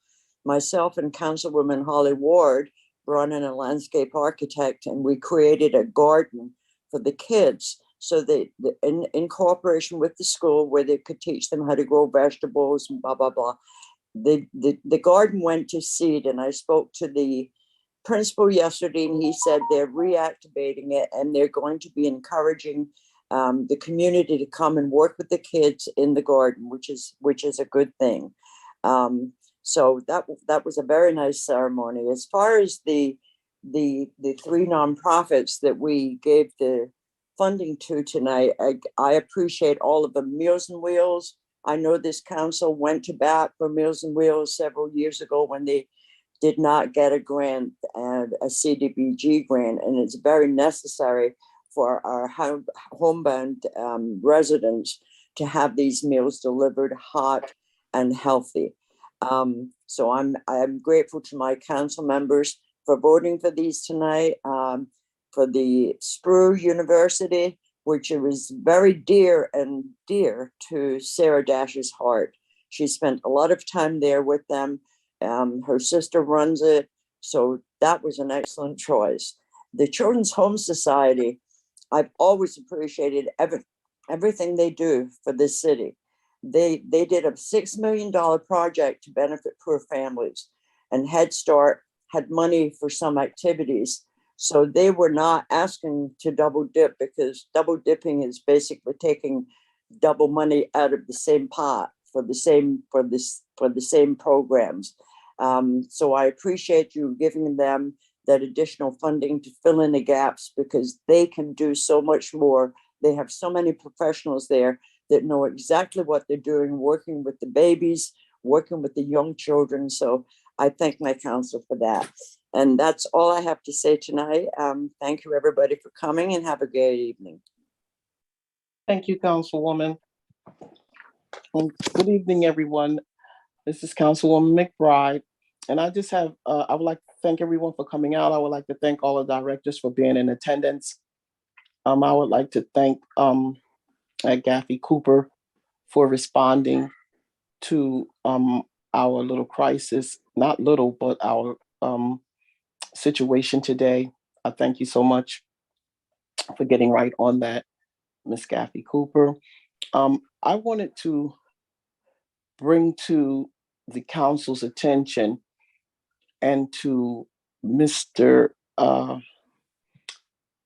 myself and Councilwoman Holly Ward brought in a landscape architect, and we created a garden for the kids. So they, in cooperation with the school, where they could teach them how to grow vegetables and blah, blah, blah. The garden went to seed, and I spoke to the principal yesterday, and he said they're reactivating it and they're going to be encouraging the community to come and work with the kids in the garden, which is a good thing. So that was a very nice ceremony. As far as the three nonprofits that we gave the funding to tonight, I appreciate all of them. Meals on Wheels. I know this council went to bat for Meals on Wheels several years ago when they did not get a grant and a CDBG grant, and it's very necessary for our homebound residents to have these meals delivered hot and healthy. So I'm grateful to my council members for voting for these tonight. For the Spru University, which was very dear to Sarah Dash's heart. She spent a lot of time there with them. Her sister runs it, so that was an excellent choice. The Children's Home Society, I've always appreciated everything they do for this city. They did a $6 million project to benefit poor families, and Head Start had money for some activities. So they were not asking to double dip, because double dipping is basically taking double money out of the same pot for the same programs. So I appreciate you giving them that additional funding to fill in the gaps, because they can do so much more. They have so many professionals there that know exactly what they're doing, working with the babies, working with the young children. So I thank my council for that. And that's all I have to say tonight. Thank you, everybody, for coming, and have a great evening. Thank you, Councilwoman. Good evening, everyone. This is Councilwoman McBride. And I just have, I would like to thank everyone for coming out. I would like to thank all the directors for being in attendance. I would like to thank Gaffey Cooper for responding to our little crisis, not little, but our situation today. I thank you so much for getting right on that, Ms. Gaffey Cooper. I wanted to bring to the council's attention and to Mr.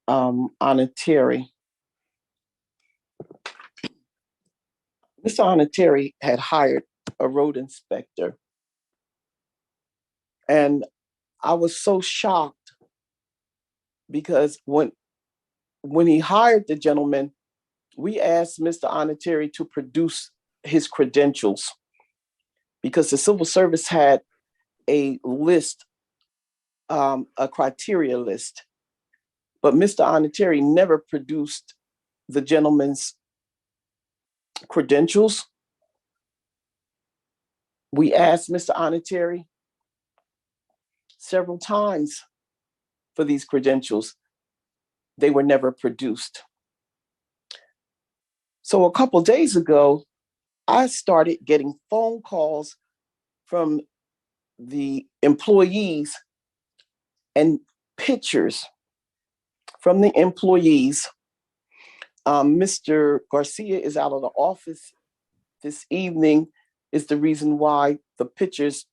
Onateri. Mr. Onateri had hired a road inspector, and I was so shocked because when he hired the gentleman, we asked Mr. Onateri to produce his credentials, because the civil service had a list, a criteria list, but Mr. Onateri never produced the gentleman's credentials. We asked Mr. Onateri several times for these credentials. They were never produced. So a couple of days ago, I started getting phone calls from the employees and pictures from the employees. Mr. Garcia is out of the office this evening, is the reason why the pictures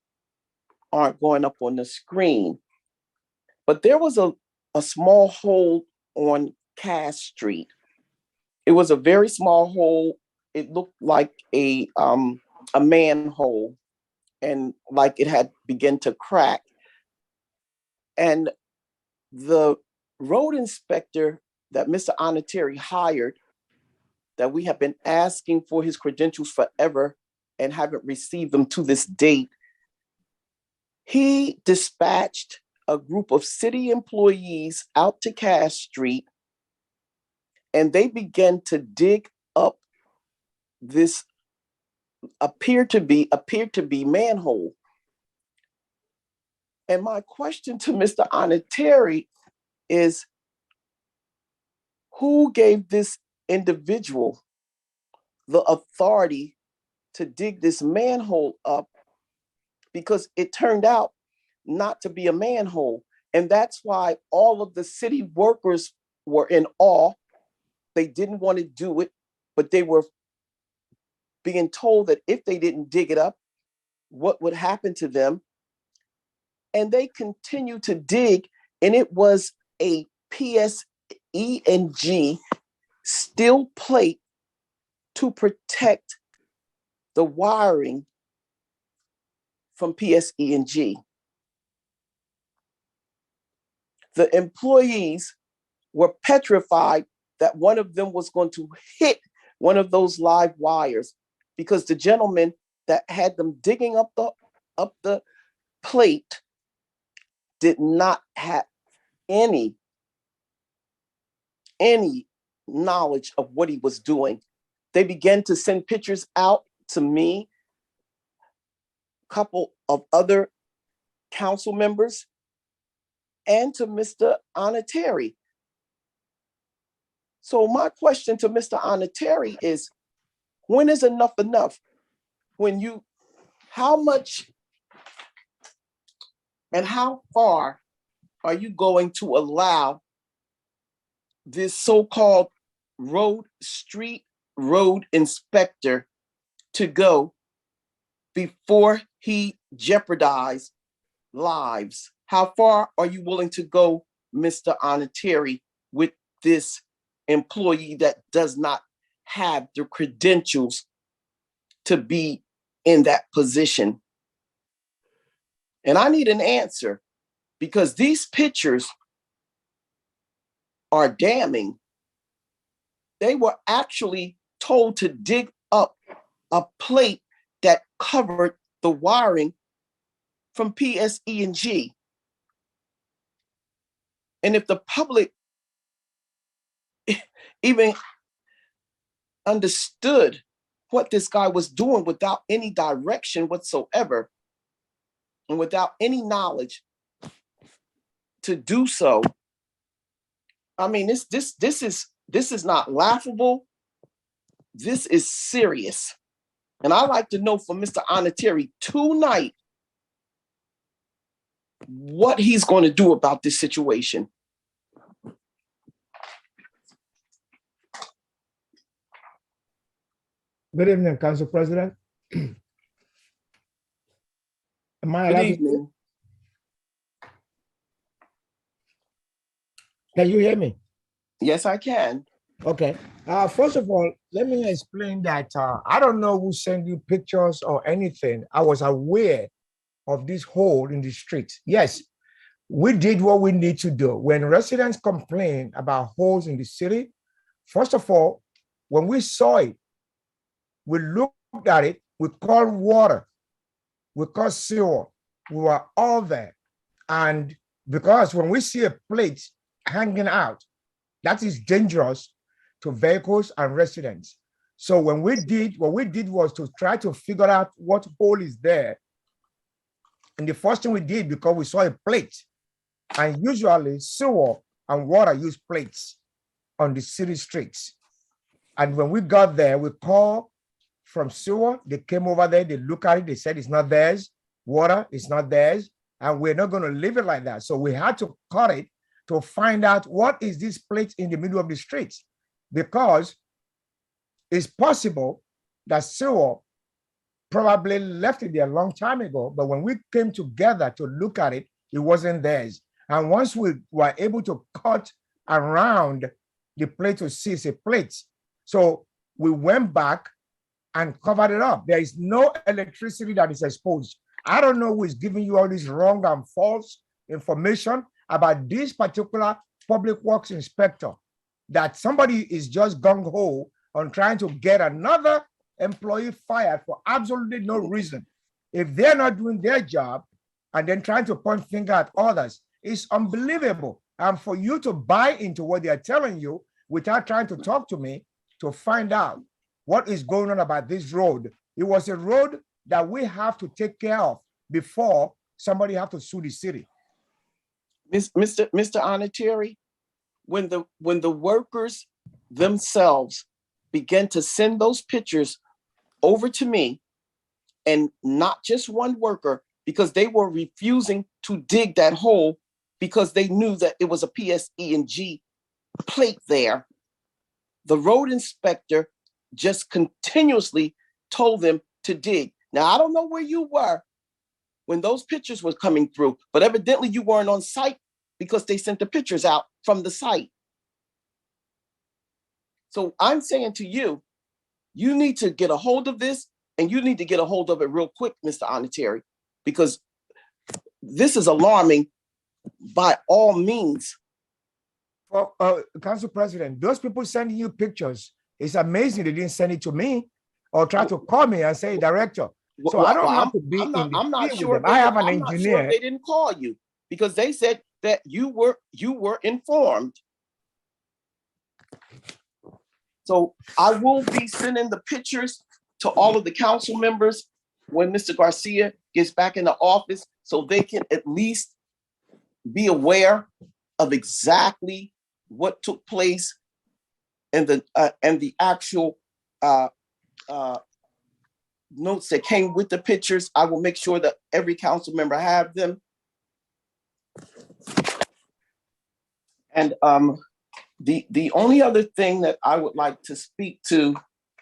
aren't going up on the screen. But there was a small hole on Cass Street. It was a very small hole. It looked like a manhole, and like it had begun to crack. And the road inspector that Mr. Onateri hired, that we have been asking for his credentials forever and haven't received them to this date, he dispatched a group of city employees out to Cass Street, and they began to dig up this appeared to be manhole. And my question to Mr. Onateri is, who gave this individual the authority to dig this manhole up? Because it turned out not to be a manhole. And that's why all of the city workers were in awe. They didn't want to do it, but they were being told that if they didn't dig it up, what would happen to them. and they continued to dig, and it was a PSE&G steel plate to protect the wiring from PSE&G. The employees were petrified that one of them was going to hit one of those live wires, because the gentleman that had them digging up the plate did not have any knowledge of what he was doing. They began to send pictures out to me, a couple of other council members, and to Mr. Onateri. So my question to Mr. Onateri is, when is enough enough? How much and how far are you going to allow this so-called street road inspector to go before he jeopardizes lives? How far are you willing to go, Mr. Onateri, with this employee that does not have the credentials to be in that position? And I need an answer, because these pictures are damning. They were actually told to dig up a plate that covered the wiring from PSE&G. And if the public even understood what this guy was doing without any direction whatsoever, and without any knowledge to do so, I mean, this is not laughable. This is serious. And I'd like to know from Mr. Onateri tonight what he's going to do about this situation. Good evening, Council President. Am I Good allowed evening. Can you hear me? Yes, I can. Okay. First of all, let me explain that I don't know who sent you pictures or anything. I was aware of this hole in the street. Yes, we did what we need to do. When residents complain about holes in the city, first of all, when we saw it, we looked at it, we called water, we called sewer, we were all there. And because when we see a plate hanging out, that is dangerous to vehicles and residents. So when we did, what we did was to try to figure out what hole is there. And the first thing we did, because we saw a plate, and usually sewer and water use plates on the city streets. And when we got there, we called from sewer, they came over there, they look at it, they said it's not theirs, water is not theirs, and we're not going to leave it like that. So we had to cut it to find out what is this plate in the middle of the streets, because it's possible that sewer probably left it there a long time ago, but when we came together to look at it, it wasn't theirs. And once we were able to cut around the plate to see it's a plate, so we went back and covered it up. There is no electricity that is exposed. I don't know who is giving you all this wrong and false information about this particular public works inspector, that somebody is just gung-ho on trying to get another employee fired for absolutely no reason. If they're not doing their job and then trying to point finger at others, it's unbelievable. And for you to buy into what they are telling you without trying to talk to me to find out what is going on about this road. It was a road that we have to take care of before somebody have to sue the city. Mr. Onateri, when the workers themselves began to send those pictures over to me, and not just one worker, because they were refusing to dig that hole because they knew that it was a PSE&G plate there, the road inspector just continuously told them to dig. Now, I don't know where you were when those pictures were coming through, but evidently you weren't on site because they sent the pictures out from the site. So I'm saying to you, you need to get a hold of this, and you need to get a hold of it real quick, Mr. Onitary, because this is alarming by all means. Well, Council President, those people sending you pictures, it's amazing they didn't send it to me or try to call me and say, Director. So I don't have to be in the I'm not field sure. with them. I have an I'm not sure engineer. they didn't call you because they said that you were informed. So I will be sending the pictures to all of the council members when Mr. Garcia gets back in the office, so they can at least be aware of exactly what took place and the actual notes that came with the pictures. I will make sure that every council member have them. And the only other thing that I would like to speak to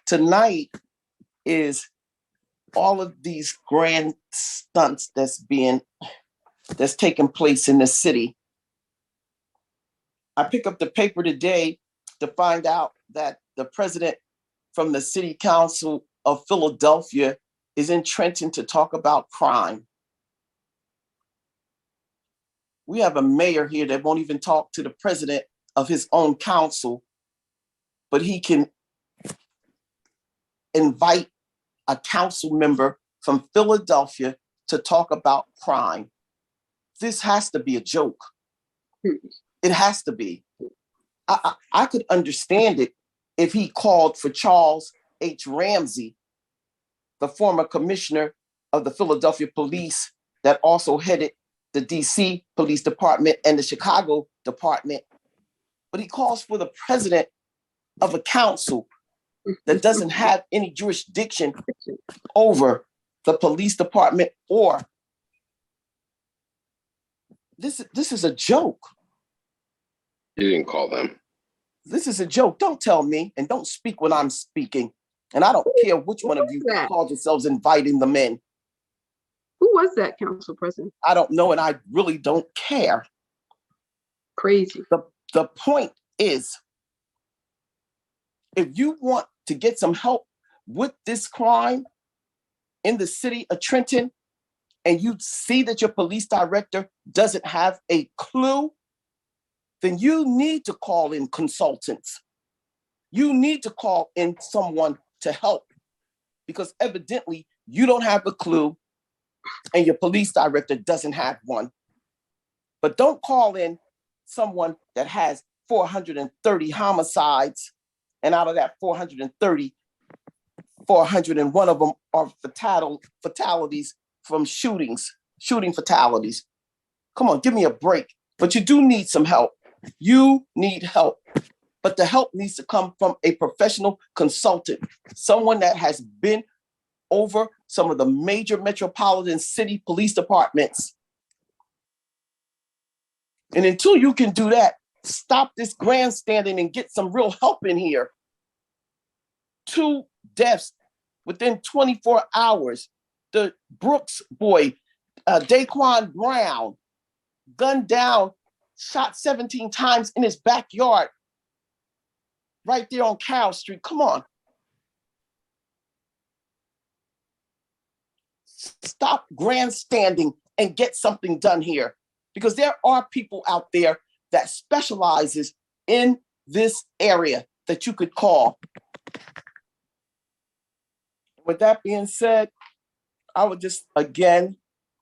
tonight is all of these grand stunts that's taking place in the city. I pick up the paper today to find out that the president from the city council of Philadelphia is in Trenton to talk about crime. We have a mayor here that won't even talk to the president of his own council, but he can invite a council member from Philadelphia to talk about crime. This has to be a joke. It has to be. I could understand it if he called for Charles H. Ramsey, the former commissioner of the Philadelphia police that also headed the DC police department and the Chicago department. But he calls for the president of a council that doesn't have any jurisdiction over the police department, or this is a joke. You didn't call them. This is a joke. Don't tell me, and don't speak when I'm speaking. And I don't care which one of you called yourselves inviting them in. Who was that, Council President? I don't know, and I really don't care. Crazy. The point is, if you want to get some help with this crime in the city of Trenton, and you see that your police director doesn't have a clue, then you need to call in consultants. You need to call in someone to help, because evidently you don't have a clue and your police director doesn't have one. But don't call in someone that has 430 homicides, and out of that 430, 401 of them are fatalities from shooting fatalities. Come on, give me a break. But you do need some help. You need help. But the help needs to come from a professional consultant, someone that has been over some of the major metropolitan city police departments. And until you can do that, stop this grandstanding and get some real help in here. 2 deaths within 24 hours. The Brooks boy, Daquan Brown, gunned down, shot 17 times in his backyard, right there on Carroll Street. Come on. Stop grandstanding and get something done here, because there are people out there that specializes in this area that you could call. With that being said, I would just again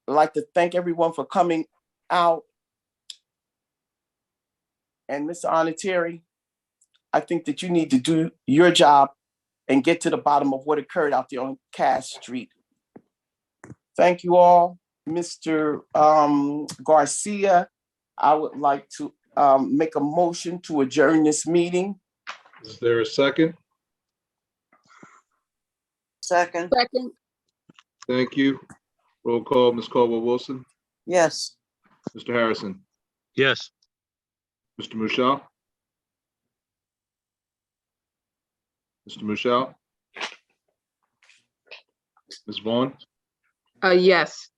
like to thank everyone for coming out. And Mr. Onitary, I think that you need to do your job and get to the bottom of what occurred out there on Cass Street. Thank you all. Mr. Garcia, I would like to make a motion to adjourn this meeting. Is there a second? Second. Second. Thank you. Roll call, Ms. Caldwell-Wilson. Yes. Mr. Harrison. Yes. Mr. Mushal. Mr. Mushal. Ms. Vaughn. Yes.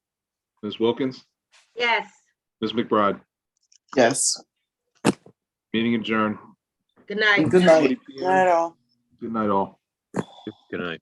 Ms. Wilkins, Yes, Ms. McBride. Yes. Meeting adjourned. good night. Good night. Good night, all. Good night.